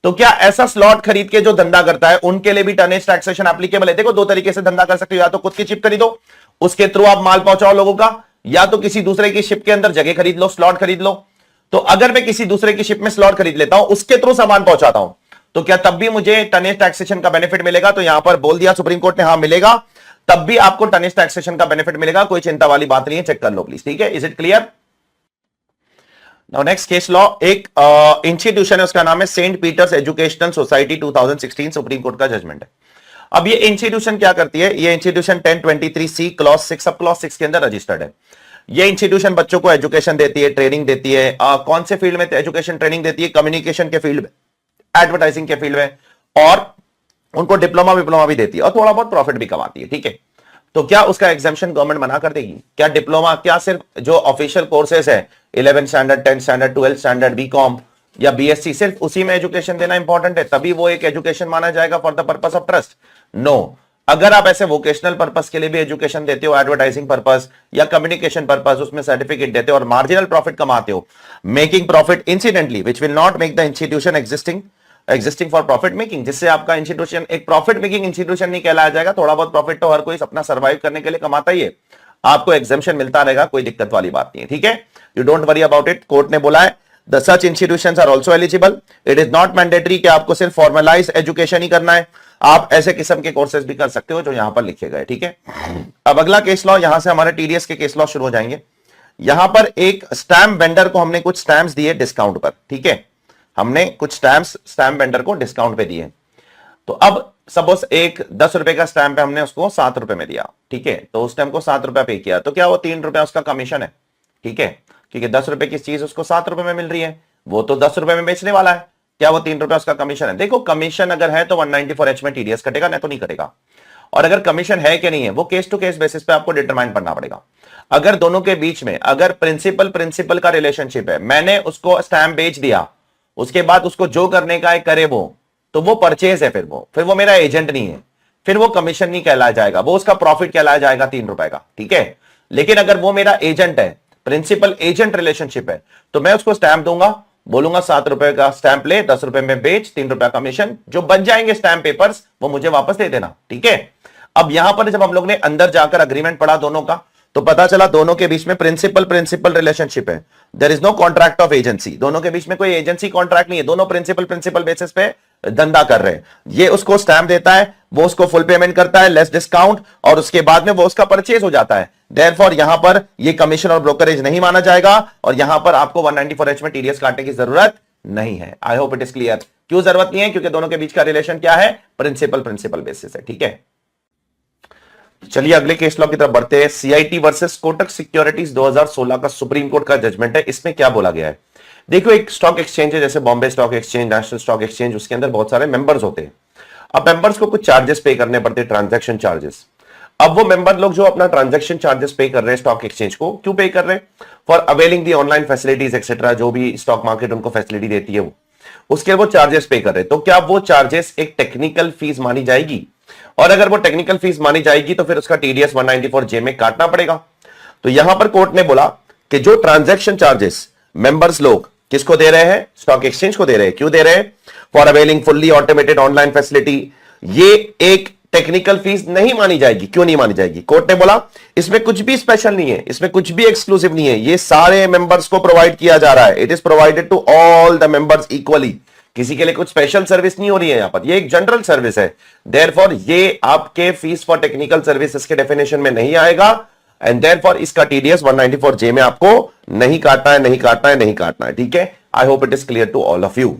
तो क्या ऐसा स्लॉट खरीद के जो धंधा करता है उनके लिए भी टनेज टैक्सेशन एप्लीकेबल है? देखो दो तरीके से धंधा कर सकते हो, या तो खुद की शिप खरीदो, उसके थ्रू आप माल पहुंचाओ लोगों का, या तो किसी दूसरे की शिप के अंदर जगह खरीद लो, स्लॉट खरीद लो। तो अगर मैं किसी दूसरे की शिप में स्लॉट खरीद लेता हूं, उसके थ्रू सामान पहुंचाता हूं, तो क्या तब भी मुझे टनेज टैक्सेशन का बेनिफिट मिलेगा? तो यहां पर बोल दिया सुप्रीम कोर्ट ने, हां मिलेगा, तब भी आपको टनेज टैक्सेशन का बेनिफिट मिलेगा, कोई चिंता वाली बात नहीं है, चेक कर लो प्लीज, ठीक है। Is it clear? Now next case law, एक इंस्टीट्यूशन है, उसका नाम है Saint Peter's educational society 2016 supreme court का जजमेंट है। अब ये इंस्टीट्यूशन क्या करती है, ये institution 1023C clause 6 sub clause 6 के अंदर रजिस्टर्ड है। ये इंस्टीट्यूशन बच्चों को एजुकेशन देती है, ट्रेनिंग देती है। कौन से फील्ड में एजुकेशन ट्रेनिंग देती है? कम्युनिकेशन के फील्ड में, एडवर्टाइजिंग के फील्ड में, और उनको डिप्लोमा भी देती है और थोड़ा बहुत प्रॉफिट भी कमाती है, ठीक है। तो क्या उसका एग्जाम्पशन गवर्नमेंट मना कर देगी? क्या डिप्लोमा, क्या सिर्फ जो ऑफिशियल कोर्सेज है 11 स्टैंडर्ड, 10 स्टैंडर्ड, 12 स्टैंडर्ड, बीकॉम या बीएससी, सिर्फ उसी में एजुकेशन देना इंपॉर्टेंट है तभी वो एक एजुकेशन माना जाएगा for the purpose of trust? No. अगर आप ऐसे वोकेशनल पर्पस के लिए भी एजुकेशन देते हो, एडवर्टाइजिंग पर्पस या कम्युनिकेशन पर्पस, उसमें सर्टिफिकेट देते हो और मार्जिनल प्रॉफिट कमाते हो, making profit incidentally which will not make the institution existing for profit making, जिससे आपका इंस्टीट्यूशन एक प्रॉफिट मेकिंग इंस्टीट्यूशन नहीं कहलाया जाएगा। थोड़ा बहुत प्रॉफिट तो हर कोई अपना सर्वाइव करने के लिए कमाता ही है, आपको एग्जेम्पशन मिलता रहेगा, कोई दिक्कत वाली बात नहीं है, ठीक है। You don't worry about it. Court ने बोला है the such institutions are also eligible, it is not mandatory कि आपको सिर्फ फॉर्मलाइज एजुकेशन ही करना है, आप ऐसे किस्म के कोर्सेज भी कर सकते हो जो यहां पर लिखे गए, ठीक है। अब अगला केस लॉ, यहां से हमारे टीडीएस के केस लॉ शुरू हो जाएंगे। यहां पर एक स्टैम्प वेंडर को हमने कुछ स्टैम्प्स दिए डिस्काउंट पर, ठीक है, हमने कुछ स्टैम्प वेंडर को डिस्काउंट पे दिए। तो अब सपोज एक 10 रुपए का स्टैम्प है, हमने उसको 7 रुपए में दिया, ठीक है। तो उस टाइम को 7 रुपया पे किया, तो क्या वो 3 रुपया उसका कमीशन है? ठीक है, क्योंकि 10 रुपए की चीज उसको 7 रुपए में मिल रही है, वो तो 10 रुपए में बेचने वाला है, क्या वो 3 रुपया उसका कमीशन है? देखो कमीशन अगर है तो 194H में टीडीएस कटेगा, नहीं तो नहीं कटेगा। और अगर कमीशन है कि नहीं है, वो केस टू केस बेसिस पे आपको डिटरमाइन करना पड़ेगा। अगर दोनों के बीच में अगर प्रिंसिपल का रिलेशनशिप है, मैंने उसको स्टैम्प बेच दिया, उसके बाद उसको जो करने का है करे वो, तो वो परचेज है, फिर वो मेरा एजेंट नहीं है, फिर वो कमीशन नहीं कहलाया जाएगा, वो उसका प्रॉफिट कहलाया जाएगा 3 रुपए का, ठीक है। लेकिन अगर वो मेरा एजेंट है, प्रिंसिपल एजेंट रिलेशनशिप है, तो मैं उसको स्टैंप दूंगा, बोलूंगा 7 रुपए का स्टैंप ले, 10 रुपए में बेच, 3 रुपया कमीशन, जो बच जाएंगे स्टैंप पेपर्स वो मुझे वापस दे देना, ठीक है। अब यहां पर जब हम लोग ने अंदर जाकर अग्रीमेंट पढ़ा दोनों का, तो पता चला दोनों के बीच में प्रिंसिपल रिलेशनशिप है, there is no contract of agency, दोनों के बीच में कोई एजेंसी कॉन्ट्रैक्ट नहीं है, दोनों प्रिंसिपल बेसिस पे धंधा कर रहे हैं। ये उसको स्टैम्प देता है, वो उसको फुल पेमेंट करता है लेस डिस्काउंट, और उसके बाद में वो उसका परचेज हो जाता है। देयरफॉर यहां पर ये कमीशन और ब्रोकरेज नहीं माना जाएगा, और यहां पर आपको 194H में टीडीएस काटने की जरूरत नहीं है। I hope it is clear. क्यों जरूरत नहीं है? क्योंकि दोनों के बीच का रिलेशन क्या है? प्रिंसिपल बेसिस है, ठीक है। चलिए अगले केस लॉ की तरफ बढ़ते हैं। सीआईटी वर्सेस कोटक सिक्योरिटीज 2016 का सुप्रीम कोर्ट का जजमेंट है। इसमें क्या बोला गया है? देखो, एक स्टॉक एक्सचेंज है जैसे Bombay stock exchange, national stock exchange, उसके अंदर बहुत सारे मेंबर्स होते हैं। अब मेंबर्स को कुछ चार्जेस पे करने पड़ते हैं, ट्रांजैक्शन चार्जेस। अब वो मेंबर लोग जो अपना ट्रांजैक्शन चार्जेस पे कर रहे हैं स्टॉक एक्सचेंज को, क्यों पे कर रहे हैं? For availing the online facilities etcetera, जो भी स्टॉक मार्केट उनको फैसिलिटी देती है उसके वो चार्जेस पे कर रहे हैं। तो क्या वो चार्जेस एक टेक्निकल फीस मानी जाएगी? और अगर वो टेक्निकल फीस मानी जाएगी तो फिर उसका टीडीएस 194J में काटना पड़ेगा। तो यहां पर कोर्ट ने बोला कि जो ट्रांजैक्शन चार्जेस मेंबर्स लोग किसको दे रहे हैं? स्टॉक एक्सचेंज को दे रहे हैं। क्यों दे रहे हैं? For availing fully automated online facility, ये एक टेक्निकल फीस नहीं मानी जाएगी। क्यों नहीं मानी जाएगी? कोर्ट ने बोला इसमें कुछ भी स्पेशल नहीं है, इसमें कुछ भी एक्सक्लूसिव नहीं है, ये सारे मेंबर्स को प्रोवाइड किया जा रहा है। It is provided to all the members equally. किसी के लिए कुछ स्पेशल सर्विस नहीं हो रही है यहां पर, ये एक जनरल सर्विस है। देयरफॉर ये आपके फीस फॉर टेक्निकल सर्विसेज के डेफिनेशन में नहीं आएगा एंड देयरफॉर इसका टीडीएस 194J में आपको नहीं काटना है, नहीं काटना है, नहीं काटना है। ठीक है, I hope it is clear to all of you.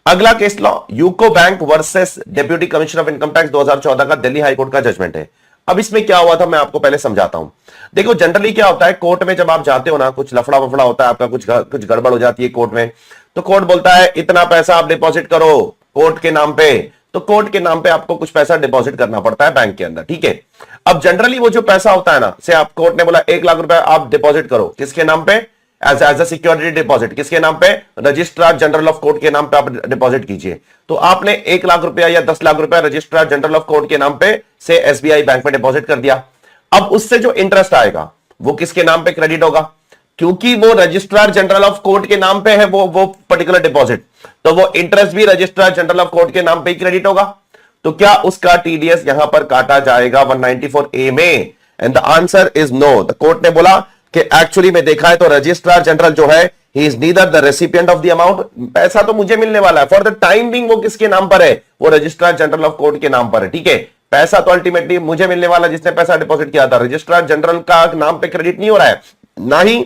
अगला case law UCO bank versus deputy commissioner of income tax 2014 का दिल्ली हाईकोर्ट का जजमेंट है। अब इसमें क्या हुआ था मैं आपको पहले समझाता हूं। देखो जनरली क्या होता है, कोर्ट में जब आप जाते हो ना, कुछ लफड़ा वफड़ा होता है आपका, कुछ गड़बड़ हो जाती है कोर्ट में, तो कोर्ट बोलता है इतना पैसा आप डिपॉजिट करो कोर्ट के नाम पे। तो कोर्ट के नाम पे आपको कुछ पैसा डिपॉजिट करना पड़ता है बैंक के अंदर। ठीक है, अब जनरली वो जो पैसा होता है ना, से आप कोर्ट ने बोला 1 लाख रुपए आप डिपॉजिट करो, किसके नाम पे? As a security deposit. किसके नाम पे? रजिस्ट्रार जनरल ऑफ कोर्ट के नाम पे आप डिपॉजिट कीजिए। तो आपने 1 लाख रुपया या 10 लाख रुपया रजिस्ट्रार जनरल ऑफ कोर्ट के नाम पे से एसबीआई बैंक में डिपॉजिट कर दिया। अब उससे जो इंटरेस्ट आएगा वो किसके नाम पे क्रेडिट होगा? क्योंकि वो रजिस्ट्रार जनरल ऑफ कोर्ट के नाम पे है वो पर्टिकुलर डिपॉजिट, तो वो इंटरेस्ट भी रजिस्ट्रार जनरल ऑफ कोर्ट के नाम पे ही क्रेडिट होगा। तो क्या उसका टीडीएस यहां पर काटा जाएगा 194A में? And the answer is no. The court ने बोला कि एक्चुअली में देखा है तो रजिस्ट्रार जनरल जो है he is neither the recipient of the amount, पैसा तो मुझे मिलने वाला है, फॉर द टाइम बिंग वो किसके नाम पर है? वो रजिस्ट्रार जनरल ऑफ कोर्ट के नाम पर है। ठीक है, पैसा तो अल्टीमेटली मुझे मिलने वाला, जिसने पैसा डिपॉजिट किया था। रजिस्ट्रार जनरल का नाम पे क्रेडिट नहीं हो रहा है, ना ही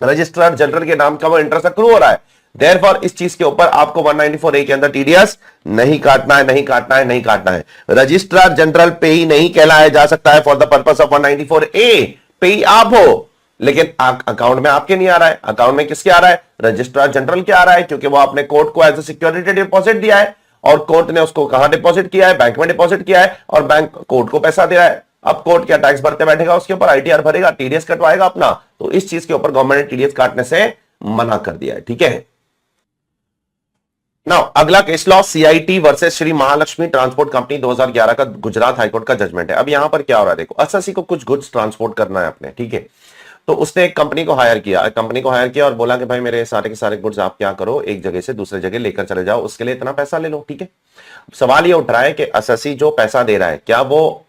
रजिस्ट्रार जनरल के नाम का वो इंटरेस्ट अक्रू हो रहा है। देयरफॉर इस चीज के ऊपर आपको 194A के अंदर टीडीएस नहीं काटना है, नहीं काटना है, नहीं काटना है। रजिस्ट्रार जनरल पे ही नहीं कहलाया जा सकता है for the purpose of 194A। पे ही आप हो, लेकिन अकाउंट में आपके नहीं आ रहा है। अकाउंट में किसके आ रहा है? रजिस्ट्रार जनरल के आ रहा है, क्योंकि वो आपने कोर्ट को एज ए सिक्योरिटी डिपॉजिट दिया है और कोर्ट ने उसको कहां डिपॉजिट किया है? बैंक में डिपॉजिट किया है और बैंक कोर्ट को पैसा दे रहा है। अब कोर्ट क्या टैक्स भरते बैठेगा उसके ऊपर? आईटीआर भरेगा, टीडीएस कटवाएगा अपना। तो इस चीज के ऊपर गवर्नमेंट ने टीडीएस काटने से मना कर दिया है। ठीक है, नाउ अगला case law CIT versus Shri Mahalakshmi transport company 2011 का गुजरात हाईकोर्ट का जजमेंट है। अब यहां पर क्या हो रहा है, देखो एसएससी को कुछ गुड्स ट्रांसपोर्ट करना है अपने। ठीक है, तो उसने एक कंपनी को हायर किया और बोला कि भाई मेरे सारे के सारे गुड्स आप क्या करो, एक जगह से दूसरे जगह लेकर चले जाओ, उसके लिए इतना पैसा ले लो। ठीक है, सवाल ये उठ रहा है कि एसएससी जो पैसा दे रहा है, क्या वो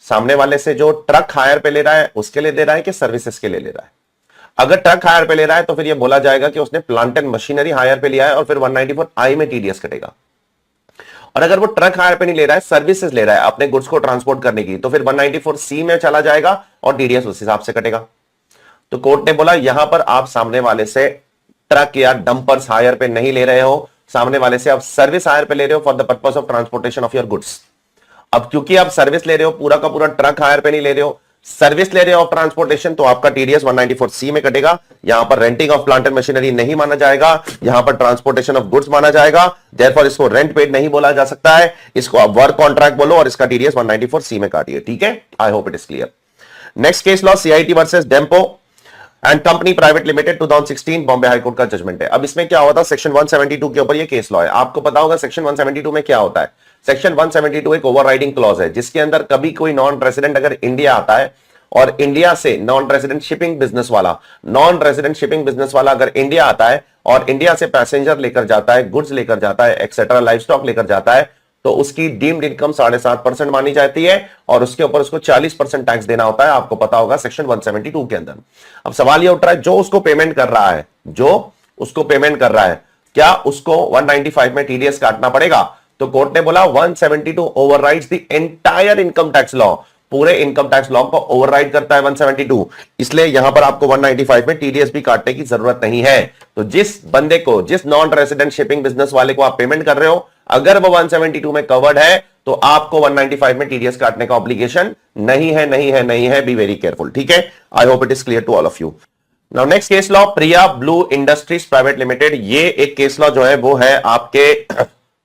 सामने वाले से जो ट्रक हायर पे ले रहा है उसके लिए दे रहा है कि सर्विसेज के लिए ले रहा है? अगर ट्रक हायर पे ले रहा है तो फिर ये बोला जाएगा कि उसने प्लांट एंड मशीनरी हायर पे लिया है और फिर 194I में टीडीएस कटेगा। और अगर वो ट्रक हायर पे नहीं ले रहा है, सर्विसेज ले रहा है अपने गुड्स को ट्रांसपोर्ट करने की, तो फिर 194C में चला जाएगा और टीडीएस उस हिसाब से कटेगा। तो कोर्ट ने बोला यहां पर आप सामने वाले से ट्रक या डंपर्स हायर पे नहीं ले रहे हो, सामने वाले से आप सर्विस हायर पे ले रहे हो for the purpose of transportation of your goods. अब क्योंकि आप सर्विस ले रहे हो, पूरा का पूरा ट्रक हायर पे नहीं ले रहे हो, सर्विस ले रहे हो ऑफ ट्रांसपोर्टेशन, तो आपका टीडीएस 194C में कटेगा। यहां पर renting of plant and machinery नहीं माना जाएगा, यहां पर ट्रांसपोर्टेशन ऑफ गुड्स माना जाएगा। देयरफॉर इसको रेंट पेड नहीं बोला जा सकता है, इसको आप वर्क कॉन्ट्रैक्ट बोलो और इसका टीडीएस 194C में काटिए। ठीक है, I hope it is clear. Next case law CIT versus Dempo and company private limited 2016 Bombay high court का जजमेंट है। अब इसमें क्या हुआ था, सेक्शन 172 के ऊपर ये केस लॉ है। आपको पता होगा सेक्शन 172 में क्या होता है। सेक्शन 172 एक ओवरराइडिंग क्लॉज है, जिसके अंदर कभी कोई नॉन रेजिडेंट अगर इंडिया आता है और इंडिया से नॉन रेजिडेंट शिपिंग बिजनेस वाला अगर इंडिया आता है और इंडिया से पैसेंजर लेकर जाता है, गुड्स लेकर जाता है, एक्सेट्रा लाइव स्टॉक लेकर जाता है, तो उसकी डीम्ड इनकम 7.5% मानी जाती है और उसके ऊपर उसको 40% टैक्स देना होता है। आपको पता होगा सेक्शन 172 के अंदर। अब सवाल ये उठ रहा है, जो उसको पेमेंट कर रहा है, क्या उसको 195 में टीडीएस काटना पड़ेगा? तो कोर्ट ने बोला 172 overrides the entire income tax law, पूरे इनकम टैक्स लॉ को ओवरराइड करता है 172, इसलिए यहां पर आपको 195 में टीडीएस भी काटने की जरूरत नहीं है। तो जिस बंदे को, जिस नॉन रेजिडेंट शिपिंग बिजनेस वाले को आप पेमेंट कर रहे हो, अगर वो 172 में कवर्ड है तो आपको 195 में टीडीएस काटने का ऑब्लिगेशन नहीं है। Be very careful. ठीक है, I hope it is clear to all of you. Now next case law Priya blue industries private limited. ये एक केस लॉ जो है वो है आपके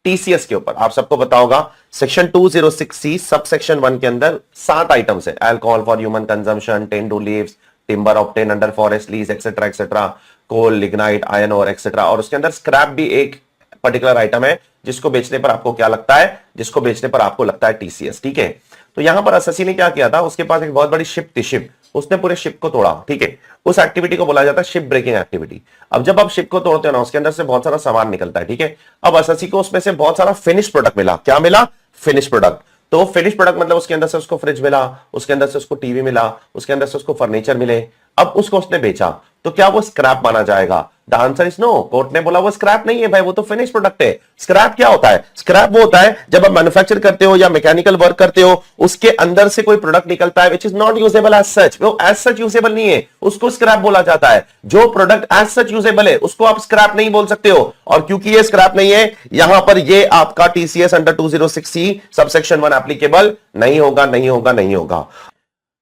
टीसीएस के ऊपर। आप सबको पता होगा सेक्शन 206C सब सेक्शन 1 के अंदर 7 आइटम्स है, alcohol for human consumption, tendu leaves, timber obtain under forest lease etcetera etcetera, coal, lignite, iron और एक्सेट्रा। और उसके अंदर स्क्रैप भी एक पर्टिकुलर आइटम है जिसको बेचने पर आपको क्या लगता है, जिसको बेचने पर आपको लगता है टीसीएस। ठीक है, तो यहां पर एसएससी ने क्या किया था, उसके पास एक बहुत बड़ी शिप थी, शिप, उसने पूरे शिप को तोड़ा। ठीक है, उस एक्टिविटी को बोला जाता है शिप ब्रेकिंग एक्टिविटी। अब जब आप शिप को तोड़ते हो ना, उसके अंदर से बहुत सारा सामान निकलता है। ठीक है, अब एसएससी को उसमें से बहुत सारा फिनिश प्रोडक्ट मिला। क्या मिला? Finish product. तो फिनिश प्रोडक्ट मतलब उसके अंदर से उसको फ्रिज मिला, उसके अंदर से उसको टीवी मिला, उसके अंदर से उसको फर्नीचर मिले। अब उसको उसने बेचा, तो क्या वो स्क्रैप माना जाएगा? The answer is no. Court ने बोला वो स्क्रैप नहीं है भाई, वो तो फिनिश प्रोडक्ट है। स्क्रैप क्या होता है? स्क्रैप वो होता है जब आप मैन्युफैक्चर करते हो या मैकेनिकल वर्क करते हो, उसके अंदर से कोई प्रोडक्ट निकलता है which is not usable as such, वो एज सच यूजेबल नहीं है, उसको स्क्रैप बोला जाता है। जो प्रोडक्ट एज सच यूजेबल है उसको आप स्क्रैप नहीं बोल सकते हो। और क्योंकि ये स्क्रैप नहीं है, यहां पर ये आपका TCS under 206C subsection 1 applicable नहीं होगा, नहीं होगा, नहीं होगा।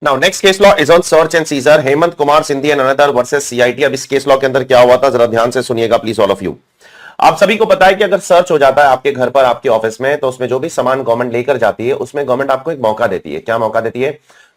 Now next case law is on search and seizure, Hemant Kumar Sindhi and another versus CIT. अब इस केस लॉ के अंदर क्या हुआ था, जरा ध्यान से सुनिएगा प्लीज ऑल ऑफ यू। आप सभी को पता है कि अगर सर्च हो जाता है आपके घर पर, आपके ऑफिस में, तो उसमें जो भी सामान गवर्नमेंट लेकर जाती है उसमें गवर्नमेंट आपको एक मौका देती है। क्या मौका देती है?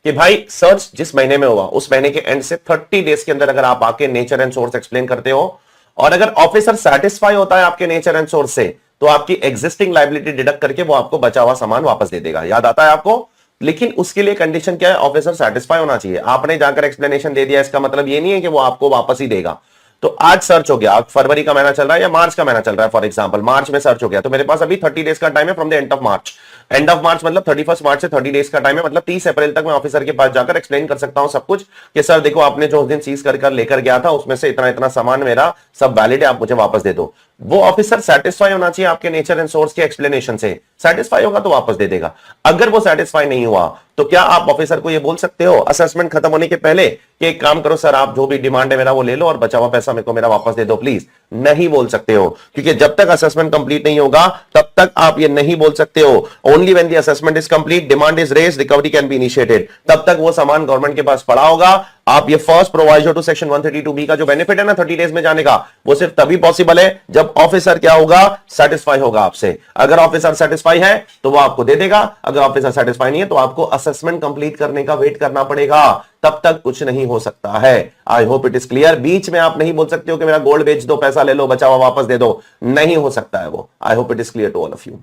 कि भाई सर्च जिस महीने में हुआ उस महीने के एंड से 30 डेज के अंदर अगर आप आके नेचर एंड सोर्स एक्सप्लेन करते हो, और अगर ऑफिसर सेटिस्फाई होता है आपके नेचर एंड सोर्स से, तो आपकी एग्जिस्टिंग लाइबिलिटी डिडक्ट करके वो आपको बचा हुआ सामान वापस दे देगा। याद आता है आपको? लेकिन उसके लिए कंडीशन क्या है? ऑफिसर सेटिस्फाई होना चाहिए। आपने जाकर एक्सप्लेनेशन दे दिया, इसका मतलब ये नहीं है कि वो आपको वापस ही देगा। तो आज सर्च हो गया, फरवरी का महीना चल रहा है या मार्च का महीना चल रहा है, फॉर एग्जांपल मार्च में सर्च हो गया, तो मेरे पास अभी 30 डेज का टाइम है from the end of March. End of March मतलब 31 मार्च से 30 डेज का टाइम है, मतलब 30 अप्रैल तक मैं ऑफिसर के पास जाकर एक्सप्लेन कर सकता हूं सब कुछ कि सर देखो आपने जो उस दिन सीज कर लेकर गया था उसमें से इतना इतना सामान मेरा सब वैलिड है, आप मुझे वापस दे दो। वो ऑफिसर सेटिस्फाई होना चाहिए आपके नेचर एंड सोर्स के एक्सप्लेनेशन से। सेटिस्फाई होगा तो वापस दे देगा। अगर वो सेटिस्फाई नहीं हुआ तो क्या आप ऑफिसर को ये बोल सकते हो असेसमेंट खत्म होने के पहले कि एक काम करो सर, आप जो भी डिमांड है मेरा वो ले लो और बचा हुआ पैसा मेरे को मेरा वापस दे दो प्लीज? नहीं बोल सकते हो, क्योंकि जब तक असेसमेंट कंप्लीट नहीं होगा तब तक आप ये नहीं बोल सकते हो। Only when the assessment is complete, demand is raised, recovery can be initiated, तब तक वो सामान गवर्नमेंट के पास पड़ा होगा। आप ये first proviso to section 132B का जो बेनिफिट है ना 30 डेज में जाने का, वो सिर्फ तभी पॉसिबल है जब ऑफिसर क्या होगा? सेटिस्फाई होगा आपसे। अगर ऑफिसर सेटिस्फाई है तो वो आपको दे देगा, अगर ऑफिसर सेटिस्फाई नहीं है तो आपको असेसमेंट कंप्लीट करने का वेट करना पड़ेगा, तब तक कुछ नहीं हो सकता है। I hope it is clear. बीच में आप नहीं बोल सकते हो कि मेरा गोल्ड बेच दो, पैसा ले लो, बचा हुआ वापस दे दो, नहीं हो सकता है वो। I hope it is clear to all of you.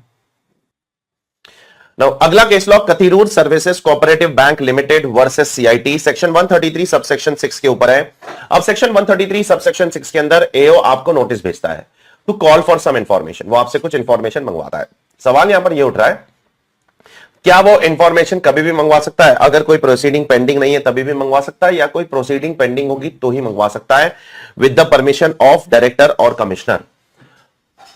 Now, अगला case law Kathirur services cooperative bank limited versus CIT, section 133 subsection 6 के ऊपर है। अब सेक्शन 133 सबसेक्शन 6 के अंदर एओ आपको नोटिस भेजता है to call for some information, वो आपसे कुछ इंफॉर्मेशन मंगवाता है। सवाल यहां पर यह उठ रहा है, क्या वो इंफॉर्मेशन कभी भी मंगवा सकता है? अगर कोई प्रोसीडिंग पेंडिंग नहीं है तभी भी मंगवा सकता है, या कोई प्रोसीडिंग पेंडिंग होगी तो ही मंगवा सकता है with the permission of director और कमिश्नर?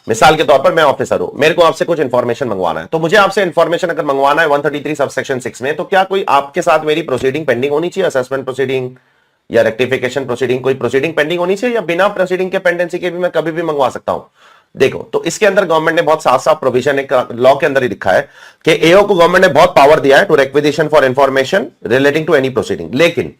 मिसाल के तौर पर मैं ऑफिसर हूं, मेरे को आपसे कुछ इंफॉर्मेशन मंगवाना है, तो मुझे आपसे इंफॉर्मेशन अगर मंगवाना है 133 सबसेक्शन 6 में, तो क्या कोई आपके साथ मेरी प्रोसीडिंग पेंडिंग होनी चाहिए? असेसमेंट प्रोसीडिंग या रेक्टिफिकेशन प्रोसीडिंग, कोई प्रोसीडिंग पेंडिंग होनी चाहिए, या बिना प्रोसीडिंग के पेंडेंसी के भी मैं कभी भी मंगवा सकता हूं? देखो, तो इसके अंदर गवर्नमेंट ने बहुत साफ साफ प्रोविजन एक लॉ के अंदर ही लिखा है कि एओ को गवर्नमेंट ने बहुत पावर दिया है to requisition for information relating to any proceeding. लेकिन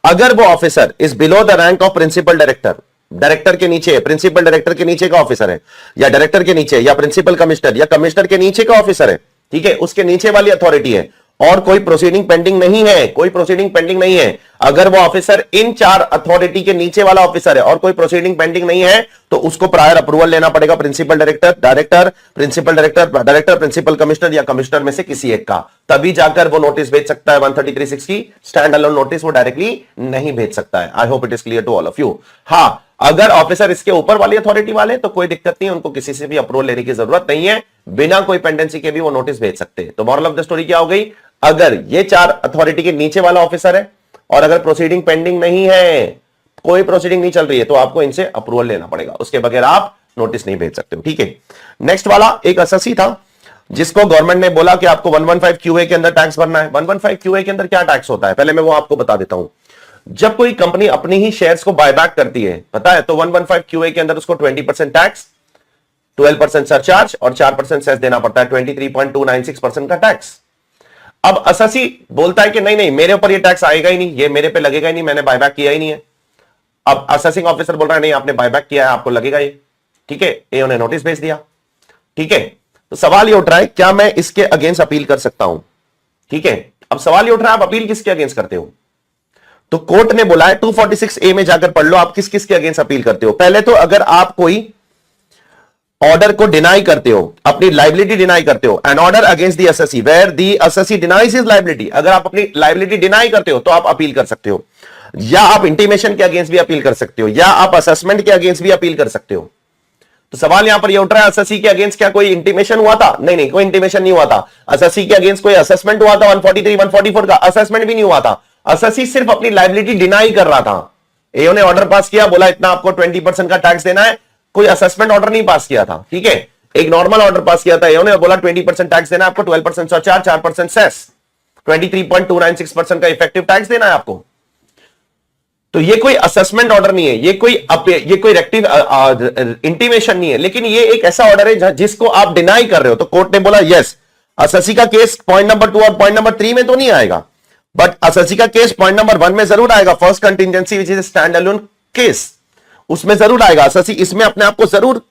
अगर वो officer is below the rank of principal director, director के नीचे, प्रिंसिपल डायरेक्टर के नीचे का ऑफिसर है, या डायरेक्टर के नीचे, या प्रिंसिपल कमिश्नर या कमिश्नर के नीचे का ऑफिसर है, ठीक है, उसके नीचे वाली अथॉरिटी है, और कोई प्रोसीडिंग पेंडिंग नहीं है, कोई प्रोसीडिंग पेंडिंग नहीं है, अगर वो ऑफिसर इन 4 अथॉरिटी के नीचे वाला ऑफिसर है और कोई प्रोसीडिंग पेंडिंग नहीं है, तो उसको प्रायर अप्रूवल लेना पड़ेगा principal director, director, principal director, director, principal commissioner या कमिश्नर में से किसी एक का, तभी जाकर वो नोटिस भेज सकता है। 133(6) की स्टैंड अलोन नोटिस वो डायरेक्टली नहीं भेज सकता है। I hope it is clear to all of you. हां, अगर ऑफिसर इसके ऊपर वाली अथॉरिटी वाले तो कोई दिक्कत नहीं है, उनको किसी से भी अप्रूवल लेने की जरूरत नहीं है, बिना कोई पेंडेंसी के भी वो नोटिस भेज सकते हैं। तो मॉरल ऑफ द स्टोरी क्या हो गई? अगर ये 4 अथॉरिटी के नीचे वाला ऑफिसर है और अगर प्रोसीडिंग पेंडिंग नहीं है, कोई प्रोसीडिंग नहीं चल रही है, तो आपको इनसे अप्रूवल लेना पड़ेगा, उसके बगैर आप नोटिस नहीं भेज सकते हो। ठीक है, नेक्स्ट वाला एक एसएससी था जिसको गवर्नमेंट ने बोला कि आपको 115 क्यूए के अंदर टैक्स भरना है। 115 क्यूए के अंदर क्या टैक्स होता है, पहले मैं वो आपको बता देता हूं। जब कोई कंपनी अपनी ही शेयर्स को बायबैक करती है, पता है, तो 115 क्यूए के अंदर उसको 20% टैक्स, 12% सरचार्ज और 4% सेस देना पड़ता है, 23.296% का टैक्स। अब एसएससी बोलता है कि नहीं नहीं, मेरे ऊपर ये टैक्स आएगा ही नहीं, ये मेरे पे लगेगा ही नहीं, मैंने बायबैक किया ही नहीं है। अब असेसिंग ऑफिसर बोल रहा है नहीं, आपने बायबैक किया है, आपको लगेगा ये। ठीक है, ए उन्हें नोटिस भेज दिया। ठीक है, तो सवाल ये उठ रहा है क्या मैं इसके अगेंस्ट अपील कर सकता हूं? ठीक है, अब सवाल ये उठ रहा है आप अपील किसके अगेंस्ट करते हो? तो कोर्ट ने बोला है 246A में जाकर पढ़ लो आप किस किस के अगेंस्ट अपील करते हो। पहले तो अगर आप कोई ऑर्डर को डिनाई करते हो, अपनी लाइबिलिटी डिनाई करते हो, an order against the SSC where the SSC denies his liability, अगर आप अपनी लाइबिलिटी डिनाई करते हो तो आप अपील कर सकते हो, या आप इंटीमेशन के अगेंस्ट भी अपील कर सकते हो, या आप असेसमेंट के अगेंस्ट भी अपील कर सकते हो। तो सवाल यहां पर यह उठ रहा है एसएससी के अगेंस्ट क्या कोई इंटीमेशन हुआ था? नहीं, कोई इंटीमेशन नहीं हुआ था। एसएससी के अगेंस्ट कोई असेसमेंट हुआ था 143 144 का? असेसमेंट भी नहीं हुआ था। एसएससी सिर्फ अपनी लाइबिलिटी डिनाई कर रहा था। एओ ने ऑर्डर पास किया, बोला इतना आपको 20% का टैक्स देना है, कोई असेसमेंट ऑर्डर नहीं पास किया था। ठीक है, एक नॉर्मल ऑर्डर पास किया था एओ ने, बोला 20% टैक्स देना है आपको, 12% सरचार्ज, 4% सेस, 23.296% का इफेक्टिव टैक्स देना है आपको। तो ये कोई असेसमेंट ऑर्डर नहीं है, ये कोई रेक्टिव इंटीमेशन नहीं है, लेकिन ये एक ऐसा ऑर्डर है जिसको आप डिनाई कर रहे हो। तो कोर्ट ने बोला यस, एसएससी का केस पॉइंट नंबर 2 और पॉइंट नंबर 3 में तो नहीं आएगा, बट एसएससी का केस पॉइंट नंबर 1 में जरूर आएगा। First contingency which is stand alone case, उसमें जरूर आएगा। एसएससी इसमें अपने आप को जरूर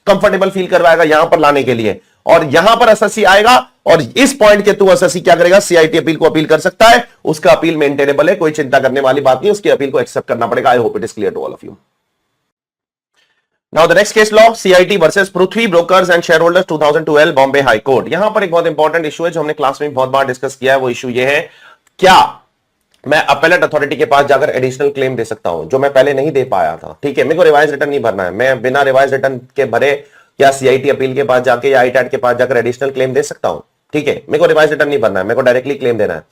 कंफर्टेबल फील करवाएगा यहां पर लाने के लिए, और यहां पर एसएससी आएगा और इस पॉइंट के थ्रू एसएससी क्या करेगा, सीआईटी अपील को अपील कर सकता है। उसका अपील मेंटेनेबल है, कोई चिंता करने वाली बात नहीं, उसकी अपील को एक्सेप्ट करना पड़ेगा। I hope it is clear to all of you. Now the next case law, CIT versus Prithvi brokers and share holders 2012 Bombay high court. यहां पर एक बहुत इंपॉर्टेंट इशू है जो हमने क्लास में बहुत बार डिस्कस किया है। वो इशू ये है, क्या मैं अपेलेट अथॉरिटी के पास जाकर एडिशनल क्लेम दे सकता हूं जो मैं पहले नहीं दे पाया था? ठीक है, मेरे को रिवाइज रिटर्न नहीं भरना है, मैं बिना रिवाइज रिटर्न के भरे क्या सीआईटी अपील के पास जाके या आईटैट के पास जाकर एडिशनल क्लेम दे सकता हूं? ठीक है, मेरे को रिवाइज रिटर्न नहीं भरना है, मेरे को डायरेक्टली क्लेम देना है।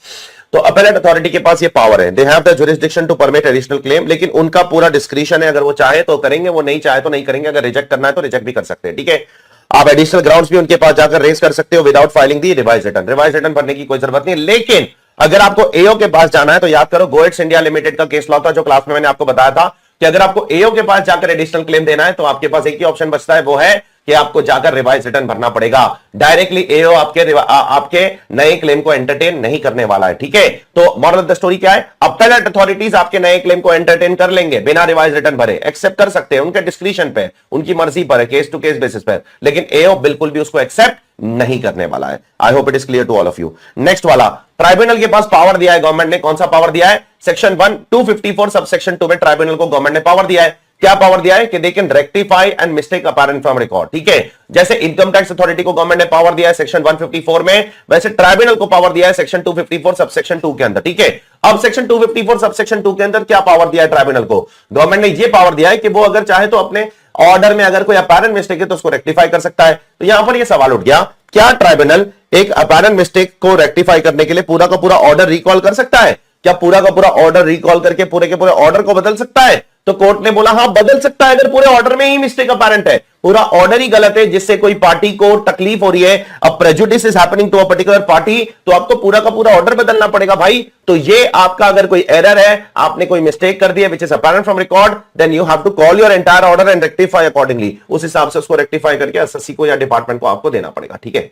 तो अपेलेट अथॉरिटी के पास ये पावर है, they have the jurisdiction to permit additional claim, लेकिन उनका पूरा डिस्क्रिशन है, अगर वो चाहे तो करेंगे, वो नहीं चाहे तो नहीं करेंगे। अगर रिजेक्ट करना है तो रिजेक्ट भी कर सकते हैं। ठीक है, आप एडिशनल ग्राउंड्स भी उनके पास जाकर रेज कर सकते हो विदाउट फाइलिंग दी रिवाइज रिटर्न। रिवाइज रिटर्न भरने की कोई जरूरत नहीं, लेकिन अगर आपको एओ के पास जाना है तो याद करो गोएट्स इंडिया लिमिटेड का केस लॉ था जो क्लास में मैंने आपको बताया था कि अगर आपको एओ के पास जाकर एडिशनल क्लेम देना है तो आपके पास एक ही ऑप्शन बचता है, वो है कि आपको जाकर रिवाइज रिटर्न भरना पड़ेगा। डायरेक्टली एओ आपके नए क्लेम को एंटरटेन नहीं करने वाला है। ठीक है, तो मॉरल ऑफ द स्टोरी क्या है, अपेलेट अथॉरिटीज आपके नए क्लेम को एंटरटेन कर लेंगे बिना रिवाइज रिटर्न भरे, एक्सेप्ट कर सकते हैं, उनके डिस्क्रिशन पे, उनकी मर्जी पर है, केस टू केस बेसिस पर, लेकिन एओ बिल्कुल भी उसको एक्सेप्ट नहीं करने वाला है। I hope it is clear to all of you. Next वाला, ट्राइब्यूनल के पास पावर दिया है गवर्नमेंट ने, कौन सा पावर दिया है? सेक्शन 1 254 सब सेक्शन 2 में ट्राइब्यूनल को गवर्नमेंट ने पावर दिया है। क्या पावर दिया है कि they can rectify and mistake apparent from record. ठीक है, जैसे इनकम टैक्स अथॉरिटी को गवर्नमेंट ने पावर दिया है सेक्शन 154 में, वैसे ट्राइब्यूनल को पावर दिया है सेक्शन 254 सब सेक्शन 2 के अंदर। ठीक है, अब सेक्शन 254 सब सेक्शन 2 के अंदर क्या पावर दिया है ट्राइब्यूनल को? गवर्नमेंट ने यह पावर दिया है कि वो अगर चाहे तो अपने ऑर्डर में अगर कोई अपैरेंट मिस्टेक है तो उसको रेक्टिफाई कर सकता है। तो यहां पर यह सवाल उठ गया, क्या ट्राइब्यूनल एक अपैरेंट मिस्टेक को रेक्टिफाई करने के लिए पूरा का पूरा ऑर्डर रिकॉल कर सकता है? क्या पूरा का पूरा ऑर्डर रिकॉल करके पूरे के पूरे ऑर्डर को बदल सकता है? तो कोर्ट ने बोला हां बदल सकता है, अगर पूरे ऑर्डर में ही मिस्टेक अपैरेंट है, पूरा ऑर्डर ही गलत है जिससे कोई पार्टी को तकलीफ हो रही है, अब prejudice is happening to a particular party, तो आपको पूरा का पूरा ऑर्डर बदलना पड़ेगा भाई। तो ये आपका अगर कोई एरर है, आपने कोई मिस्टेक कर दी है which is apparent from record, then you have to call your entire order and rectify accordingly. उस हिसाब से उसको रेक्टिफाई करके एसएससी को या डिपार्टमेंट को आपको देना पड़ेगा। ठीक है,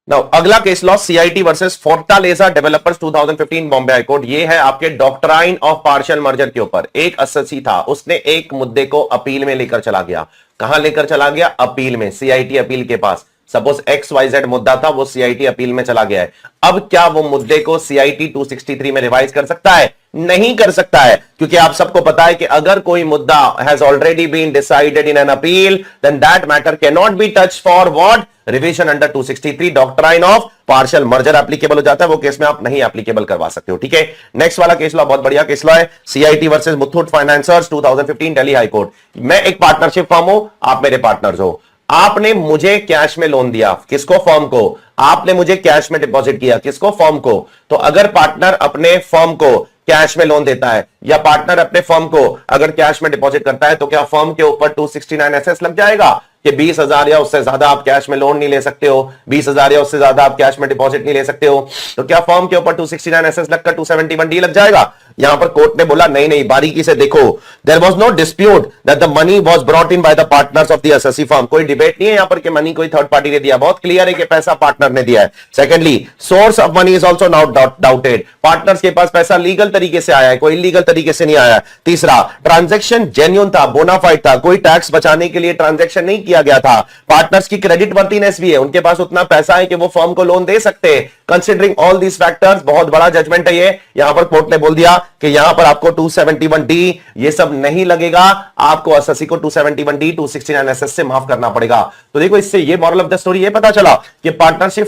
नाउ अगला case law, CIT versus Fortaleza developers 2015 Bombay high court. ये है आपके डॉक्ट्राइन ऑफ पार्शियल मर्जर के ऊपर। एक एसएससी था, उसने एक मुद्दे को अपील में लेकर चला गया। कहां लेकर चला गया? अपील में, सीआईटी अपील के पास। सपोज XYZ मुद्दा था, वो सीआईटी अपील में चला गया है। अब क्या वो मुद्दे को सीआईटी 263 में रिवाइज कर सकता है? नहीं कर सकता है, क्योंकि आप सबको पता है कि अगर कोई मुद्दा has already been decided in an appeal, then that matter can not be touch for what? Revision under 263, doctrine of partial merger applicable हो जाता है, वो केस में आप नहीं एप्लीकेबल करवा सकते हो। ठीक है, नेक्स्ट वाला केस लॉ बहुत बढ़िया केस लॉ है, CIT versus Muthoot financiers 2015 Delhi high court. मैं एक पार्टनरशिप फर्म हूं, आप मेरे पार्टनर्स हो। आपने मुझे कैश में लोन दिया, किसको? फर्म को। आपने मुझे कैश में डिपॉजिट किया, किसको? फर्म को। तो अगर पार्टनर अपने फर्म को कैश में लोन देता है या पार्टनर अपने फर्म को अगर कैश में डिपॉजिट करता है, तो क्या फर्म के ऊपर 269 एसएस लग जाएगा कि 20,000 या उससे ज्यादा आप कैश में लोन नहीं ले सकते हो, 20,000 या उससे ज्यादा आप कैश में डिपॉजिट नहीं ले सकते हो? तो क्या फर्म के ऊपर 269 एसएस लगकर 271 डी लग जाएगा? यहां पर कोर्ट ने बोला नहीं नहीं, बारीकी से देखो, there was no dispute that the money was brought in by the partners of the SSC firm. कोई डिबेट नहीं है यहां पर कि मनी कोई थर्ड पार्टी ने दिया, बहुत क्लियर है कि पैसा पार्टनर ने दिया है। Secondly, source of money is also now doubted, partners के पास पैसा लीगल तरीके से आया है, कोई इलीगल तरीके से नहीं आया। तीसरा, ट्रांजैक्शन जेन्युइन था, बोनाफाइड था, कोई टैक्स बचाने के लिए ट्रांजैक्शन नहीं किया गया था। पार्टनर्स की क्रेडिट वर्दीनेस भी है, उनके पास उतना पैसा है कि वो फर्म को लोन दे सकते हैं। कंसिडरिंग ऑल दीज फैक्टर्स, बहुत बड़ा जजमेंट है ये। यहां पर कोर्ट ने बोल दिया कि यहां पर आपको 271D ये सब नहीं लगेगा, आपको एसएससी को 271D 269SS से माफ करना पड़ेगा। तो देखो इससे ये मॉरल ऑफ द स्टोरी ये पता चला कि पार्टनरशिप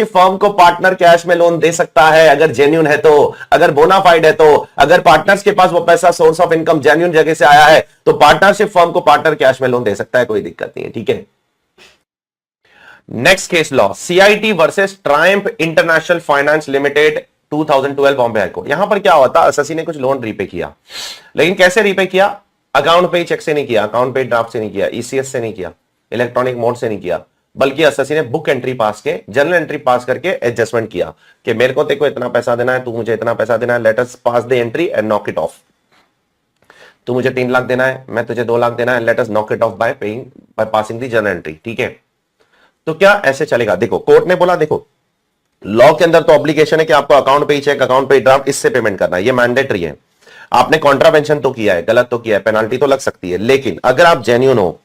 फर्म को पार्टनर कैश में लोन दे सकता है अगर जेन्युइन है तो, अगर बोनाफाइड है तो, अगर पार्टनर्स के पास वो पैसा सोर्स ऑफ इनकम जेन्युइन जगह से आया है तो पार्टनरशिप फर्म को पार्टनर कैश में लोन दे सकता है, कोई दिक्कत नहीं है, ठीक है। Next case law, CIT versus Triumph international finance limited 2012 Bombay high court. यहां पर क्या होता, एसएससी ने कुछ लोन रीपे किया, लेकिन कैसे रीपे किया? अकाउंट पे चेक से नहीं किया, अकाउंट पे ड्राफ्ट से नहीं किया, ईसीएस से नहीं किया, इलेक्ट्रॉनिक मोड से नहीं किया, बल्कि एसएससी ने बुक एंट्री पास के, जर्नल एंट्री पास करके एडजस्टमेंट किया कि मेरे को तेरे को इतना पैसा देना है, तू मुझे इतना पैसा देना है, let us pass the entry and knock it of. तू मुझे 3 लाख देना है, मैं तुझे 2 लाख देना है, let us knock it of bye paying, by passing the journal entry, ठीक है। तो क्या ऐसे चलेगा? देखो कोर्ट ने बोला, देखो लॉ के अंदर तो ऑब्लिगेशन है कि आपको अकाउंट पे चेक, अकाउंट पे ड्राफ्ट, इससे पेमेंट करना है, ये मैंडेटरी है। आपने कॉन्ट्रावेंशन तो किया है, गलत तो किया है, पेनाल्टी तो लग सकती है, लेकिन अगर आप जेन्युइन हो,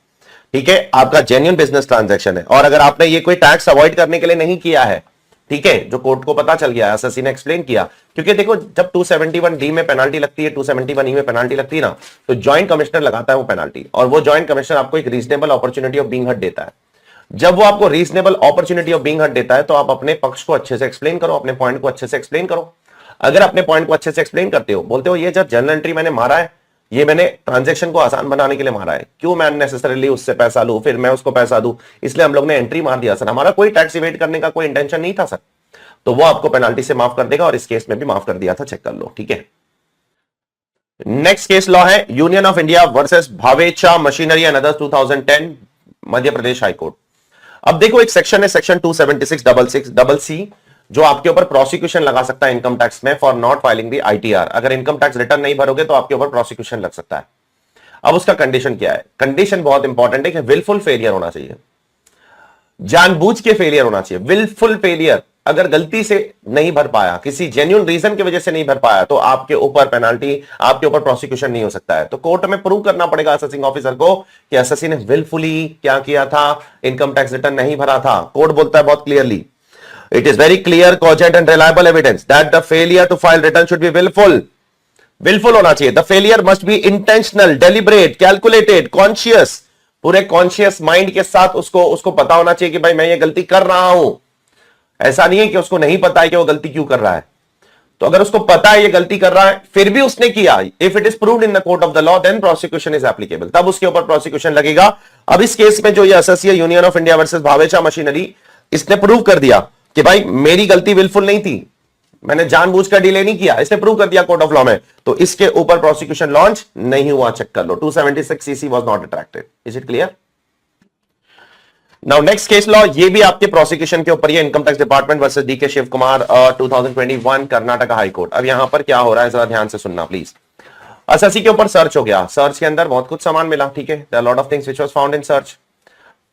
ठीक है, आपका जेन्युइन बिजनेस ट्रांजैक्शन है, और अगर आपने ये कोई टैक्स अवॉइड करने के लिए नहीं किया है, ठीक है, जो कोर्ट को पता चल गया, एसएससी ने एक्सप्लेन किया, क्योंकि देखो जब 271D में पेनाल्टी लगती है, 271E में पेनाल्टी लगती है ना, तो ज्वाइंट कमिश्नर लगाता है वो पेनाल्टी, और वो ज्वाइंट कमिश्नर आपको एक reasonable opportunity of being heard देता है। जब वो आपको reasonable opportunity of being heard देता है तो आप अपने पक्ष को अच्छे से एक्सप्लेन करो, अपने पॉइंट को अच्छे से एक्सप्लेन करो। अगर अपने पॉइंट को अच्छे से एक्सप्लेन करते हो, बोलते हो ये जब जर्नल एंट्री मैंने मारा है, ये मैंने ट्रांजैक्शन को आसान बनाने के लिए मारा है, क्यों मैं अननेसेसरीली उससे पैसा लूं, फिर मैं उसको पैसा दूं, इसलिए हम लोग ने एंट्री मार दिया सर, हमारा कोई टैक्स इवेट करने का कोई इंटेंशन नहीं था सर, तो वो आपको पेनाल्टी से माफ कर देगा, और इस केस में भी माफ कर दिया था, चेक कर लो, ठीक है। नेक्स्ट केस लॉ है union of India versus Bhavecha machinery and others 2010 Madhya Pradesh high court. अब देखो एक सेक्शन है, सेक्शन 276(6)(c) जो आपके ऊपर प्रोसिक्यूशन लगा सकता है इनकम टैक्स में for not filing the ITR. अगर इनकम टैक्स रिटर्न नहीं भरोगे तो आपके ऊपर प्रोसिक्यूशन लग सकता है। अब उसका कंडीशन क्या है? कंडीशन बहुत इंपॉर्टेंट है कि विलफुल फेलियर होना चाहिए, जानबूझ के फेलियर होना चाहिए। विलफुल फेलियर, अगर गलती से नहीं भर पाया, किसी जेन्युइन रीजन की वजह से नहीं भर पाया, तो आपके ऊपर पेनाल्टी, आपके ऊपर प्रोसिक्यूशन नहीं हो सकता है। तो कोर्ट में प्रूव करना पड़ेगा असेसिंग ऑफिसर को कि एसएससी ने विलफुली क्या किया था, इनकम टैक्स रिटर्न नहीं भरा था। कोर्ट बोलता है बहुत clearly, it is very clear, cogent and reliable evidence that the failure to file return should be willful होना चाहिए। the failure must be intentional, deliberate, calculated, conscious, पूरे कॉन्शियस माइंड के साथ उसको पता होना चाहिए कि भाई मैं ये गलती कर रहा हूं। ऐसा नहीं है कि उसको नहीं पता है कि वो गलती क्यों कर रहा है। तो अगर उसको पता है ये गलती कर रहा है फिर भी उसने किया, if it is proved in the court of the law then prosecution is applicable, तब उसके ऊपर प्रोसिक्यूशन लगेगा। अब इस केस में जो ये SSC union of India versus Bhavecha machinery, इसने प्रूव कर दिया कि भाई मेरी गलती विलफुल नहीं थी, मैंने जानबूझकर डिले नहीं किया, इसने प्रूव कर दिया कोर्ट ऑफ लॉ में, तो इसके ऊपर प्रोसिक्यूशन लॉन्च नहीं हुआ। चेक कर लो, 276cc was not attracted. Is it clear? Now next case law, ये भी आपके प्रोसिक्यूशन के ऊपर, ये income tax department versus DK Shiv Kumar 2021 Karnataka high court. अब यहां पर क्या हो रहा है जरा ध्यान से सुनना प्लीज। एसएससी के ऊपर सर्च हो गया, सर्च के अंदर बहुत कुछ सामान मिला, ठीक है, there are lot of things which was found in search.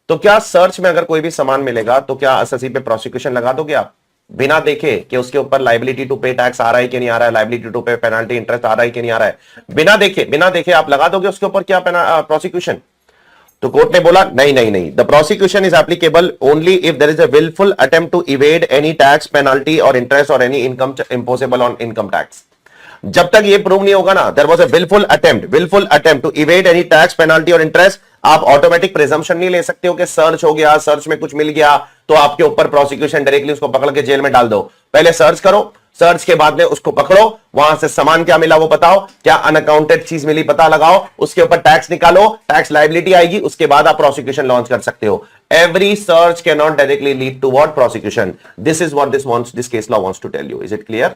तो क्या सर्च में अगर कोई भी सामान मिलेगा तो क्या एसएससी पे प्रोसिक्यूशन लगा दोगे आप बिना देखे कि उसके ऊपर लाइबिलिटी टू पे टैक्स आ रहा है कि नहीं आ रहा है, लाइबिलिटी टू पे पेनल्टी इंटरेस्ट आ रहा है कि नहीं आ रहा है, बिना देखे आप लगा दोगे उसके ऊपर क्या प्रोसिक्यूशन? तो कोर्ट ने बोला नहीं, the prosecution is applicable only if there is a wilful attempt to evade any tax, penalty और इंटरेस्ट और any income imposable on income tax. जब तक ये प्रूव नहीं होगा ना, there was a wilful attempt to evade any tax, penalty और interest, आप ऑटोमेटिक प्रिजम्पशन नहीं ले सकते हो कि सर्च हो गया, सर्च में कुछ मिल गया तो आपके ऊपर प्रोसिक्यूशन डायरेक्टली उसको पकड़ के जेल में डाल दो। पहले सर्च करो, सर्च के बाद में उसको पकड़ो, वहां से सामान क्या मिला वो बताओ, क्या अनअकाउंटेड चीज मिली पता लगाओ, उसके ऊपर टैक्स निकालो, टैक्स लायबिलिटी आएगी, उसके बाद आप प्रोसिक्यूशन लॉन्च कर सकते हो। Every search can not directly lead to what? Prosecution. This is what this case law wants to tell you. Is it clear?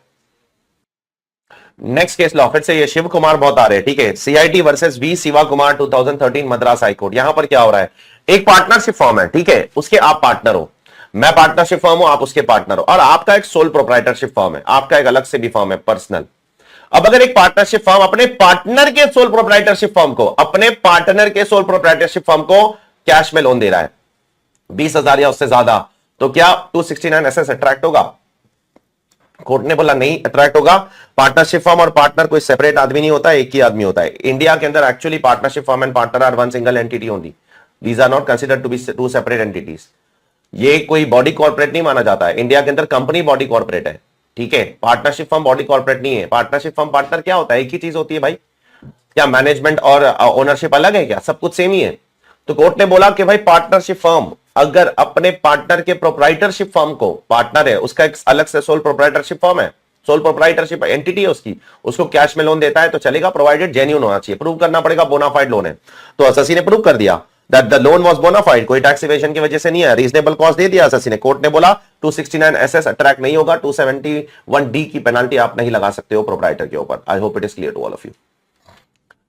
Next case law, फिर से ये शिव कुमार बहुत आ रहे हैं, ठीक है, CIT versus V Shiva Kumar 2013 Madras high court. यहां पर क्या हो रहा है, एक पार्टनरशिप फर्म है, ठीक है, उसके आप पार्टनर हो, मैं पार्टनरशिप फर्म हूं, आप उसके पार्टनर हो, और आपका एक सोल प्रोप्राइटरशिप फर्म है, आपका एक अलग से भी फर्म है पर्सनल। अब अगर एक पार्टनरशिप फर्म अपने पार्टनर के सोल प्रोप्राइटरशिप फर्म को कैश में लोन दे रहा है 20,000 या उससे ज्यादा, तो क्या 269SS अट्रैक्ट होगा? कोर्ट ने बोला नहीं अट्रैक्ट होगा। पार्टनरशिप फर्म और पार्टनर कोई सेपरेट आदमी नहीं होता है, एक ही आदमी होता है। इंडिया के अंदर actually partnership firm and partner are one single entity only. These are not considered to be two separate entities. ये कोई बॉडी कॉर्पोरेट नहीं माना जाता है। इंडिया के अंदर कंपनी बॉडी कॉर्पोरेट है, ठीक है। पार्टनरशिप फर्म बॉडी कॉर्पोरेट नहीं है। पार्टनरशिप फर्म पार्टनर क्या होता है? एक ही चीज होती है भाई। क्या मैनेजमेंट और ओनरशिप अलग है क्या? सब कुछ सेम ही है। तो कोर्ट ने बोला कि भाई पार्टनरशिप फर्म अगर अपने पार्टनर के प्रोप्राइटरशिप फर्म को, पार्टनर है उसका एक अलग से सोल प्रोप्राइटरशिप फर्म है, सोल प्रोप्राइटरशिप एंटिटी है उसकी, उसको कैश में लोन देता है तो चलेगा, प्रोवाइडेड जेन्युइन होना चाहिए। प्रूव करना पड़ेगा बोनाफाइड लोन है। तो एसएससी ने प्रूव कर दिया that the loan was bona fide, कोई टैक्स इवेजन की वजह से नहीं है, रीजनेबल कॉस्ट दे दिया एसएससी ने। कोर्ट ने बोला 269 एसएस अट्रैक्ट नहीं होगा, 271 डी की पेनल्टी आप नहीं लगा सकते हो प्रोप्राइटर के ऊपर। I hope it is clear to all of you.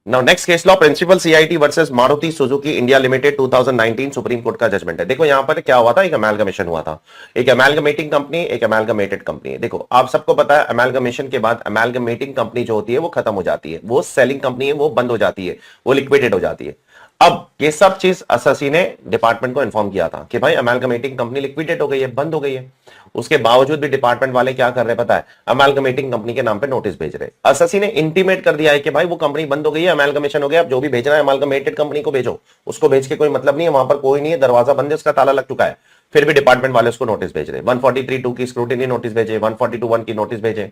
Now next case law, principal CIT versus Maruti Suzuki India limited 2019 supreme court का जजमेंट है। देखो यहां पर क्या हुआ था, एक अमेलगमेशन हुआ था, एक अमेलगमेटिंग कंपनी, एक अमेलगमेटेड कंपनी। देखो आप सबको पता है अमेलगमेशन के बाद अमेलगमेटिंग कंपनी जो होती है वो खत्म हो जाती है, वो सेलिंग कंपनी है, वो बंद हो जाती है, वो लिक्विडेट हो जाती है। अब ये सब चीज एसएससी ने डिपार्टमेंट को इन्फॉर्म किया था कि भाई अमेलगमेटिंग कंपनी लिक्विडेट हो गई है, बंद हो गई है। उसके बावजूद भी डिपार्टमेंट वाले क्या कर रहे पता है, अमेलगमेटिंग कंपनी के नाम पे नोटिस भेज रहे। एसएससी ने इंटीमेट कर दिया है कि भाई वो कंपनी बंद हो गई है, अमेलगमेशन हो गया, अब जो भी भेजना है अमेलगमेटेड कंपनी को भेजो, उसको भेज के कोई मतलब नहीं है, वहां पर कोई नहीं है, दरवाजा बंद है, उसका ताला लग चुका है। फिर भी डिपार्टमेंट वाले उसको नोटिस भेज रहे, 143(2) की स्क्रूटिनी नोटिस भेजे, 142(1) की नोटिस भेजे।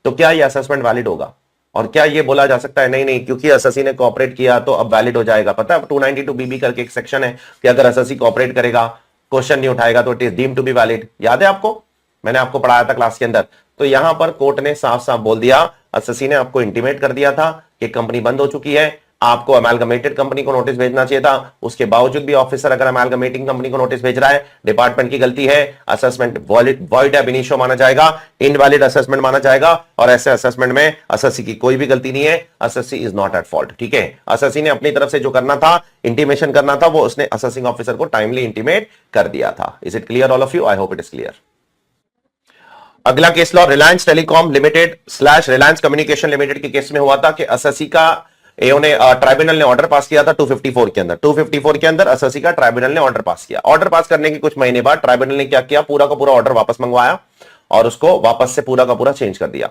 तो क्या ये असेसमेंट वैलिड होगा? और क्या ये बोला जा सकता है नहीं नहीं क्योंकि एसएससी ने कोऑपरेट किया तो अब वैलिड हो जाएगा? पता है 292 बीबी करके एक सेक्शन है कि अगर एसएससी कोऑपरेट करेगा, क्वेश्चन नहीं उठाएगा तो it is deemed to be valid. याद है आपको, मैंने आपको पढ़ाया था क्लास के अंदर। तो यहां पर कोर्ट ने साफ साफ बोल दिया, एसएससी ने आपको इंटीमेट कर दिया था कि कंपनी बंद हो चुकी है, आपको अमेलगमेटेड कंपनी को नोटिस भेजना चाहिए था। उसके बावजूद भी ऑफिसर अगर अमेलगमेटिंग कंपनी को नोटिस भेज रहा है, डिपार्टमेंट की गलती है, असेसमेंट वॉइड एब इनिशियो माना जाएगा, इनवैलिड असेसमेंट माना जाएगा। और ऐसे असेसमेंट में एसएससी की कोई भी गलती नहीं है, SSC is not at fault. ठीक है, एसएससी ने अपनी तरफ से जो करना था, इंटीमेशन करना था, वो उसने असेसिंग ऑफिसर को टाइमली इंटीमेट कर दिया था। Is it clear all of you? I hope it is clear. अगला case law Reliance telecom limited / Reliance communication limited के केस में हुआ था कि एसएससी का ट्राइब्यूनल ने ऑर्डर पास किया था 254 के अंदर। 254 के अंदर एसएससी का ट्राइब्यूनल ने ऑर्डर पास किया। ऑर्डर पास करने के कुछ महीने बाद ट्राइब्यूनल ने क्या किया, पूरा का पूरा ऑर्डर वापस मंगवाया और उसको वापस से पूरा का पूरा चेंज कर दिया।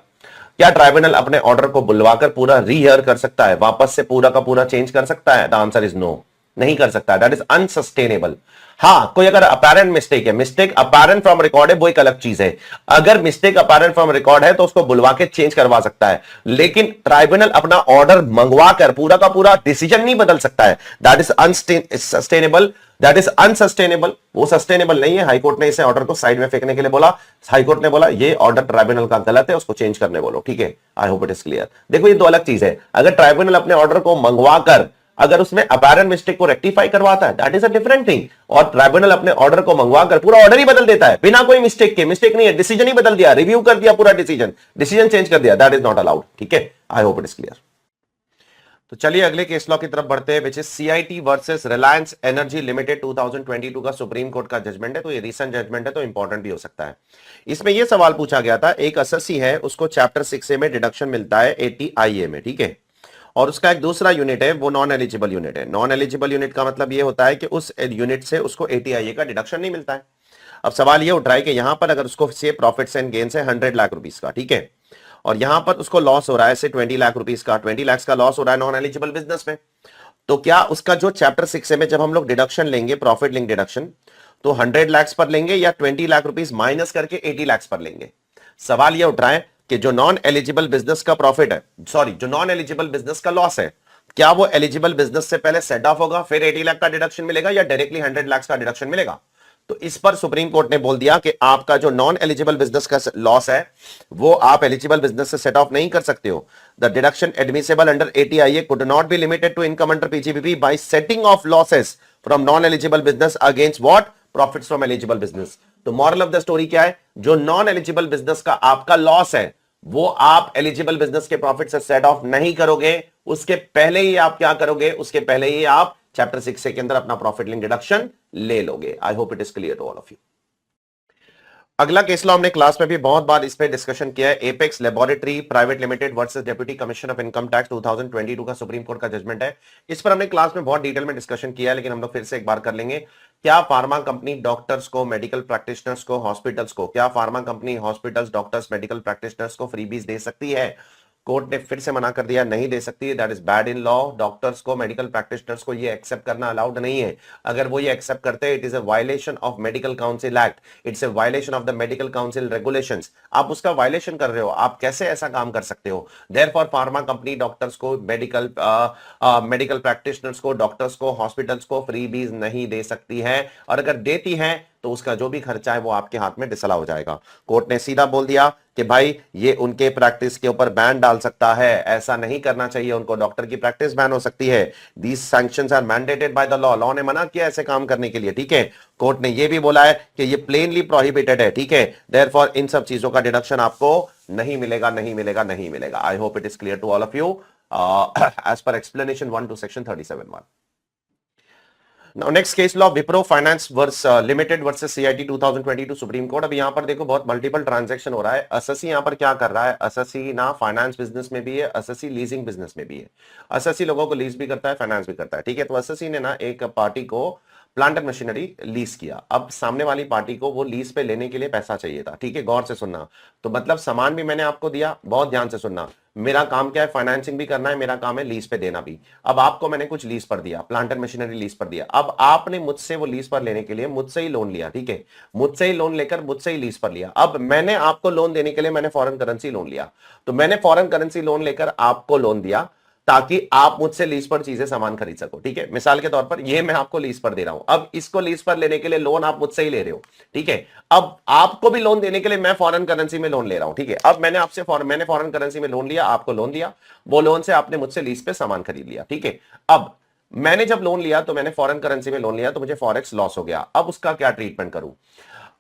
क्या ट्राइब्यूनल अपने ऑर्डर को बुलवाकर पूरा रीहियर कर सकता है, वापस से पूरा का पूरा चेंज कर सकता है? द आंसर इज नो, नहीं कर सकता। That is unsustainable. हाँ, कोई अगर अपेरेंट मिस्टेक है, मिस्टेक अपेरेंट फ्रॉम रिकॉर्ड है, वो एक अलग चीज है। अगर मिस्टेक अपेरेंट फ्रॉम रिकॉर्ड है तो उसको बुलवा के चेंज करवा सकता है, लेकिन ट्राइब्यूनल अपना ऑर्डर मंगवा कर पूरा का पूरा डिसीजन नहीं बदल सकता है। That is unsustainable, that is unsustainable. वो सस्टेनेबल नहीं है। हाईकोर्ट ने इसे ऑर्डर को साइड में फेंकने के लिए बोला। हाईकोर्ट ने बोला ये ऑर्डर ट्राइब्यूनल का गलत है, उसको चेंज करने बोलो। ठीक है, I hope it is clear. देखो ये दो अलग चीज है। अगर ट्राइब्यूनल अपने ऑर्डर को मंगवा कर अगर उसमें अपेरेंट मिस्टेक को रेक्टिफाई करवाता है, that is a different thing. और ट्राइब्यूनल अपने ऑर्डर को मंगवाकर पूरा ऑर्डर ही बदल देता है बिना कोई मिस्टेक के, मिस्टेक नहीं है, डिसीजन ही बदल दिया, रिव्यू कर दिया पूरा डिसीजन चेंज कर दिया, दैट इज नॉट अलाउड। ठीक है, I hope it is clear. तो चलिए अगले केस लॉ की तरफ बढ़ते हैं, which is CIT versus Reliance energy limited 2022 का सुप्रीम कोर्ट का जजमेंट है। तो ये रीसेंट जजमेंट है तो इंपॉर्टेंट भी हो सकता है। इसमें यह सवाल पूछा गया था, एक एसएससी है उसको चैप्टर 6A में डिडक्शन मिलता है 80IA में, ठीक है, और उसका एक दूसरा यूनिट है वो नॉन एलिजिबल यूनिट है। नॉन एलिजिबल यूनिट का मतलब यह होता है कि उस यूनिट से उसको 80IA का डिडक्शन नहीं मिलता है। अब सवाल यह उठ रहा है कि यहां पर अगर उसको से प्रॉफिट्स एंड गेन्स है 100 लाख रुपीस का, ठीक है, और यहां पर उसको लॉस हो रहा है से 20 लाख रुपीस का, 20 लाख का लॉस हो रहा है नॉन एलिजिबल बिजनेस में, तो क्या उसका जो चैप्टर 6A में जब हम लोग डिडक्शन लेंगे, प्रॉफिट लिंक डिडक्शन, तो 100 लाख पर लेंगे या 20 लाख रुपीस माइनस करके 80 लाख पर लेंगे? सवाल यह उठ रहा है कि जो नॉन एलिजिबल बिजनेस का प्रॉफिट है, सॉरी जो नॉन एलिजिबल बिजनेस का लॉस है, क्या वो एलिजिबल बिजनेस से पहले सेट ऑफ होगा फिर 80 लाख का डिडक्शन मिलेगा या डायरेक्टली 100 लाख का डिडक्शन मिलेगा? तो इस पर सुप्रीम कोर्ट ने बोल दिया कि आपका जो नॉन एलिजिबल बिजनेस का लॉस है वो आप एलिजिबल बिजनेस से सेट ऑफ नहीं कर सकते हो। The deduction admissible under 80IA could not be limited to income under PGBP by setting off losses from non eligible business against what? Profits from eligible business. तो moral of the story क्या है? जो non eligible business का आपका loss है वो आप eligible business के प्रॉफिट से सेट ऑफ नहीं करोगे, उसके पहले ही आप क्या करोगे? उसके पहले ही आप चैप्टर 6A के अंदर अपना प्रॉफिट लिंक डिडक्शन ले लोगे। I hope it is clear to all of you. अगला केस लॉ हमने क्लास में भी बहुत बार इस पे डिस्कशन किया है, apex laboratory private limited versus deputy commissioner of income tax 2022 का सुप्रीम कोर्ट का जजमेंट है। इस पर हमने क्लास में बहुत डिटेल में डिस्कशन किया है, लेकिन हम लोग फिर से एक बार कर लेंगे। क्या फार्मा कंपनी डॉक्टर्स को, मेडिकल प्रैक्टिशनर्स को, हॉस्पिटल्स को, क्या pharma company hospitals, doctors, medical practitioners को फ्रीबीज दे सकती है? कोर्ट ने फिर से मना कर दिया, नहीं दे सकती, that is bad in law. Doctors को, मेडिकल प्रैक्टिशनर्स को ये एक्सेप्ट करना अलाउड नहीं है। अगर वो ये एक्सेप्ट करते हैं, it is a violation of medical council act, it's a violation of the medical council regulations. आप उसका वायलेशन कर रहे हो, आप कैसे ऐसा काम कर सकते हो? देयरफॉर फार्मा कंपनी डॉक्टर्स को, मेडिकल प्रैक्टिशनर्स को, डॉक्टर्स को, हॉस्पिटल्स को फ्रीबीज नहीं दे सकती है, और अगर देती है तो उसका जो भी खर्चा है वो आपके हाथ में डिसला हो जाएगा। कोर्ट ने सीधा बोल दिया कि भाई ये उनके प्रैक्टिस के ऊपर बैन डाल सकता है, ऐसा नहीं करना चाहिए उनको, डॉक्टर की प्रैक्टिस बैन हो सकती है। These sanctions are mandated by the law, law ने मना किया ऐसे काम करने के लिए, ठीक है। कोर्ट ने ये भी बोला है कि ये प्लेनली प्रोहिबिटेड है, ठीक है। देयरफॉर इन सब चीजों का डिडक्शन आपको नहीं मिलेगा, नहीं मिलेगा, नहीं मिलेगा। I hope it is clear to all of you as per explanation 1 to section 37(1). Now next case law, Wipro Finance Limited versus CIT 2022 Supreme court. अब यहां पर देखो बहुत मल्टीपल ट्रांजैक्शन हो रहा है। एसएससी यहां पर क्या कर रहा है, एसएससी ना फाइनेंस बिजनेस में भी है, एसएससी लीजिंग बिजनेस में भी है। एसएससी लोगों को लीज भी करता है, फाइनेंस भी करता है, ठीक है। तो एसएससी ने ना एक पार्टी को प्लांट एंड मशीनरी लीज किया। अब सामने वाली पार्टी को वो लीज पे लेने के लिए पैसा चाहिए था, ठीक है। गौर से सुनना, तो मतलब सामान भी मैंने आपको दिया, बहुत ध्यान से सुनना। मेरा काम क्या है, फाइनेंसिंग भी करना है, मेरा काम है लीज पे देना भी। अब आपको मैंने कुछ लीज पर दिया, प्लांट एंड मशीनरी लीज पर दिया। अब आपने मुझसे वो लीज पर लेने के लिए मुझसे ही लोन लिया, ठीक है। मुझसे ही लोन लेकर मुझसे ही लीज पर लिया। अब मैंने आपको लोन देने के लिए मैंने फॉरेन करेंसी लोन लिया, तो मैंने फॉरेन करेंसी लोन लेकर आपको लोन दिया ताकि आप मुझसे लीज पर चीजें सामान खरीद सको, ठीक है। मिसाल के तौर पर ये मैं आपको लीज पर दे रहा हूं, अब इसको लीज पर लेने के लिए लोन आप मुझसे ही ले रहे हो, ठीक है। अब आपको भी लोन देने के लिए मैं फॉरेन करेंसी में लोन ले रहा हूं, ठीक है। अब मैंने फॉरेन करेंसी में लोन लिया, आपको लोन दिया, वो लोन से आपने मुझसे लीज पे सामान खरीद लिया, ठीक है। अब मैंने जब लोन लिया तो मैंने फॉरेन करेंसी में लोन लिया, तो मुझे फॉरेक्स लॉस हो गया। अब उसका क्या ट्रीटमेंट करूं?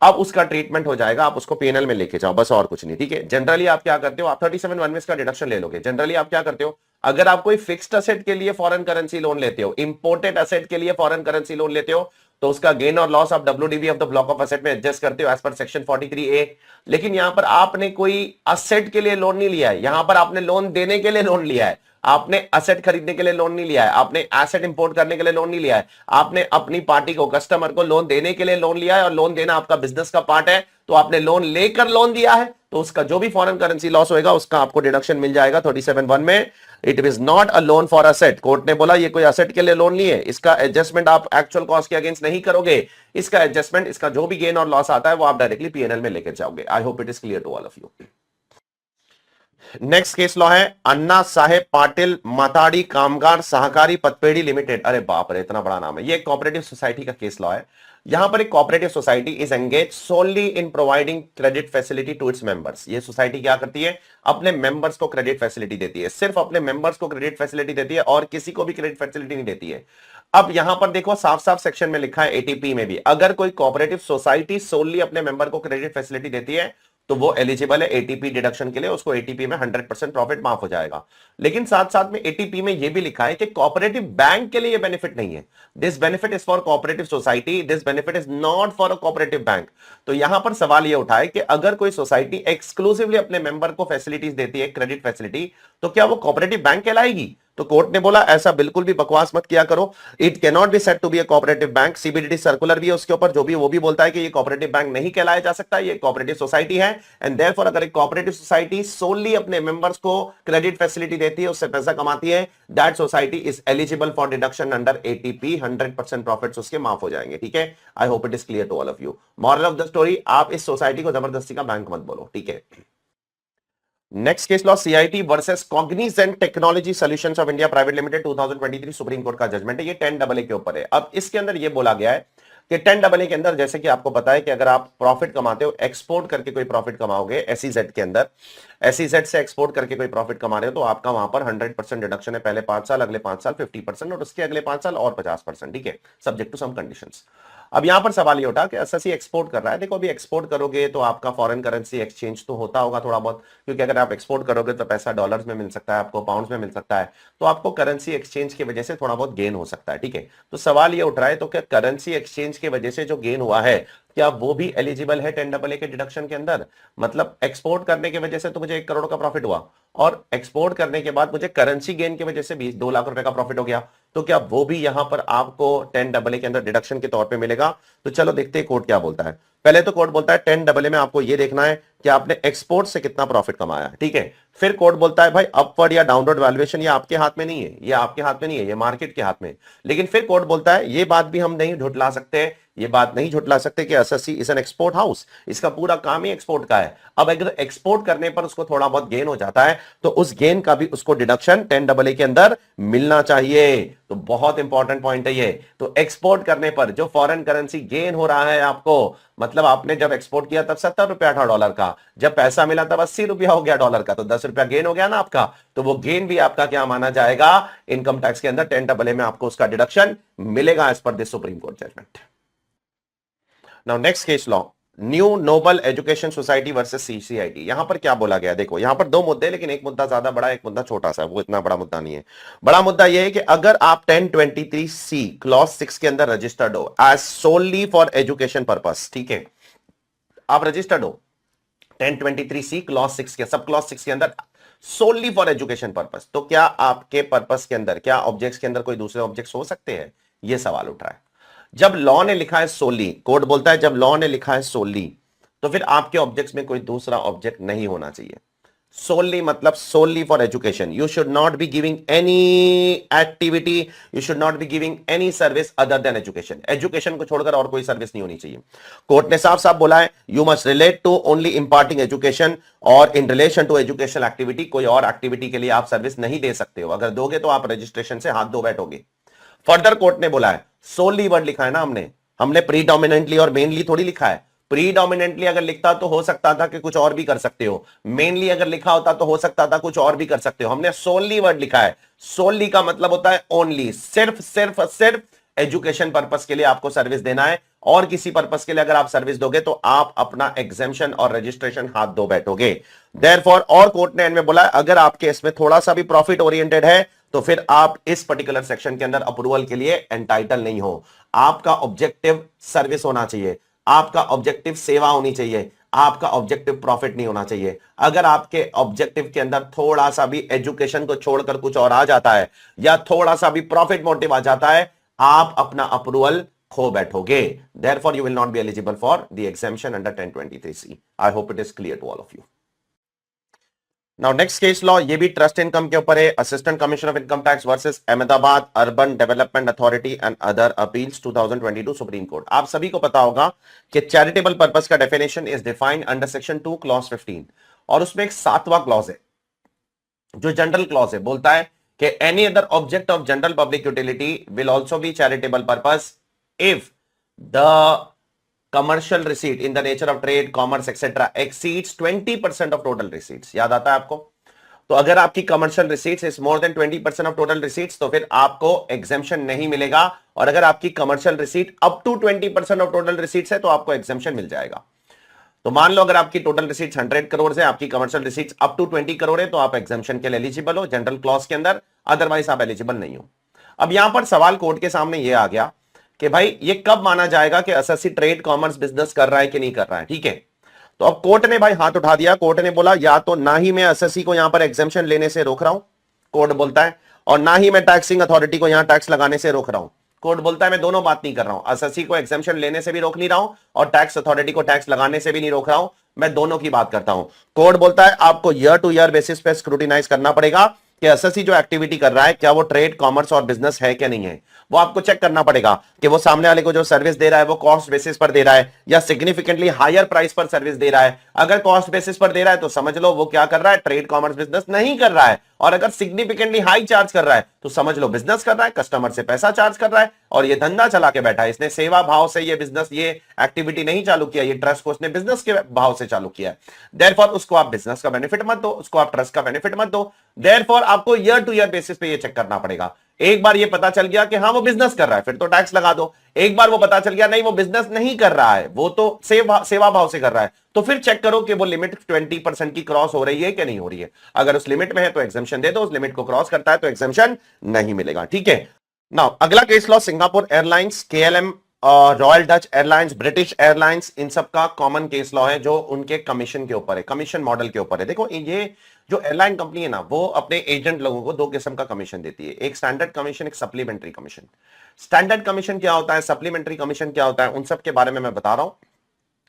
अब उसका ट्रीटमेंट हो जाएगा, आप उसको पीएनएल में लेके जाओ, बस और कुछ नहीं, ठीक है। जनरली आप क्या करते हो, आप 37(1) में इसका डिडक्शन ले लोगे। जनरली आप क्या करते हो, अगर आप कोई फिक्स्ड असेट के लिए फॉरेन करेंसी लोन लेते हो, इंपोर्टेड असेट के लिए फॉरेन करेंसी लोन लेते हो, तो उसका गेन और लॉस आप WDV of the block of asset में एडजस्ट करते हो एज पर सेक्शन 43A। लेकिन यहां पर आपने कोई असेट के लिए लोन नहीं लिया है, यहां पर आपने लोन देने के लिए लोन लिया है। आपने असेट खरीदने के लिए लोन नहीं लिया है, आपने एसेट इंपोर्ट करने के लिए लोन नहीं लिया है, आपने अपनी पार्टी को, कस्टमर को लोन देने के लिए लोन लिया है, और लोन देना आपका बिजनेस का पार्ट है। तो आपने लोन लेकर लोन दिया है, तो उसका जो भी फॉरेन करेंसी लॉस होएगा उसका आपको डिडक्शन मिल जाएगा 37(1) में। It is not a loan for asset. Court ने बोला ये कोई असेट के लिए लोन नहीं है, इसका एडजस्टमेंट आप एक्चुअल कॉस्ट के अगेंस्ट नहीं करोगे, इसका एडजस्टमेंट, इसका जो भी गेन और लॉस आता है वो आप डायरेक्टली पीएनएल में लेकर जाओगे। I hope it is clear to all of you. Next case law है अन्ना साहेब पाटिल माताड़ी कामगार सहकारी पतपेड़ी लिमिटेड। अरे बाप रे, इतना बड़ा नाम है। ये कोऑपरेटिव सोसाइटी का केस लॉ है। यहां पर एक cooperative society is engage solely in providing credit facility to its members. ये सोसाइटी क्या करती है, अपने मेंबर्स को क्रेडिट फैसिलिटी देती है, सिर्फ अपने मेंबर्स को क्रेडिट फैसिलिटी देती है और किसी को भी क्रेडिट फैसिलिटी नहीं देती है। अब यहां पर देखो साफ साफ सेक्शन में लिखा है, एटीपी में भी, अगर कोई कोऑपरेटिव सोसाइटी सोनली अपने मेंबर को क्रेडिट फैसिलिटी देती है तो वो एलिजिबल है एटीपी डिडक्शन के लिए, उसको एटीपी में 100% प्रॉफिट माफ हो जाएगा। लेकिन साथ साथ में एटीपी में ये भी लिखा है कि कोऑपरेटिव बैंक के लिए ये बेनिफिट नहीं है। This benefit is for cooperative society, this benefit is not for a cooperative bank. तो यहां पर सवाल ये उठा है कि अगर कोई सोसाइटी एक्सक्लूसिवली अपने मेंबर को फैसिलिटीज देती है, क्रेडिट फैसिलिटी, तो क्या वो कोऑपरेटिव बैंक कहलाएगी? तो कोर्ट ने बोला ऐसा बिल्कुल भी बकवास मत किया करो। It can not be said to be a cooperative bank. CBDT circular भी है उसके ऊपर, जो भी वो भी बोलता है कि ये कोऑपरेटिव बैंक नहीं कहलाया जा सकता, ये कोऑपरेटिव सोसाइटी है। एंड देयरफॉर अगर एक कोऑपरेटिव सोसाइटी सोनली अपने मेंबर्स को क्रेडिट फैसिलिटी देती है, उससे पैसा कमाती है, that society is eligible for deduction under eighty P. 100% profits उसके माफ हो जाएंगे, ठीक है। I hope it is clear to all of you. Moral of the story, आप इस सोसाइटी को जबरदस्ती का बैंक मत बोलो, ठीक है। Next case law CIT versus Cognizant technology solutions of India private limited 2023 supreme court का जजमेंट है। ये 10AA के ऊपर है। अब इसके अंदर ये बोला गया है कि 10AA के अंदर, जैसे कि आपको पता है कि अगर आप प्रॉफिट कमाते हो, एक्सपोर्ट करके कोई प्रॉफिट कमाओगे एसईजेड के अंदर, एसईजेड से एक्सपोर्ट करके कोई प्रॉफिट कमा रहे हो, तो आपका वहां पर 100% डिडक्शन है। पहले 5 साल, अगले 5 साल 50% और उसके अगले 5 साल और 50%, ठीक है, सब्जेक्ट टू सम कंडीशंस। अब यहां पर सवाल ये उठा कि एसएससी एक्सपोर्ट कर रहा है। देखो अभी एक्सपोर्ट करोगे तो आपका फॉरेन करेंसी एक्सचेंज तो होता होगा थोड़ा बहुत, क्योंकि अगर आप एक्सपोर्ट करोगे तो पैसा डॉलर्स में मिल सकता है, आपको पाउंड्स में मिल सकता है, तो आपको करेंसी एक्सचेंज की वजह से थोड़ा बहुत गेन हो सकता है, ठीक है। तो सवाल ये उठ रहा है, तो क्या करेंसी एक्सचेंज की वजह से जो गेन हुआ है, क्या वो भी एलिजिबल है 10AA के डिडक्शन के अंदर? मतलब एक्सपोर्ट करने की वजह से तो मुझे 1 करोड़ का प्रॉफिट हुआ, और एक्सपोर्ट करने के बाद मुझे करेंसी गेन की वजह से भी 2 लाख रुपए का प्रॉफिट हो गया, तो क्या वो भी यहां पर आपको 10AA के अंदर डिडक्शन के तौर पे मिलेगा? तो चलो देखते हैं कोर्ट क्या बोलता है। पहले तो कोर्ट बोलता है 10AA में आपको ये देखना है कि आपने एक्सपोर्ट से कितना प्रॉफिट कमाया, ठीक है। फिर कोर्ट बोलता है भाई अपवर्ड या डाउनवर्ड वैल्यूएशन ये आपके हाथ में नहीं है, ये आपके हाथ में नहीं है, ये मार्केट के हाथ में। लेकिन फिर कोर्ट बोलता है ये बात भी हम नहीं झुठला सकते, ये बात नहीं झुठला सकते कि SSC is an export house, इसका पूरा काम ही एक्सपोर्ट का है। अब अगर एक्सपोर्ट करने पर उसको थोड़ा बहुत गेन हो जाता है तो उस गेन का भी उसको डिडक्शन 10AA के अंदर मिलना चाहिए। तो बहुत इंपॉर्टेंट पॉइंट है ये। तो एक्सपोर्ट करने पर जो फॉरेन करेंसी गेन हो रहा है आपको, मतलब आपने जब एक्सपोर्ट किया तब 70 रुपया था डॉलर का, जब पैसा मिला तब 80 रुपया हो गया डॉलर का, तो 10 रुपया गेन हो गया ना आपका। तो वो गेन भी आपका क्या माना जाएगा, इनकम टैक्स के अंदर 10AA में आपको उसका डिडक्शन मिलेगा as per this Supreme Court judgment. Now next case law, new noble education society versus CCIT. यहां पर क्या बोला गया, देखो यहां पर दो मुद्दे, लेकिन एक मुद्दा ज्यादा बड़ा, एक मुद्दा छोटा सा, वो इतना बड़ा मुद्दा नहीं है। बड़ा मुद्दा यह है कि अगर आप 1023C क्लॉज 6 के अंदर रजिस्टर्ड हो एज सोनली फॉर एजुकेशन पर्पस, ठीक है, आप रजिस्टर्ड हो 1023C क्लॉज 6 के, सब क्लॉज 6 के अंदर सोनली फॉर एजुकेशन पर्पस, तो क्या आपके पर्पस के अंदर, क्या ऑब्जेक्ट्स के अंदर कोई दूसरे ऑब्जेक्ट्स हो सकते हैं, यह सवाल उठ रहा है। जब लॉ ने लिखा है सोली, कोर्ट बोलता है जब लॉ ने लिखा है सोली, तो फिर आपके ऑब्जेक्ट्स में कोई दूसरा ऑब्जेक्ट नहीं होना चाहिए। सोली मतलब solely for education, you should not be giving any activity, you should not be giving any service other than education. Education को छोड़कर और कोई सर्विस नहीं होनी चाहिए। कोर्ट ने साफ साफ बोला है you must relate to only imparting education, और in relation to educational activity कोई और एक्टिविटी के लिए आप सर्विस नहीं दे सकते हो। अगर दोगे तो आप रजिस्ट्रेशन से हाथ धो बैठोगे। फर्दर कोर्ट ने बोला है, सोली वर्ड लिखा है ना हमने प्रीडोमिनेंटली और मेनली थोड़ी लिखा है। प्रीडोमिनेंटली अगर लिखता तो हो सकता था कि कुछ और भी कर सकते हो, मेनली अगर लिखा होता तो हो सकता था कुछ और भी कर सकते हो। हमने सोली वर्ड लिखा है, सोली का मतलब होता है ओनली, सिर्फ सिर्फ सिर्फ एजुकेशन पर्पस के लिए आपको सर्विस देना है, और किसी पर्पस के लिए अगर आप सर्विस दोगे तो आप अपना एग्जेम्पशन और रजिस्ट्रेशन हाथ धो बैठोगे। देयरफॉर, और कोर्ट ने एंड में बोला अगर आपके इसमें थोड़ा सा भी प्रॉफिट ओरिएंटेड है तो फिर आप इस पर्टिकुलर सेक्शन के अंदर अप्रूवल के लिए एंटाइटल नहीं हो। आपका ऑब्जेक्टिव सर्विस होना चाहिए, आपका ऑब्जेक्टिव सेवा होनी चाहिए, आपका ऑब्जेक्टिव प्रॉफिट नहीं होना चाहिए। अगर आपके ऑब्जेक्टिव के अंदर थोड़ा सा भी एजुकेशन को छोड़कर कुछ और आ जाता है, या थोड़ा सा भी प्रॉफिट मोटिव आ जाता है, आप अपना अप्रूवल खो बैठोगे। Therefore, you will not be eligible for the exemption under 1023C. I hope it is clear to all of you. Now next case law, ये भी ट्रस्ट इनकम के ऊपर है, assistant commissioner of income tax versus Ahmedabad urban development authority and other appeals 2022 Supreme court. आप सभी को पता होगा कि चैरिटेबल पर्पस का definition is defined under section 2 clause 15, और उसमें एक 7वां क्लॉज है जो जनरल क्लॉज है, बोलता है कि any other object of general public utility will also be charitable purpose if the commercial receipt in the nature of trade, commerce, etc. exceeds 20% of total receipts। याद आता है आपको? तो अगर आपकी commercial receipts is more than 20% of total receipts तो फिर आपको एग्जेम्पशन नहीं मिलेगा, और अगर आपकी commercial receipt up to 20% of total receipts है तो आपको एग्जेम्पशन मिल जाएगा। तो मान लो अगर आपकी टोटल रिसीट्स 100 करोड़ है, आपकी commercial receipts up to 20 crore है, तो आप एग्जेम्पशन के लिए एलिजिबल हो जनरल क्लॉज के अंदर, अदरवाइज आप एलिजिबल नहीं हो। अब यहां पर सवाल कोर्ट के सामने यह आ गया कि भाई ये कब माना जाएगा कि एसएससी ट्रेड कॉमर्स बिजनेस कर रहा है कि नहीं कर रहा है, ठीक है। तो अब कोर्ट ने भाई हाथ उठा दिया, कोर्ट ने बोला या तो ना ही मैं एसएससी को यहां पर एग्जेम्पशन लेने से रोक रहा हूं, कोर्ट बोलता है, और ना ही मैं टैक्सिंग अथॉरिटी को यहां टैक्स लगाने से रोक रहा हूं। कोर्ट बोलता है मैं दोनों बात नहीं कर रहा हूं, एसएससी को एग्जेम्पशन लेने से भी रोक नहीं रहा हूं और टैक्स अथॉरिटी को टैक्स लगाने से भी नहीं रोक रहा हूं, मैं दोनों की बात करता हूं। कोर्ट बोलता है आपको ईयर टू ईयर बेसिस पे स्क्रूटिनाइज करना पड़ेगा कि एसएससी जो एक्टिविटी कर रहा है क्या वो ट्रेड कॉमर्स और बिजनेस है क्या नहीं है। वो आपको चेक करना पड़ेगा कि वो सामने वाले को जो सर्विस दे रहा है वो कॉस्ट बेसिस पर दे रहा है या सिग्निफिकेंटली हायर प्राइस पर सर्विस दे रहा है। अगर कॉस्ट बेसिस पर दे रहा है तो समझ लो वो क्या कर रहा है, ट्रेड कॉमर्स बिजनेस नहीं कर रहा है, और अगर सिग्निफिकेंटली हाई चार्ज कर रहा है तो समझ लो बिजनेस कर रहा है, कस्टमर से पैसा चार्ज कर रहा है और ये धंधा चला के बैठा है। इसने सेवा भाव से ये बिजनेस, ये एक्टिविटी नहीं चालू किया, ये ट्रस्ट को उसने बिजनेस के भाव से चालू किया है। देयरफॉर उसको आप बिजनेस का बेनिफिट मत दो, उसको आप ट्रस्ट का बेनिफिट मत दो। देयरफॉर आपको ईयर टू ईयर बेसिस पे ये चेक करना पड़ेगा। एक बार ये पता चल गया कि हाँ वो बिजनेस कर रहा है फिर तो टैक्स लगा दो, एक बार वो पता चल गया नहीं वो बिजनेस नहीं कर रहा है, वो तो सेवा भाव से कर रहा है, तो फिर चेक करो कि वो लिमिट 20% की क्रॉस हो रही है कि नहीं हो रही है। अगर उस लिमिट में है तो एग्जेम्पशन दे दो, उस लिमिट को क्रॉस करता है तो एग्जेम्पशन नहीं मिलेगा, ठीक है। नाउ अगला case law, Singapore airlines, KLM, royal Dutch airlines, British airlines, इन सब का कॉमन केस लॉ है जो उनके कमीशन के ऊपर है, कमीशन मॉडल के ऊपर है। देखो ये जो एयरलाइन कंपनी है ना वो अपने एजेंट लोगों को दो किस्म का कमीशन देती है, एक स्टैंडर्ड कमीशन, एक सप्लीमेंट्री कमीशन। स्टैंडर्ड कमीशन क्या होता है, सप्लीमेंट्री कमीशन क्या होता है, उन सब के बारे में मैं बता रहा हूं।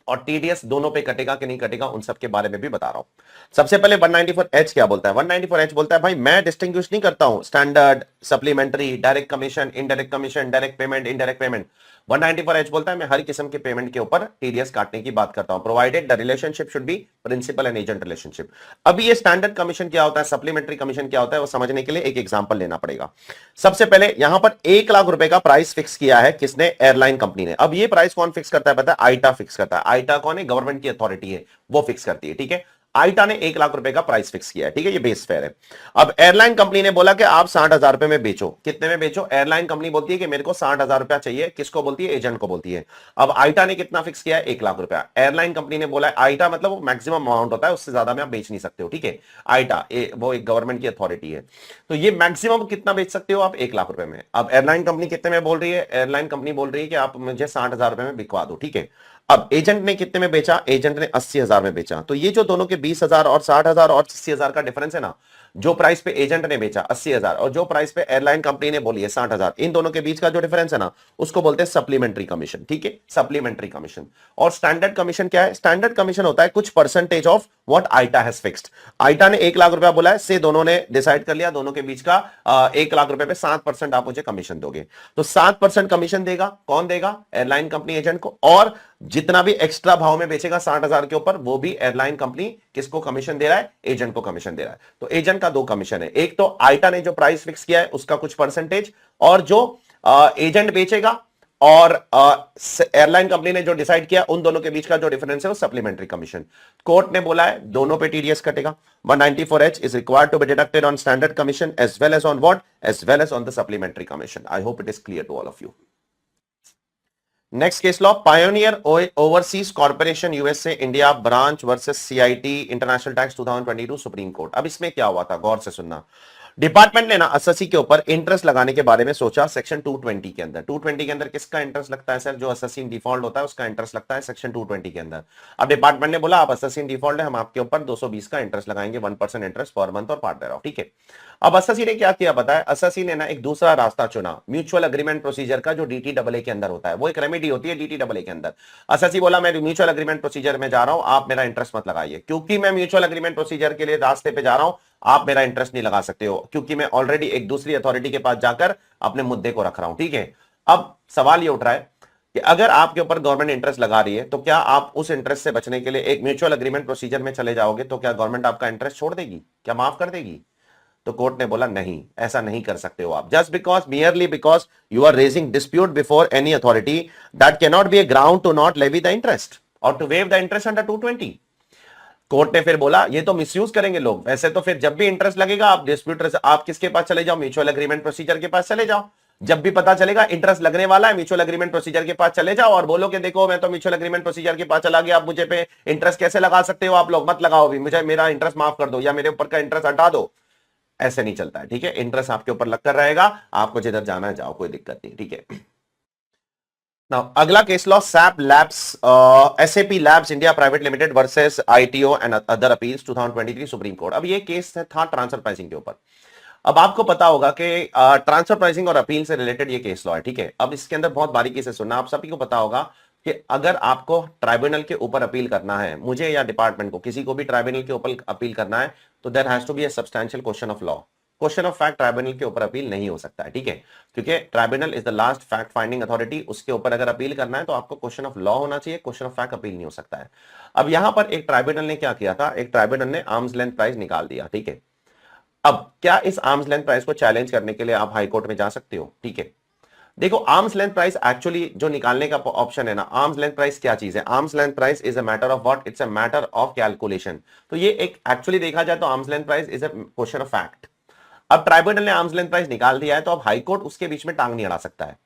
और टीडीएस दोनों पे कटेगा कि नहीं कटेगा उन सब के बारे में भी बता रहा हूं। सबसे पहले 194H क्या बोलता है? 194H बोलता है भाई मैं डिस्टिंग्विश नहीं करता हूं standard, supplementary, direct commission, indirect commission, direct payment, indirect payment. 194H बोलता है मैं हर किस्म के पेमेंट के ऊपर टीडीएस काटने की बात करता हूं, provided the relationship should be principal and agent relationship. अभी ये स्टैंडर्ड कमीशन क्या होता है, सप्लीमेंट्री कमीशन क्या होता है, वो समझने के लिए एक एग्जांपल लेना पड़ेगा। सबसे पहले यहां पर 1 लाख रुपए का प्राइस फिक्स किया है, किसने? एयरलाइन कंपनी ने। अब ये प्राइस कौन फिक्स करता है पता है? आईटा फिक्स करता है। आईटा कौन है? गवर्नमेंट की अथॉरिटी है, वो फिक्स करती है, ठीक है। आईटा ने 1 लाख रुपए का प्राइस फिक्स किया है, ठीक है, ये बेस फेयर है। अब एयरलाइन कंपनी ने बोला कि आप 60,000 रुपए में बेचो। कितने में बेचो? एयरलाइन कंपनी बोलती है कि मेरे को 60,000 रुपया चाहिए। किसको बोलती है? एजेंट को बोलती है। अब आईटा ने कितना फिक्स किया है? 1 लाख रुपया। एयरलाइन कंपनी ने बोला है, आईटा मतलब वो मैक्सिमम अमाउंट होता है, उससे ज्यादा में आप बेच नहीं सकते हो, ठीक है। आईटा वो एक गवर्नमेंट की अथॉरिटी है, तो ये मैक्सिमम कितना बेच सकते हो आप? 1 लाख रुपए में। अब एयरलाइन कंपनी कितने में बोल रही है? एयरलाइन कंपनी बोल रही है कि आप मुझे 60,000 रुपए में बिकवा दो, ठीक है। अब एजेंट ने कितने में बेचा? एजेंट ने 80,000 में बेचा। तो ये जो दोनों के 20,000 और 60,000 और 80,000 का डिफरेंस है ना, जो प्राइस पे एजेंट ने बेचा 80,000 और जो प्राइस पे एयरलाइन कंपनी ने बोली है 60,000, इन दोनों के बीच का जो डिफरेंस है ना, उसको बोलते हैं सप्लीमेंट्री कमीशन, ठीक है, सप्लीमेंट्री कमीशन। और स्टैंडर्ड कमीशन क्या है? स्टैंडर्ड कमीशन होता है कुछ percentage of what IATA has fixed. IATA ने 1 लाख रुपया बोला है, से दोनों ने डिसाइड कर लिया, दोनों के बीच का 1 लाख रुपए पे 7% आप मुझे कमीशन दोगे। तो 7% कमीशन देगा कौन? देगा एयरलाइन कंपनी एजेंट को। और जितना भी एक्स्ट्रा भाव में बेचेगा 60,000 के ऊपर, वो भी एयरलाइन कंपनी किसको कमीशन दे रहा है? एजेंट को कमीशन दे रहा है। तो एजेंट का 2 कमीशन है, एक तो आईटा ने जो प्राइस फिक्स किया है उसका कुछ परसेंटेज, और जो एजेंट बेचेगा और एयरलाइन कंपनी ने जो डिसाइड किया, उन दोनों के बीच का जो डिफरेंस है वो सप्लीमेंट्री कमीशन। कोर्ट ने बोला है दोनों पे टीडीएस कटेगा। 194H is required to be deducted on standard commission as well as on what? As well as on the supplementary commission. I hope it is clear to all of you. Next case law, pioneer overseas corporation USA India branch versus CIT international tax 2022 Supreme court. अब इसमें क्या हुआ था, गौर से सुनना। Department ने ना SSC के ऊपर इंटरेस्ट लगाने के बारे में सोचा सेक्शन 220 के अंदर। 220 के अंदर किसका इंटरेस्ट लगता है सर? जो एसएससी डिफॉल्ट होता है उसका इंटरेस्ट लगता है सेक्शन 220 के अंदर। अब डिपार्टमेंट ने बोला आप एसएससी डिफॉल्ट है, हम आपके ऊपर 220 का इंटरेस्ट लगाएंगे, 1% इंटरेस्ट पर मंथ और पार्ट दे, ठीक है। अब एसएससी ने क्या किया बताया? एसएससी ने ना एक दूसरा रास्ता चुना, म्यूचुअल एग्रीमेंट प्रोसीजर का, जो डीटीडब्ल्यूए के अंदर होता है। वो एक रेमेडी होती है डीटीडब्ल्यूए के अंदर। एसएससी बोला मैं म्यूचुअल एग्रीमेंट प्रोसीजर में जा रहा हूं, आप मेरा इंटरेस्ट मत लगाइए, क्योंकि मैं म्यूचुअल एग्रीमेंट प्रोसीजर के लिए रास्ते पे जा रहा हूं, आप मेरा इंटरेस्ट नहीं लगा सकते हो, क्योंकि मैं ऑलरेडी एक दूसरी अथॉरिटी के पास जाकर अपने मुद्दे को रख रहा हूं, ठीक है। अब सवाल ये उठ रहा है कि अगर आपके ऊपर गवर्नमेंट इंटरेस्ट लगा रही है, तो क्या आप उस इंटरेस्ट से बचने के लिए एक म्यूचुअल एग्रीमेंट प्रोसीजर में चले जाओगे? तो क्या गवर्नमेंट आपका इंटरेस्ट छोड़ देगी? क्या माफ कर देगी? तो कोर्ट ने बोला नहीं, ऐसा नहीं कर सकते हो आप। Just because, merely because you are raising dispute before any authority, that can not be a ground to not levy the interest और to waive the interest under 220। Court ने फिर बोला ये तो मिसयूज करेंगे लोग। वैसे तो फिर जब भी इंटरेस्ट लगेगा आप डिस्प्यूट, आप किसके पास चले जाओ? म्यूचुअल एग्रीमेंट प्रोसीजर के पास चले जाओ। जब भी पता चलेगा इंटरेस्ट लगने वाला है, म्यूचुअल एग्रीमेंट प्रोसीजर के पास चले जाओ और बोलो कि देखो मैं तो म्यूचुअल एग्रीमेंट प्रोसीजर के पास चला गया, आप मुझे पे इंटरेस्ट कैसे लगा सकते हो? आप लोग मत लगाओ भी, मुझे मेरा इंटरेस्ट माफ कर दो या मेरे ऊपर का इंटरेस्ट हटा दो। ऐसे नहीं चलता है, ठीक है। इंटरेस्ट आपके ऊपर लगकर रहेगा, आपको जिधर जाना है जाओ, कोई दिक्कत नहीं, ठीक है। Now, अगला case law, SAP labs SAP labs India private limited versus ITO and other appeals 2023 supreme court. अब ये केस था ट्रांसफर प्राइसिंग के ऊपर। अब आपको पता होगा कि ट्रांसफर प्राइसिंग और अपील से रिलेटेड ये केस लॉ है, ठीक है। अब इसके अंदर बहुत बारीकी से सुनना, आप सभी को पता होगा कि अगर आपको ट्राइब्यूनल के ऊपर अपील करना है, मुझे या डिपार्टमेंट को, किसी को भी ट्राइब्यूनल के ऊपर अपील करना है, तो there has to be a substantial question of law. Question of fact tribunal के ऊपर अपील नहीं हो सकता है, ठीक है, क्योंकि tribunal is the last fact finding authority. उसके ऊपर अगर अपील करना है तो आपको क्वेश्चन ऑफ लॉ होना चाहिए, क्वेश्चन ऑफ फैक्ट अपील नहीं हो सकता है। अब यहां पर एक ट्राइब्यूनल ने क्या किया था? एक ट्राइब्यूनल ने आर्म्स लेंथ प्राइस निकाल दिया, ठीक है। अब क्या इस आर्म्स लेंथ प्राइस को चैलेंज करने के लिए आप हाई कोर्ट में जा सकते हो? ठीक है, देखो आर्म्स लेंथ प्राइस एक्चुअली जो निकालने का ऑप्शन है ना, आर्म्स लेंथ प्राइस क्या चीज है? Arms length price is a matter of what? It's a matter of calculation. तो ये एक एक्चुअली देखा जाए तो arms length price is a question of fact. अब ट्राइब्यूनल ने आर्म्स लेंथ प्राइस निकाल दिया है, तो अब हाई कोर्ट उसके बीच में टांग नहीं अड़ा सकता है।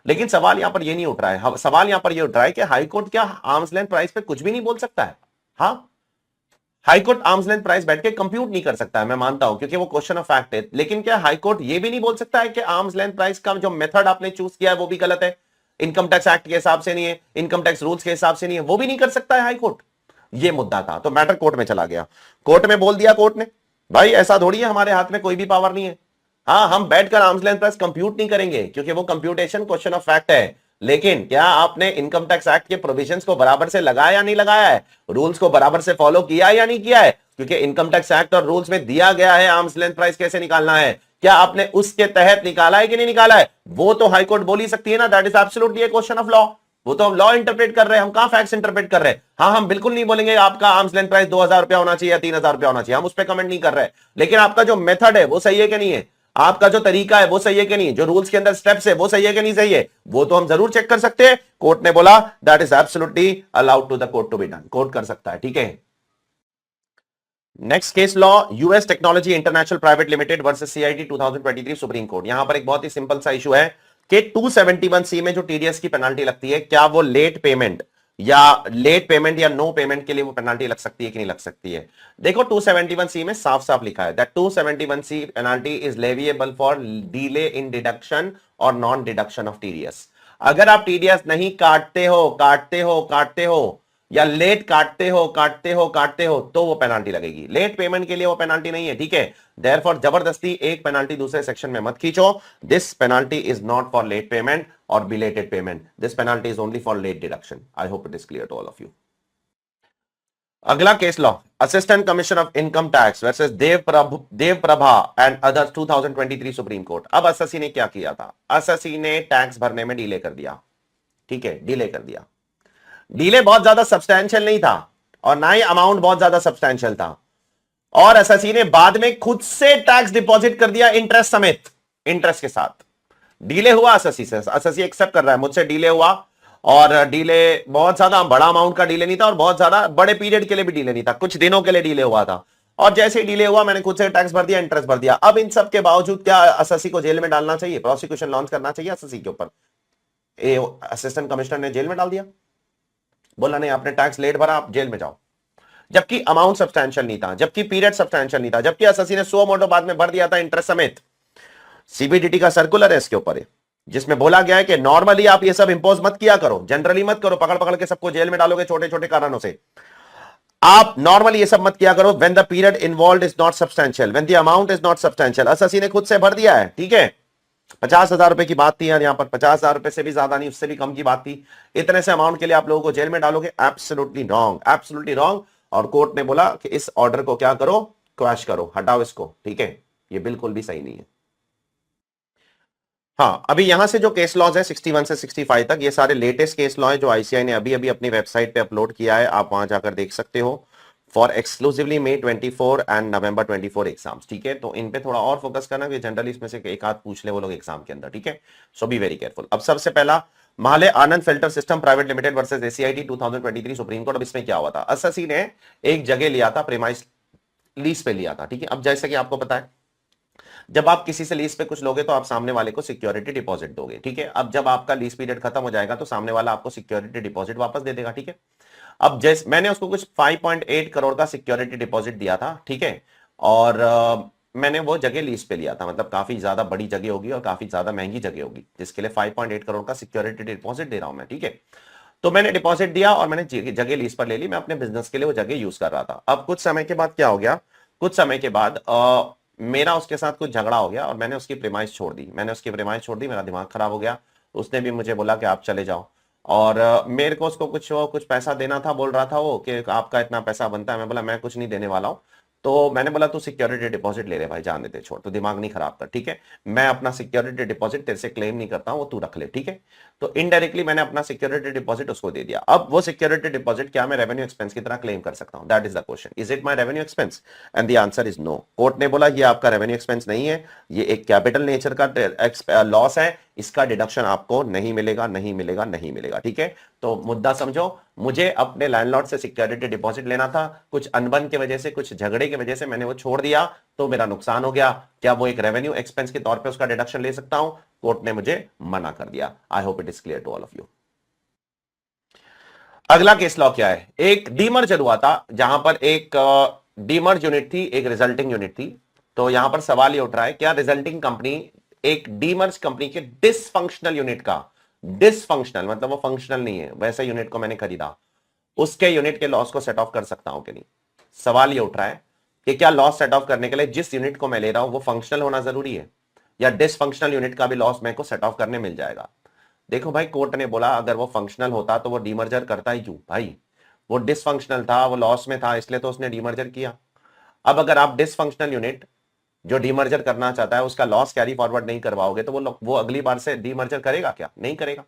लेकिन सवाल यहां पर ये नहीं उठ रहा है, सवाल यहां पर ये उठ रहा है कि हाई कोर्ट क्या आर्म्स लेंथ प्राइस पे कुछ भी नहीं बोल सकता है? हाँ, हाईकोर्ट आर्म्स लेंथ प्राइस बैठ के कंप्यूट नहीं कर सकता है, मैं मानता हूं, क्योंकि वो क्वेश्चन ऑफ फैक्ट है। लेकिन क्या हाईकोर्ट ये भी नहीं बोल सकता है कि आर्म्स लेंथ प्राइस का जो मेथड आपने चूज किया है वो भी गलत है, इनकम टैक्स एक्ट के हिसाब से नहीं है, इनकम टैक्स रूल्स के हिसाब से नहीं है? वो भी नहीं कर सकता है हाईकोर्ट। ये मुद्दा था, तो मैटर कोर्ट में चला गया। कोर्ट में बोल दिया कोर्ट ने, भाई ऐसा थोड़ी है, हमारे हाथ में कोई भी पावर नहीं है। हाँ, हम बैठकर आर्म्स लेंथ प्राइस कंप्यूट नहीं करेंगे, क्योंकि वो कंप्यूटेशन क्वेश्चन ऑफ फैक्ट है। लेकिन क्या आपने इनकम टैक्स एक्ट के प्रोविजंस को बराबर से लगाया या नहीं लगाया है, रूल्स को बराबर से फॉलो किया या नहीं किया है? क्योंकि इनकम टैक्स एक्ट और रूल्स में दिया गया है आर्म्स लेंथ प्राइस कैसे निकालना है, क्या आपने उसके तहत निकाला है कि नहीं निकाला है? वो तो हाईकोर्ट बोल ही सकती है ना, that is absolutely A question of law. वो तो हम लॉ इंटरप्रेट कर रहे हैं, हम कहां फैक्ट्स इंटरप्रेट कर रहे हैं। हाँ, हम बिल्कुल नहीं बोलेंगे आपका आर्म्स लेंथ प्राइस 2000 रुपया होना चाहिए या 3000 रुपया होना चाहिए, हम उस पर कमेंट नहीं कर रहे हैं। लेकिन आपका जो मेथड है वो सही है कि नहीं है, आपका जो तरीका है वो सही है कि नहीं, जो रूल्स के अंदर स्टेप्स है वो सही है कि नहीं सही है, वो तो हम जरूर चेक कर सकते हैं। कोर्ट ने बोला that is absolutely allowed to the court to be done, court कर सकता है, ठीक है। Next case law, US technology international private limited versus CIT 2023 supreme Court. यहां पर एक बहुत ही सिंपल सा इशू है कि 271C में जो टीडीएस की पेनल्टी लगती है, क्या वो लेट पेमेंट या नो पेमेंट के लिए वो पेनल्टी लग सकती है कि नहीं लग सकती है? देखो 271C में साफ साफ लिखा है that 271C penalty is leviable for delay in deduction और नॉन डिडक्शन ऑफ टीडीएस। अगर आप टीडीएस नहीं काटते हो या लेट काटते हो तो वो पेनाल्टी लगेगी। लेट पेमेंट के लिए वो पेनाल्टी नहीं है, ठीक है। देयरफॉर जबरदस्ती एक पेनाल्टी दूसरे सेक्शन में मत खींचो। This penalty is not for late payment और belated payment, this penalty is only for late deduction. I hope it is clear to all of you. अगला case law, assistant commissioner of income tax versus Dev Prabha and others 2023 supreme court. अब SSC ने क्या किया था, SSC ने tax भरने में delay कर दिया, ठीक है, डिले कर दिया। डीले बहुत ज्यादा सब्सटैंशियल नहीं था और ना ही अमाउंट बहुत ज्यादा सब्सटैंशियल था, और एसएससी ने बाद में खुद से टैक्स डिपॉजिट कर दिया इंटरेस्ट समेत, इंटरेस्ट के साथ। डीले हुआ एसएससी से, एसएससी एक्सेप्ट कर रहा है मुझसे डीले हुआ, और डीले बहुत ज्यादा बड़ा अमाउंट का डीले नहीं था और बहुत ज्यादा बड़े पीरियड के लिए भी डीले नहीं था, कुछ दिनों के लिए डीले हुआ था। और जैसे ही डीले हुआ मैंने खुद से टैक्स भर दिया, इंटरेस्ट भर दिया। अब इन सब के बावजूद क्या एसएससी को जेल में डालना चाहिए, प्रोसिक्यूशन लॉन्च करना चाहिए एसएससी के ऊपर? असिस्टेंट कमिश्नर ने जेल में डाल दिया, बोला नहीं आपने टैक्स लेट भरा, आप जेल में जाओ, जबकि अमाउंट सब्सटैंशियल नहीं था, जबकि पीरियड सब्सटैंशियल नहीं था, जबकि एसएससी ने 100 मोटो बाद में भर दिया था इंटरेस्ट समेत। सीबीडीटी का सर्कुलर है इसके ऊपर, जिसमें बोला गया है कि नॉर्मली आप ये सब इंपोज मत किया करो, जनरली मत करो, पकड़ पकड़ के सबको जेल में डालोगे छोटे छोटे कारणों से। आप नॉर्मली ये सब मत किया करो when the period involved is not substantial, when the amount is not substantial. SSC ने खुद से भर दिया है, ठीक है। 50,000 रुपए की बात थी यार, यहां पर 50,000 रुपए से भी ज्यादा नहीं, उससे भी कम की बात थी। इतने से अमाउंट के लिए आप लोगों को जेल में डालोगे, एब्सोल्युटली रॉन्ग, एब्सोल्युटली रॉन्ग। और कोर्ट ने बोला कि इस ऑर्डर को क्या करो, क्वैश करो, हटाओ इसको, ठीक है। ये बिल्कुल भी सही नहीं है। हाँ, अभी यहां से जो केस लॉज है 61 से 65 तक, ये सारे लेटेस्ट केस लॉ है जो आईसीआई ने अभी अभी अपनी वेबसाइट पे अपलोड किया है, आप वहां जाकर देख सकते हो, for exclusively May 24 and November 24 exams, ठीक है। तो इन पे थोड़ा और फोकस करना, कि जनरली इसमें से एक आध पूछ ले वो लोग एग्जाम के अंदर, ठीक है। So be very careful. अब सबसे पहला, Mahalaya Anand filter system private limited versus ACIT 2023 supreme court. अब इसमें क्या हुआ था, एसएससी ने एक जगह लिया था, प्रीमाइस लीज पे लिया था, ठीक है। अब जैसे कि आपको पता है, जब आप किसी से लीज पे कुछ लोगे तो आप सामने वाले को सिक्योरिटी डिपॉजिट दोगे, ठीक है। अब जब आपका लीज पीरियड खत्म हो जाएगा तो सामने वाला आपको सिक्योरिटी डिपॉजिट वापस दे देगा, ठीक है। अब जैसे मैंने उसको कुछ 5.8 करोड़ का सिक्योरिटी डिपॉजिट दिया था, ठीक है। और मैंने वो जगह लीज पे लिया था, मतलब काफी ज्यादा बड़ी जगह होगी और काफी ज्यादा महंगी जगह होगी, जिसके लिए 5.8 करोड़ का सिक्योरिटी डिपॉजिट दे रहा हूं मैं, ठीक है। तो मैंने डिपॉजिट दिया और मैंने जगह लीज पर ले ली, मैं अपने बिजनेस के लिए वो जगह यूज कर रहा था। अब कुछ समय के बाद क्या हो गया, कुछ समय के बाद मेरा उसके साथ कुछ झगड़ा हो गया और मैंने उसकी प्रीमाइस छोड़ दी, मेरा दिमाग खराब हो गया। उसने भी मुझे बोला कि आप चले जाओ, और मेरे को उसको कुछ पैसा देना था, बोल रहा था वो कि आपका इतना पैसा बनता है। मैं बोला मैं कुछ नहीं देने वाला हूं। तो मैंने बोला तू सिक्योरिटी डिपॉजिट ले ले भाई, जाने दे, छोड़, तो दिमाग नहीं खराब कर, ठीक है। मैं अपना सिक्योरिटी डिपॉजिट तेरे से क्लेम नहीं करता हूं, वो तू रख ले, ठीक है। तो इनडायरेक्टली मैंने अपना सिक्योरिटी डिपॉजिट उसको दे दिया। अब वो सिक्योरिटी डिपॉजिट क्या मैं रेवेन्यू एक्सपेंस की तरह क्लेम कर सकता हूं? That is the question, is it my revenue expense? And the answer is no. Court ने बोला ये आपका रेवेन्यू एक्सपेंस नहीं है, ये एक कैपिटल नेचर का लॉस है, इसका डिडक्शन आपको नहीं मिलेगा, नहीं मिलेगा, नहीं मिलेगा, ठीक है। तो मुद्दा समझो, मुझे अपने लैंडलॉर्ड से सिक्योरिटी डिपॉजिट लेना था, कुछ अनबन की वजह से, कुछ झगड़े की वजह से मैंने वो छोड़ दिया, तो मेरा नुकसान हो गया। क्या वो एक रेवेन्यू एक्सपेंस के तौर पे उसका डिडक्शन ले सकता हूं? कोर्ट ने मुझे मना कर दिया। I hope it is clear to all of you. अगला केस लॉ क्या है, एक डीमर्जर हुआ था, जहां पर एक डीमर्ज यूनिट थी, एक रिजल्टिंग यूनिट थी। तो यहां पर सवाल ये उठ रहा है, क्या रिजल्टिंग कंपनी एक डीमर्ज कंपनी के डिसफंक्शनल यूनिट का, डिसफंक्शनल मतलब वो फंक्शनल नहीं है, वैसे यूनिट को मैंने खरीदा, उसके यूनिट के लॉस को सेट ऑफ कर सकता हूं कि नहीं? सवाल ये उठ रहा है कि क्या लॉस सेट ऑफ करने के लिए जिस यूनिट को मैं ले रहा हूं वो फंक्शनल होना जरूरी है, या डिसफंक्शनल यूनिट का भी लॉस मेरे को सेट ऑफ करने मिल जाएगा? देखो भाई, कोर्ट ने बोला अगर वो फंक्शनल होता तो वो डीमर्जर करता ही क्यों भाई? वो डिसफंक्शनल था, वो लॉस में था, इसलिए तो उसने डीमर्जर किया। अब अगर आप डिसफंक्शनल यूनिट जो डीमर्जर करना चाहता है उसका लॉस कैरी फॉरवर्ड नहीं करवाओगे तो वो अगली बार से डीमर्जर करेगा क्या? नहीं करेगा।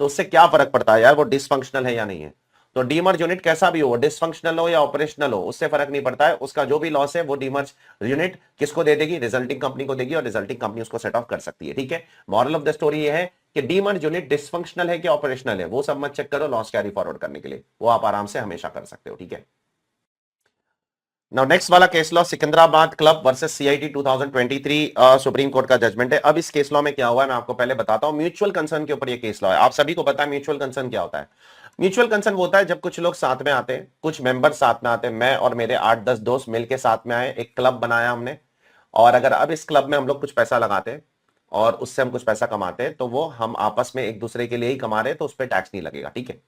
तो उससे क्या फर्क पड़ता है यार वो डिसफंक्शनल है या नहीं है? तो डीमर्ज यूनिट कैसा भी हो, डिसफंक्शनल हो या ऑपरेशनल हो, उससे फर्क नहीं पड़ता है। उसका जो भी लॉस है वो डीमर्ज यूनिट किसको दे देगी? रिजल्टिंग कंपनी को देगी, और रिजल्टिंग कंपनी उसको सेट ऑफ कर सकती है। ठीक है, मॉरल ऑफ द स्टोरी ये है कि डीमर्ज यूनिट डिसफंक्शनल है कि ऑपरेशनल है वो सब मत चेक करो, लॉस कैरी फॉरवर्ड करने के लिए वो आप आराम से हमेशा कर सकते हो। ठीक है, नाउ नेक्स्ट वाला case law Secunderabad club versus CIT 2023 supreme court का जजमेंट है। अब इस केस लॉ में क्या हुआ है मैं आपको पहले बताता हूं। म्यूचुअल कंसर्न के ऊपर ये केस लॉ है। आप सभी को पता है म्यूचुअल कंसर्न क्या होता है। म्यूचुअल कंसर्न वो होता है जब कुछ लोग साथ में आते हैं, कुछ मेंबर साथ में आते हैं, मैं और मेरे 8-10 दोस्त मिलकर साथ में आए, एक क्लब बनाया हमने, और अगर अब इस क्लब में हम लोग कुछ पैसा लगाते हैं और उससे हम कुछ पैसा कमाते हैं तो वो हम आपस में एक दूसरे के लिए ही कमा रहे हैं, तो उस पर टैक्स नहीं लगेगा। ठीक है,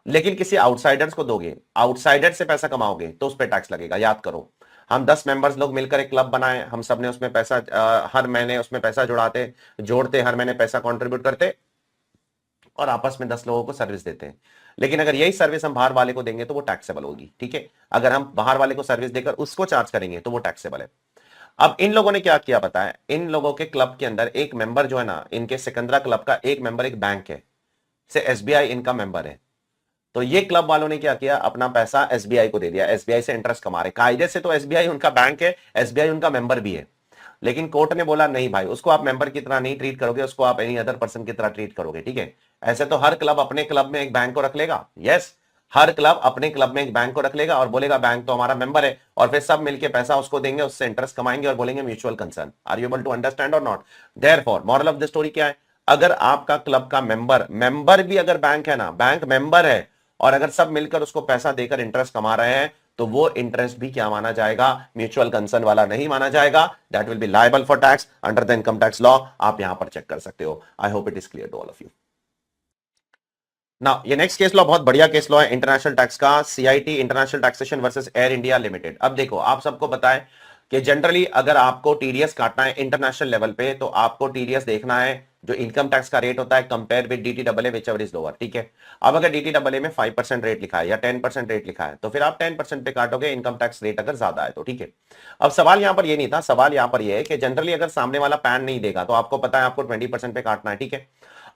लेकिन किसी आउटसाइडर्स को दोगे, आउटसाइडर से पैसा कमाओगे तो उस पर टैक्स लगेगा। याद करो, हम 10 मेंबर्स लोग मिलकर एक क्लब बनाए, हम सब ने उसमें पैसा हर महीने उसमें पैसा जोड़ते हर महीने पैसा कंट्रीब्यूट करते और आपस में 10 लोगों को सर्विस देते हैं। लेकिन अगर यही सर्विस हम बाहर वाले को देंगे तो वो टैक्सेबल होगी। ठीक है, अगर हम बाहर वाले को सर्विस देकर उसको चार्ज करेंगे तो वो टैक्सेबल है। अब इन लोगों ने क्या किया पता है? इन लोगों के क्लब के अंदर एक मेंबर जो है ना, इनके सिकंदरा क्लब का एक मेंबर एक बैंक है, से एसबीआई इनका मेंबर है। तो ये क्लब वालों ने क्या किया, अपना पैसा एसबीआई को दे दिया, एसबीआई से इंटरेस्ट कमा रहे। कायदे से तो एसबीआई उनका बैंक है, एसबीआई उनका मेंबर भी है, लेकिन कोर्ट ने बोला नहीं भाई, उसको आप मेंबर की तरह नहीं ट्रीट करोगे, उसको आप एनी अदर पर्सन की तरह ट्रीट करोगे। ठीक है, ऐसे तो हर क्लब अपने क्लब में एक बैंक को रख लेगा। यस, हर क्लब अपने क्लब में एक बैंक को रख लेगा और बोलेगा बैंक तो हमारा मेंबर है, और फिर सब मिलकर पैसा उसको देंगे, उससे इंटरेस्ट कमाएंगे और बोलेंगे mutual concern. Are you able to understand और not? Therefore moral of the story क्या है? अगर आपका क्लब का मेंबर भी अगर बैंक है ना, बैंक मेंबर है, और अगर सब मिलकर उसको पैसा देकर इंटरेस्ट कमा रहे हैं तो वो इंटरेस्ट भी क्या माना जाएगा? म्यूचुअल कंसर्न वाला नहीं माना जाएगा। That will be liable for tax under the income tax law. आप यहां पर चेक कर सकते हो। I hope it is clear to all of you. ना ये नेक्स्ट केस लॉ बहुत बढ़िया केस लॉ है इंटरनेशनल टैक्स का, CIT international taxation versus Air India limited. अब देखो, आप सबको पता है कि जनरली अगर आपको टीडीएस काटना है इंटरनेशनल लेवल पे तो आपको टीडीएस देखना है जो इनकम टैक्स का रेट होता है compare with DTWA which ever is lower. ठीक है, अब अगर डीटीडब्ल्यूए में 5% रेट लिखा है या 10% रेट लिखा है तो फिर आप 10% पे काटोगे इनकम टैक्स रेट अगर ज्यादा है तो। ठीक है, अब सवाल यहां पर ये नहीं था, सवाल यहां पर ये है कि जनरली अगर सामने वाला पैन नहीं देगा तो आपको पता है आपको 20% पे काटना है। ठीक है,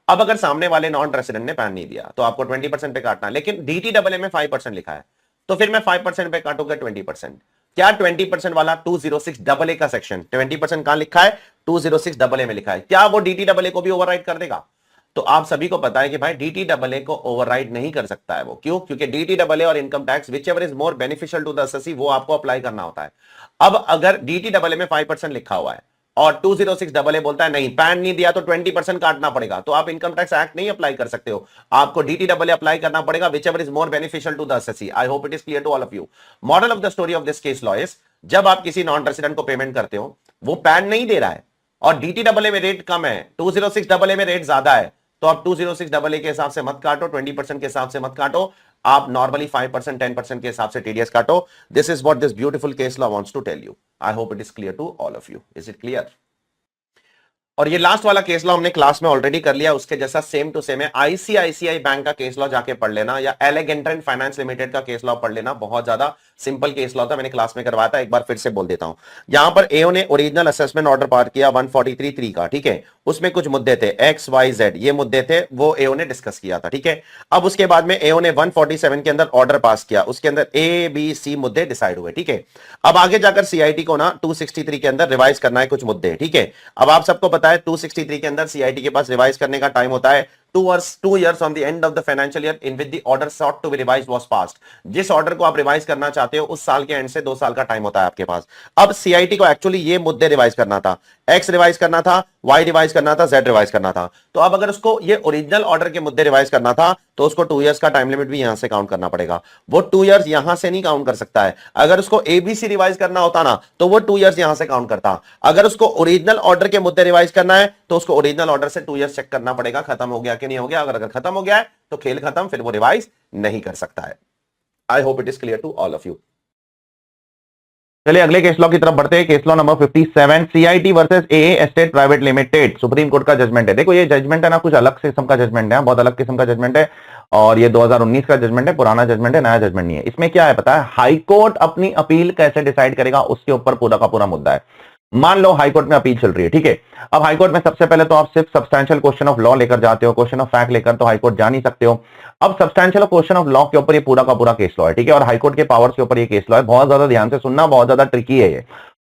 अब अगर सामने वाले नॉन रेसिडेंट ने पैन नहीं दिया तो आपको 20% पे काटना, लेकिन डीटीडब्ल्यूए में 5% लिखा है तो फिर मैं 5% पे काटूंगा 20%। क्या 20% वाला 206AA का सेक्शन 20% कहां लिखा है? 206AA में लिखा है, क्या वो डीटीडब्ल्यूए को भी ओवरराइड कर देगा? तो आप सभी को पता है कि भाई डीटीडब्ल्यूए को ओवरराइड नहीं कर सकता है वो। क्यों? क्योंकि डीटीडब्ल्यूए और income tax which ever is more beneficial to the assessee वो आपको अप्लाई करना होता है। अब अगर डीटीडब्ल्यूए में 5% लिखा हुआ है और 206AA बोलता है नहीं, पैन नहीं दिया तो 20% काटना पड़ेगा, तो आप इनकम टैक्स एक्ट नहीं अप्लाई कर सकते हो, आपको डीटीडब्ल्यूए अप्लाई करना पड़ेगा which ever is more beneficial to the assessee. I hope it is clear to all of you. Moral of the story of this case law is, जब आप किसी नॉन रेसिडेंट को पेमेंट करते हो, वो pan नहीं दे रहा है और डीटीडब्ल्यूए में रेट कम है, 206AA में रेट ज्यादा है, तो आप 206AA के हिसाब से मत काटो, 20% के हिसाब से मत काटो, आप नॉर्मली 5% 10% के हिसाब से टीडीएस काटो। This is what this beautiful case law wants to tell you. I hope it is clear to all of you. Is it clear? और ये लास्ट वाला केस लॉ हमने क्लास में ऑलरेडी कर लिया, उसके जैसा सेम टू सेम है। आईसीआईसीआई बैंक का केस लॉ जाके पढ़ लेना या एलेगेंट्रेंट फाइनेंस लिमिटेड का केस लॉ पढ़ लेना, बहुत ज्यादा सिंपल केस लॉ था, मैंने क्लास में करवाया था, एक बार फिर से बोल देता हूं। यहां पर एओ ने ओरिजिनल असेसमेंट ऑर्डर पास किया 143(3) का। ठीक है, उसमें कुछ मुद्दे थे XYZ, ये मुद्दे थे, वो एओ ने डिस्कस किया था। ठीक है, अब उसके बाद में एओ ने 147 के अंदर ऑर्डर पास किया, उसके अंदर ABC मुद्दे डिसाइड हुए। ठीक है, अब आगे जाकर सीआईटी को ना 263 के अंदर रिवाइज करना है कुछ मुद्दे। ठीक है, अब आप सबको पता है 263 के अंदर सीआईटी के पास रिवाइज करने का टाइम होता है 2 years on the end of the financial year in which the order sought to be revised was passed। जिस ऑर्डर को आप रिवाइज करना चाहते हो उस साल के एंड से 2 साल का टाइम होता है आपके पास। अब सीआईटी को एक्चुअली ये मुद्दे रिवाइज करना था, X रिवाइज करना था, Y रिवाइज करना था, Z रिवाइज करना था। तो अब अगर उसको ये ओरिजिनल ऑर्डर के मुद्दे रिवाइज करना था तो उसको 2 years का टाइम लिमिट भी यहां से काउंट करना पड़ेगा। वो 2 years यहां से नहीं काउंट कर सकता है। अगर उसको ABC रिवाइज करना होता ना तो वो 2 years यहां से काउंट करता। अगर उसको ओरिजिनल ऑर्डर के मुद्दे रिवाइज करना है तो उसको ओरिजिनल ऑर्डर से 2 years चेक करना पड़ेगा खत्म हो गया कि नहीं हो गया। अगर खत्म हो गया है तो खेल खत्म, फिर वो रिवाइज नहीं कर सकता है। I hope it is clear to all of you. चलिए अगले केस लॉ की तरफ बढ़ते हैं। Case law number 57, CIT versus AA estate private limited, supreme court का जजमेंट है। देखो ये जजमेंट है ना, कुछ अलग किस्म का जजमेंट है, बहुत अलग किस्म का जजमेंट है, और ये 2019 का जजमेंट है, पुराना जजमेंट है, नया जजमेंट नहीं है। इसमें क्या है पता है, हाई कोर्ट अपनी अपील कैसे डिसाइड करेगा उसके ऊपर पूरा का पूरा मुद्दा है। मान लो हाई कोर्ट में अपील चल रही है, ठीक है। अब हाई कोर्ट में सबसे पहले तो आप सिर्फ सब्सटैंशियल क्वेश्चन ऑफ लॉ लेकर जाते हो, क्वेश्चन ऑफ फैक्ट लेकर तो हाई कोर्ट जा नहीं सकते हो। अब सब्सटैंशियल क्वेश्चन ऑफ लॉ के ऊपर ये पूरा का पूरा केस लॉ है, ठीक है, और हाई कोर्ट के पावर्स के ऊपर ये केस लॉ है। बहुत ज्यादा ध्यान से सुनना, बहुत ज्यादा ट्रिकी है ये।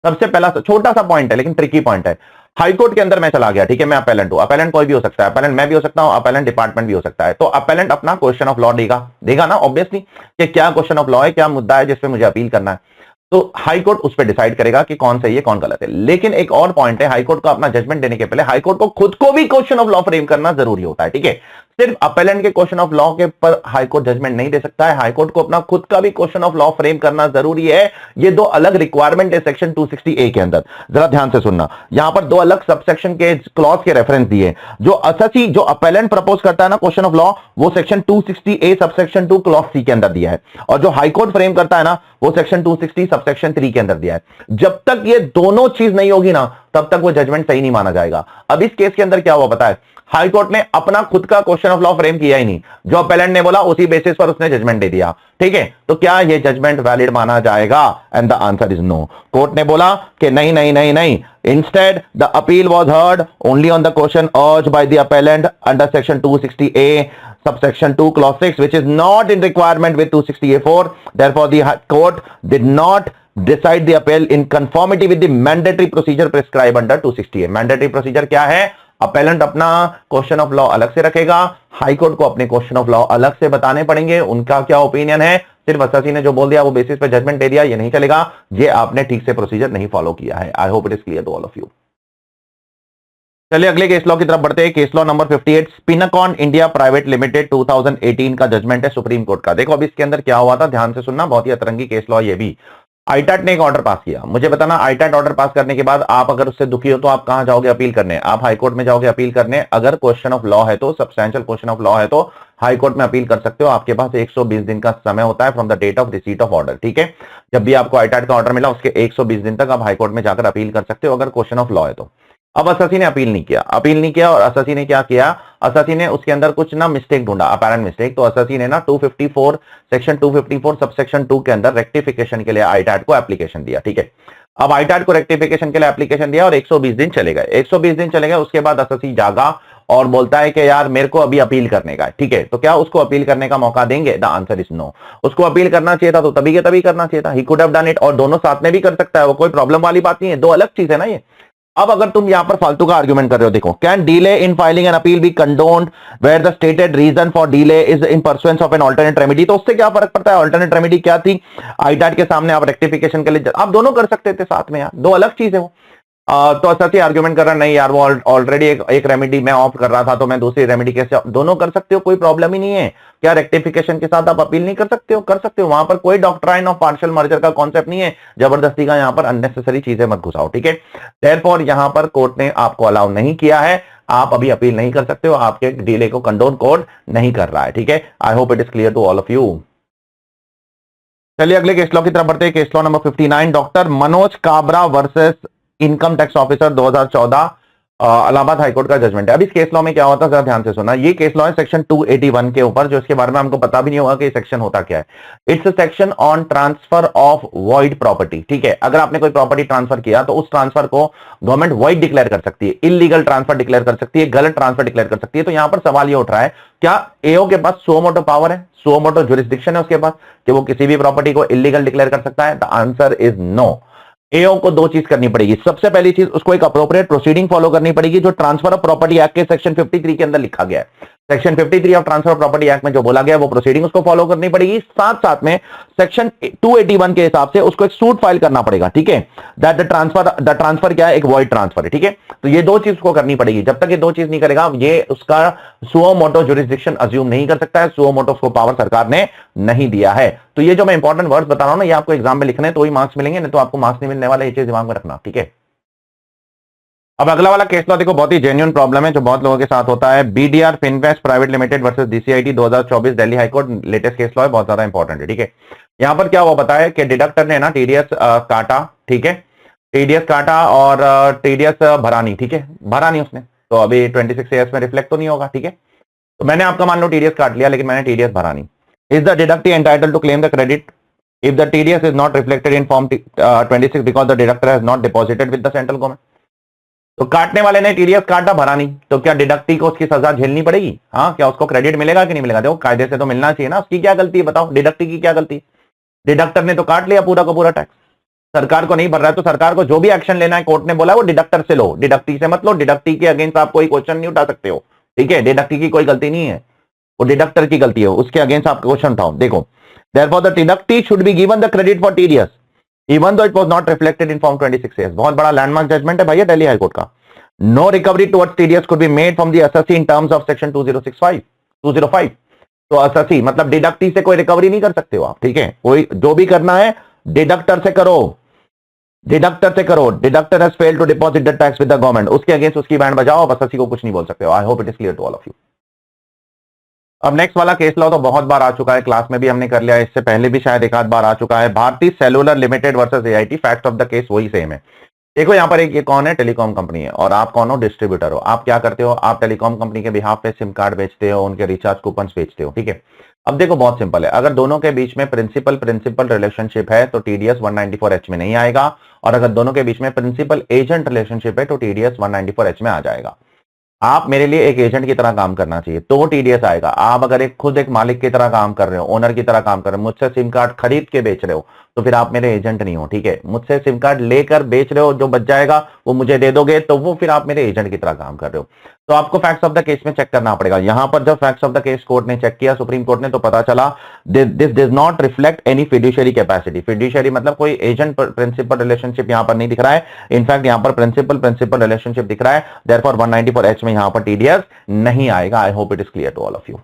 सबसे पहला छोटा सा पॉइंट है लेकिन ट्रिकी पॉइंट है। हाई कोर्ट के अंदर मैं चला गया, ठीक है, मैं अपेलेंट हूं, अपेलेंट कोई भी हो सकता है, अपेलेंट मैं भी हो सकता हूं, अपेलेंट डिपार्टमेंट भी हो सकता है। तो अपेलेंट अपना क्वेश्चन ऑफ लॉ देगा ना ऑब्वियसली, कि क्या क्वेश्चन ऑफ लॉ है, क्या मुद्दा है जिसपे मुझे अपील करना है। तो हाई कोर्ट उस पर डिसाइड करेगा कि कौन सही है कौन गलत है। लेकिन एक और पॉइंट है, हाई कोर्ट को अपना जजमेंट देने के पहले हाई कोर्ट को खुद को भी क्वेश्चन ऑफ लॉ फ्रेम करना जरूरी होता है, ठीक है। सिर्फ अपेलेंट के क्वेश्चन ऑफ लॉ के पर हाई कोर्ट जजमेंट नहीं दे सकता है, हाई कोर्ट को अपना खुद का भी क्वेश्चन ऑफ लॉ फ्रेम करना जरूरी है। ये दो अलग रिक्वायरमेंट है सेक्शन 260A के अंदर, जरा ध्यान से सुनना। यहां पर दो अलग सबसेक्शन के क्लॉज के रेफरेंस दिए। जो अससी जो अपेलेंट प्रपोज करता है ना क्वेश्चन ऑफ लॉ, वो section 260A subsection 2 clause C के अंदर दिया है, और जो हाई कोर्ट फ्रेम करता है ना वो सेक्शन 260 सबसेक्शन 3 के अंदर दिया है। जब तक ये दोनों चीज नहीं होगी ना तब तक वो जजमेंट सही नहीं माना जाएगा। अब इस केस के अंदर क्या हुआ पता है, हाई कोर्ट ने अपना खुद का क्वेश्चन ऑफ लॉ फ्रेम किया ही नहीं, जो अपेलेंट ने बोला उसी बेसिस पर उसने जजमेंट दे दिया, ठीक है। तो क्या ये जजमेंट वैलिड माना जाएगा? And the answer is no. Court ने बोला कि नहीं नहीं नहीं नहीं, instead the appeal was heard only on the question urged by the appellant under section 260A subsection 2 clause 6 which is not in requirement with 260A4. Therefore the court did not decide the appeal in conformity with the mandatory procedure prescribed under 260A. mandatory procedure क्या है? Appellant अपना question of law अलग से रखेगा, high court को अपने question of law अलग से बताने पड़ेंगे, उनका क्या ओपिनियन है। सिर्फ अससी ने जो बोल दिया वो बेसिस पे जजमेंट दे दिया, ये नहीं चलेगा, ये आपने ठीक से प्रोसीजर नहीं फॉलो किया है। I hope it is clear to all of you. चलिए अगले केस लॉ की तरफ बढ़ते हैं। Case law number 58, Spinacon India private limited 2018 का जजमेंट है सुप्रीम कोर्ट का। देखो अब इसके अंदर क्या हुआ था, ध्यान से सुनना, बहुत ही अतरंगी केस लॉ ये भी। आईटैट ने एक ऑर्डर पास किया, मुझे बताना आईटैट ऑर्डर पास करने के बाद आप अगर उससे दुखी हो तो आप कहां जाओगे अपील करने? आप हाई कोर्ट में जाओगे अपील करने। अगर क्वेश्चन ऑफ लॉ है तो, सब्सटैंशियल क्वेश्चन ऑफ लॉ है तो हाई कोर्ट में अपील कर सकते हो। आपके पास 120 दिन का समय होता है from the date of receipt of order, ठीक है। जब भी आपको आईटैट का ऑर्डर मिला उसके 120 दिन तक आप हाई कोर्ट में जाकर अपील कर सकते हो अगर क्वेश्चन ऑफ लॉ है तो। अब अससी ने अपील नहीं किया और अससी ने क्या किया, अससी ने उसके अंदर कुछ ना मिस्टेक ढूंढा, अपेरेंट मिस्टेक। तो अससी ने ना 254 सेक्शन 254 सबसेक्शन 2 के अंदर रेक्टिफिकेशन के लिए आईटैट को एप्लीकेशन दिया, ठीक है। अब आईटैट को रेक्टिफिकेशन के लिए एप्लीकेशन दिया और 120 दिन चले गए, 120 दिन चले गए। उसके बाद अससी जागा और बोलता है कि यार मेरे को अभी अपील करने का है, ठीक है। तो क्या उसको अपील करने का मौका देंगे? The answer is no. उसको अपील करना चाहिए था तो तभी के तभी करना चाहिए था, he could have done it. और दोनों साथ में भी कर सकता है, वो कोई प्रॉब्लम वाली बात नहीं है, दो अलग चीज है ना ये। अब अगर तुम यहां पर फालतू का आर्गुमेंट कर रहे हो, देखो, can delay in filing an appeal be condoned where the stated reason for delay is in pursuance of an alternate remedy. तो उससे क्या फर्क पड़ता है? अल्टरनेट रेमेडी क्या थी? आईटैट के सामने आप रेक्टिफिकेशन के लिए आप दोनों कर सकते थे साथ में यार, दो अलग चीज है वो। तो अससी आर्गुमेंट कर रहा नहीं यार, वो ऑलरेडी एक रेमेडी मैं ऑफ कर रहा था तो मैं दूसरी रेमेडी कैसे? दोनों कर सकते हो, कोई प्रॉब्लम ही नहीं है। क्या रेक्टिफिकेशन के साथ आप अपील नहीं कर सकते हो? कर सकते हो। वहां पर कोई डॉक्ट्राइन ऑफ पार्शियल मर्जर का कॉन्सेप्ट नहीं है, जबरदस्ती का यहां पर अननेसेसरी चीजें मत घुसाओ, ठीक है। देयरफॉर यहां पर कोर्ट ने आपको अलाउ नहीं किया है, आप अभी अपील नहीं कर सकते हो, आपके डिले को कंडोन कोर्ट नहीं कर रहा है, ठीक है। I hope it is clear to all of you. चलिए अगले केस लॉ की तरफ बढ़ते हैं। Case law number 59, doctor Manoj Kabra versus income tax officer 2014, Allahabad high court का जजमेंट है। अब इस केस लॉ में क्या होता है जरा ध्यान से सुना। ये केस लॉ है सेक्शन 281 के ऊपर, जो इसके बारे में हमको पता भी नहीं होगा कि सेक्शन होता क्या है। It's section on transfer of void property, ठीक है। अगर आपने कोई प्रॉपर्टी ट्रांसफर किया तो उस ट्रांसफर को गवर्नमेंट वॉइड डिक्लेयर कर सकती है, इलीगल ट्रांसफर डिक्लेयर कर सकती है, गलत ट्रांसफर डिक्लेयर कर सकती है। तो यहां पर सवाल ये उठ रहा है, क्या एओ के पास सुओ मोटो पावर है, सुओ मोटो जुरिस्डिक्शन है उसके पास कि वो किसी भी प्रॉपर्टी को इलीगल डिक्लेयर कर सकता है? The answer is no. AO को दो चीज करनी पड़ेगी। सबसे पहली चीज, उसको एक अप्रोप्रिएट प्रोसीडिंग फॉलो करनी पड़ेगी जो ट्रांसफर ऑफ प्रॉपर्टी एक्ट के सेक्शन 53 के अंदर लिखा गया है। Section 53 of transfer of property act में जो बोला गया है वो प्रोसीडिंग उसको फॉलो करनी पड़ेगी। साथ साथ में सेक्शन 281 के हिसाब से उसको एक सूट फाइल करना पड़ेगा, ठीक है। दैट द ट्रांसफर क्या है? एक वॉइड ट्रांसफर है, ठीक है। तो ये दो चीज उसको करनी पड़ेगी। जब तक ये दो चीज नहीं करेगा ये उसका सुओ मोटो जुरिस्डिक्शन अज्यूम नहीं कर सकता है। सुओ मोटो को पावर सरकार ने नहीं दिया है। तो ये जो मैं इंपॉर्टेंट वर्ड्स बता रहा हूं ना, ये आपको एग्जाम में लिखने हैं तो ही मार्क्स मिलेंगे, नहीं तो आपको मार्क्स नहीं मिलने वाले। ये चीज दिमाग में रखना, ठीक है। अब अगला वाला केस लॉ देखो, बहुत ही जेन्युइन प्रॉब्लम है जो बहुत लोगों के साथ होता है। BDR Finvest private limited versus DCIT 2024 Delhi high court, latest case law है, बहुत ज्यादा इंपॉर्टेंट है। ठीक है, यहां पर क्या हुआ पता है कि डिडक्टर ने ना टीडीएस काटा, ठीक है, टीडीएस काटा और टीडीएस भरा नहीं, ठीक है, भरा नहीं उसने, तो अभी 26 ईयर्स में रिफ्लेक्ट तो नहीं होगा। ठीक है, तो मैंने आपका मान लो टीडीएस काट लिया, लेकिन मैंने टीडीएस भरा नहीं। Is the deductee entitle to claim the credit if the TDS is not reflected in form 26 because the deductor has not deposited with the central government? तो काटने वाले ने टीडीएस काटा, भरा नहीं, तो क्या डिडक्टी को उसकी सजा झेलनी पड़ेगी? हाँ, क्या उसको क्रेडिट मिलेगा कि नहीं मिलेगा? देखो कायदे से तो मिलना चाहिए ना, उसकी क्या गलती है बताओ, डिडक्टी की क्या गलती? डिडक्टर ने तो काट लिया पूरा का पूरा टैक्स, सरकार को नहीं भर रहा है, तो सरकार को जो भी एक्शन लेना है कोर्ट ने बोला वो डिडक्टर से लो, डिडक्टी से मत लो। डिडक्टी के अगेंस्ट आप कोई क्वेश्चन नहीं उठा सकते हो, ठीक है, डिडक्टी की कोई गलती नहीं है, वो डिडक्टर की गलती है, उसके अगेंस्ट आप क्वेश्चन उठाओ। देखो, therefore the deductee should be given the credit for TDS even though it was not reflected in form 26A। बहुत बड़ा लैंडमार्क जजमेंट है भैया दिल्ली हाईकोर्ट का। No recovery towards TDS could be made from the assessee in terms of section 205। तो assessee मतलब deductee से कोई recovery नहीं कर सकते हो आप, ठीक है, कोई जो भी करना है डिडक्टर से करो, डिडक्टर से करो। Deductor has failed to deposit the tax with the government, उसके अगेंस्ट उसकी बैंड बजाओ, बस assessee को कुछ नहीं बोल सकते हो। I hope it is clear to all of you. अब नेक्स्ट वाला केस लॉ तो बहुत बार आ चुका है, क्लास में भी हमने कर लिया है, इससे पहले भी शायद एक आध बार आ चुका है। भारतीय cellular limited versus AIT, fact of the case वही सेम है। देखो यहाँ पर एक ये कौन है, टेलीकॉम कंपनी है, और आप कौन हो, डिस्ट्रीब्यूटर हो। आप क्या करते हो, आप टेलीकॉम कंपनी के बिहाफ पे सिम कार्ड बेचते हो, उनके रिचार्ज कूपन बेचते हो, ठीक है। अब देखो बहुत सिंपल है, अगर दोनों के बीच में प्रिंसिपल प्रिंसिपल रिलेशनशिप है तो टीडीएस 194H में नहीं आएगा, और अगर दोनों के बीच में प्रिंसिपल एजेंट रिलेशनशिप है तो टीडीएस 194H में आ जाएगा। आप मेरे लिए एक एजेंट की तरह काम करना चाहिए तो टीडीएस आएगा। आप अगर खुद एक मालिक की तरह काम कर रहे हो, ओनर की तरह काम कर रहे हो, मुझसे सिम कार्ड खरीद के बेच रहे हो, तो फिर आप मेरे एजेंट नहीं हो, ठीक है। मुझसे सिम कार्ड लेकर बेच रहे हो, जो बच जाएगा वो मुझे दे दोगे, तो वो फिर आप मेरे एजेंट की तरह काम कर रहे हो। तो आपको फैक्ट्स ऑफ द केस में चेक करना पड़ेगा। यहां पर जब facts of the case court ने चेक किया, सुप्रीम कोर्ट ने, तो पता चला this does not reflect any fiduciary capacity. Fiduciary मतलब कोई एजेंट प्रिंसिपल रिलेशनशिप यहां पर नहीं दिख रहा है, इनफैक्ट यहां पर प्रिंसिपल प्रिंसिपल रिलेशनशिप दिख रहा है। देयरफॉर 194H में यहां पर टीडीएस नहीं आएगा। I hope it is clear to all of you.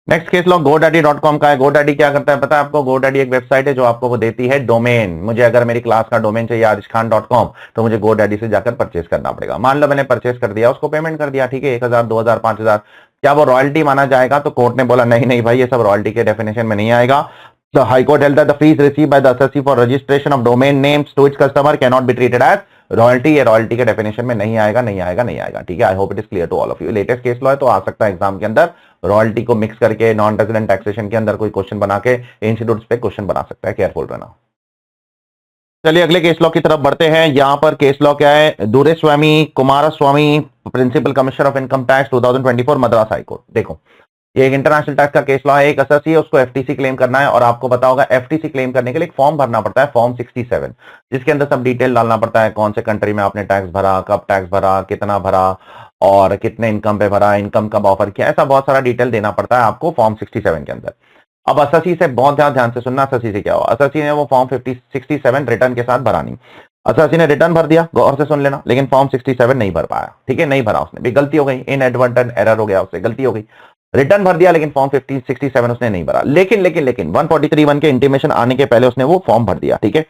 Next case law godaddy.com का है। godaddy क्या करता है पता है आपको? godaddy एक वेबसाइट है जो आपको वो देती है डोमेन। मुझे अगर मेरी क्लास का डोमेन चाहिए arishkhan.com, तो मुझे godaddy से जाकर परचेस करना पड़ेगा। मान लो मैंने परचेस कर दिया, उसको पेमेंट कर दिया, ठीक है, 1000 2000 5000, क्या वो रॉयल्टी माना जाएगा? तो कोर्ट ने बोला नहीं नहीं भाई, ये सब रॉयल्टी के डेफिनेशन में नहीं आएगा। The High Court held that the fees received by the assessee for registration of domain names to its customer cannot be treated as royalty. ये रॉयल्टी के डेफिनेशन में नहीं आएगा, नहीं आएगा, नहीं आएगा, ठीक है। I hope it is clear to all of you. Latest case law है तो आ सकता है एग्जाम के अंदर, रॉयल्टी को मिक्स करके नॉन रेजिडेंट टैक्सेशन के अंदर कोई क्वेश्चन बना के इंस्टीट्यूट पे क्वेश्चन बना सकता है, केयरफुल रहना। चलिए अगले केस लॉ की तरफ बढ़ते हैं। यहां पर केस लॉ क्या है? Duraiswamy Kumaraswamy, principal commissioner of income tax 2024 Madras high court. देखो ये एक इंटरनेशनल टैक्स का केस लॉ है। एक अससी है, उसको एफटीसी क्लेम करना है, और आपको पता होगा एफटीसी क्लेम करने के लिए एक फॉर्म भरना पड़ता है, फॉर्म 67, जिसके अंदर सब डिटेल डालना पड़ता है, कौन से कंट्री में आपने टैक्स भरा, कब टैक्स भरा, कितना भरा, और कितने इनकम पे भरा, इनकम कब ऑफर किया, ऐसा बहुत सारा डिटेल देना पड़ता है आपको फॉर्म 67 के अंदर। अब अससी से बहुत ध्यान से सुनना, अससी से क्या हुआ? अससी ने वो फॉर्म 67 रिटर्न के साथ भरा नहीं। अससी ने रिटर्न भर दिया, गौर से सुन लेना, लेकिन फॉर्म 67 नहीं भर पाया, ठीक है, नहीं भरा उसने, भी गलती हो गई, इनएडवर्टेंट एरर हो गया, उससे गलती हो गई। रिटर्न भर दिया लेकिन फॉर्म 67 उसने नहीं भरा। लेकिन 143(1) के इंटीमेशन आने के पहले उसने वो फॉर्म भर दिया, ठीक है।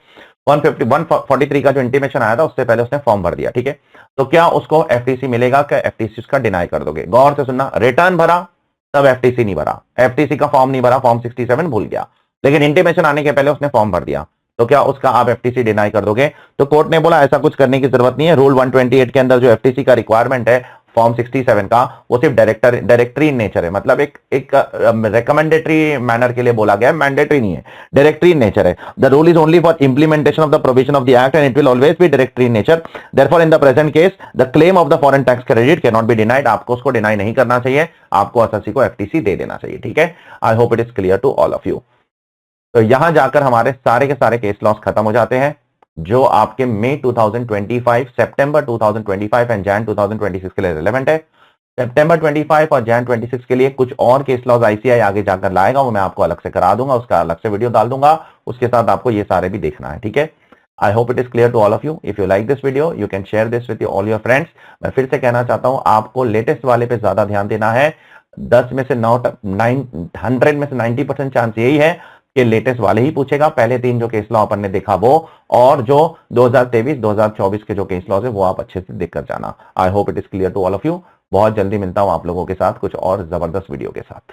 143 का जो इंटीमेशन आया था उससे पहले उसने फॉर्म भर दिया, ठीक है। तो क्या उसको एफटीसी मिलेगा? क्या एफटीसी उसका डिनाई कर दोगे? गौर से सुनना, रिटर्न भरा तब एफटीसी नहीं भरा, एफटीसी का फॉर्म नहीं भरा, फॉर्म 67 भूल गया, लेकिन इंटीमेशन आने के पहले उसने फॉर्म भर दिया, तो क्या उसका आप एफटीसी डिनाई कर दोगे? तो कोर्ट ने बोला ऐसा कुछ करने की जरूरत नहीं है। रूल 128 के अंदर जो एफटीसी का रिक्वायरमेंट है फॉर्म 67 का, वो सिर्फ डायरेक्टरी इन नेचर है, मतलब एक रिकमेंडेटरी मैनर के लिए बोला गया है, मैंडेटरी नहीं है, डायरेक्टरी इन नेचर है। The rule is only for implementation of the provision of the act and it will always be directory in nature. Therefore in the present case the claim of the foreign tax credit can not be denied. आपको उसको deny नहीं करना चाहिए, आपको SSC को FTC दे देना चाहिए, ठीक है। I hope it is clear to all of you. तो यहां जाकर हमारे सारे के सारे केस लॉस खत्म हो जाते हैं जो आपके मई 2025, सितंबर 2025 एंड जैन 2026 के लिए रिलेवेंट है। सितंबर 25 और जैन 26 के लिए कुछ और केस लॉज आईसीआई आगे जाकर लाएगा, वो मैं आपको अलग से करा दूंगा, उसका अलग से वीडियो डाल दूंगा, उसके साथ आपको ये सारे भी देखना है, ठीक है। I hope it is clear to all of you. If you like this video you can share this with all your friends. मैं फिर से कहना चाहता हूं, आपको लेटेस्ट वाले पे ज्यादा ध्यान देना है। 10 में से 100 में से 90% चांस यही है के लेटेस्ट वाले ही पूछेगा। पहले 3 जो केस लॉ अपन ने देखा वो, और जो 2023 2024 के जो केस लॉ है वो आप अच्छे से देख कर जाना। I hope it is clear to all of you. बहुत जल्दी मिलता हूं आप लोगों के साथ कुछ और जबरदस्त वीडियो के साथ।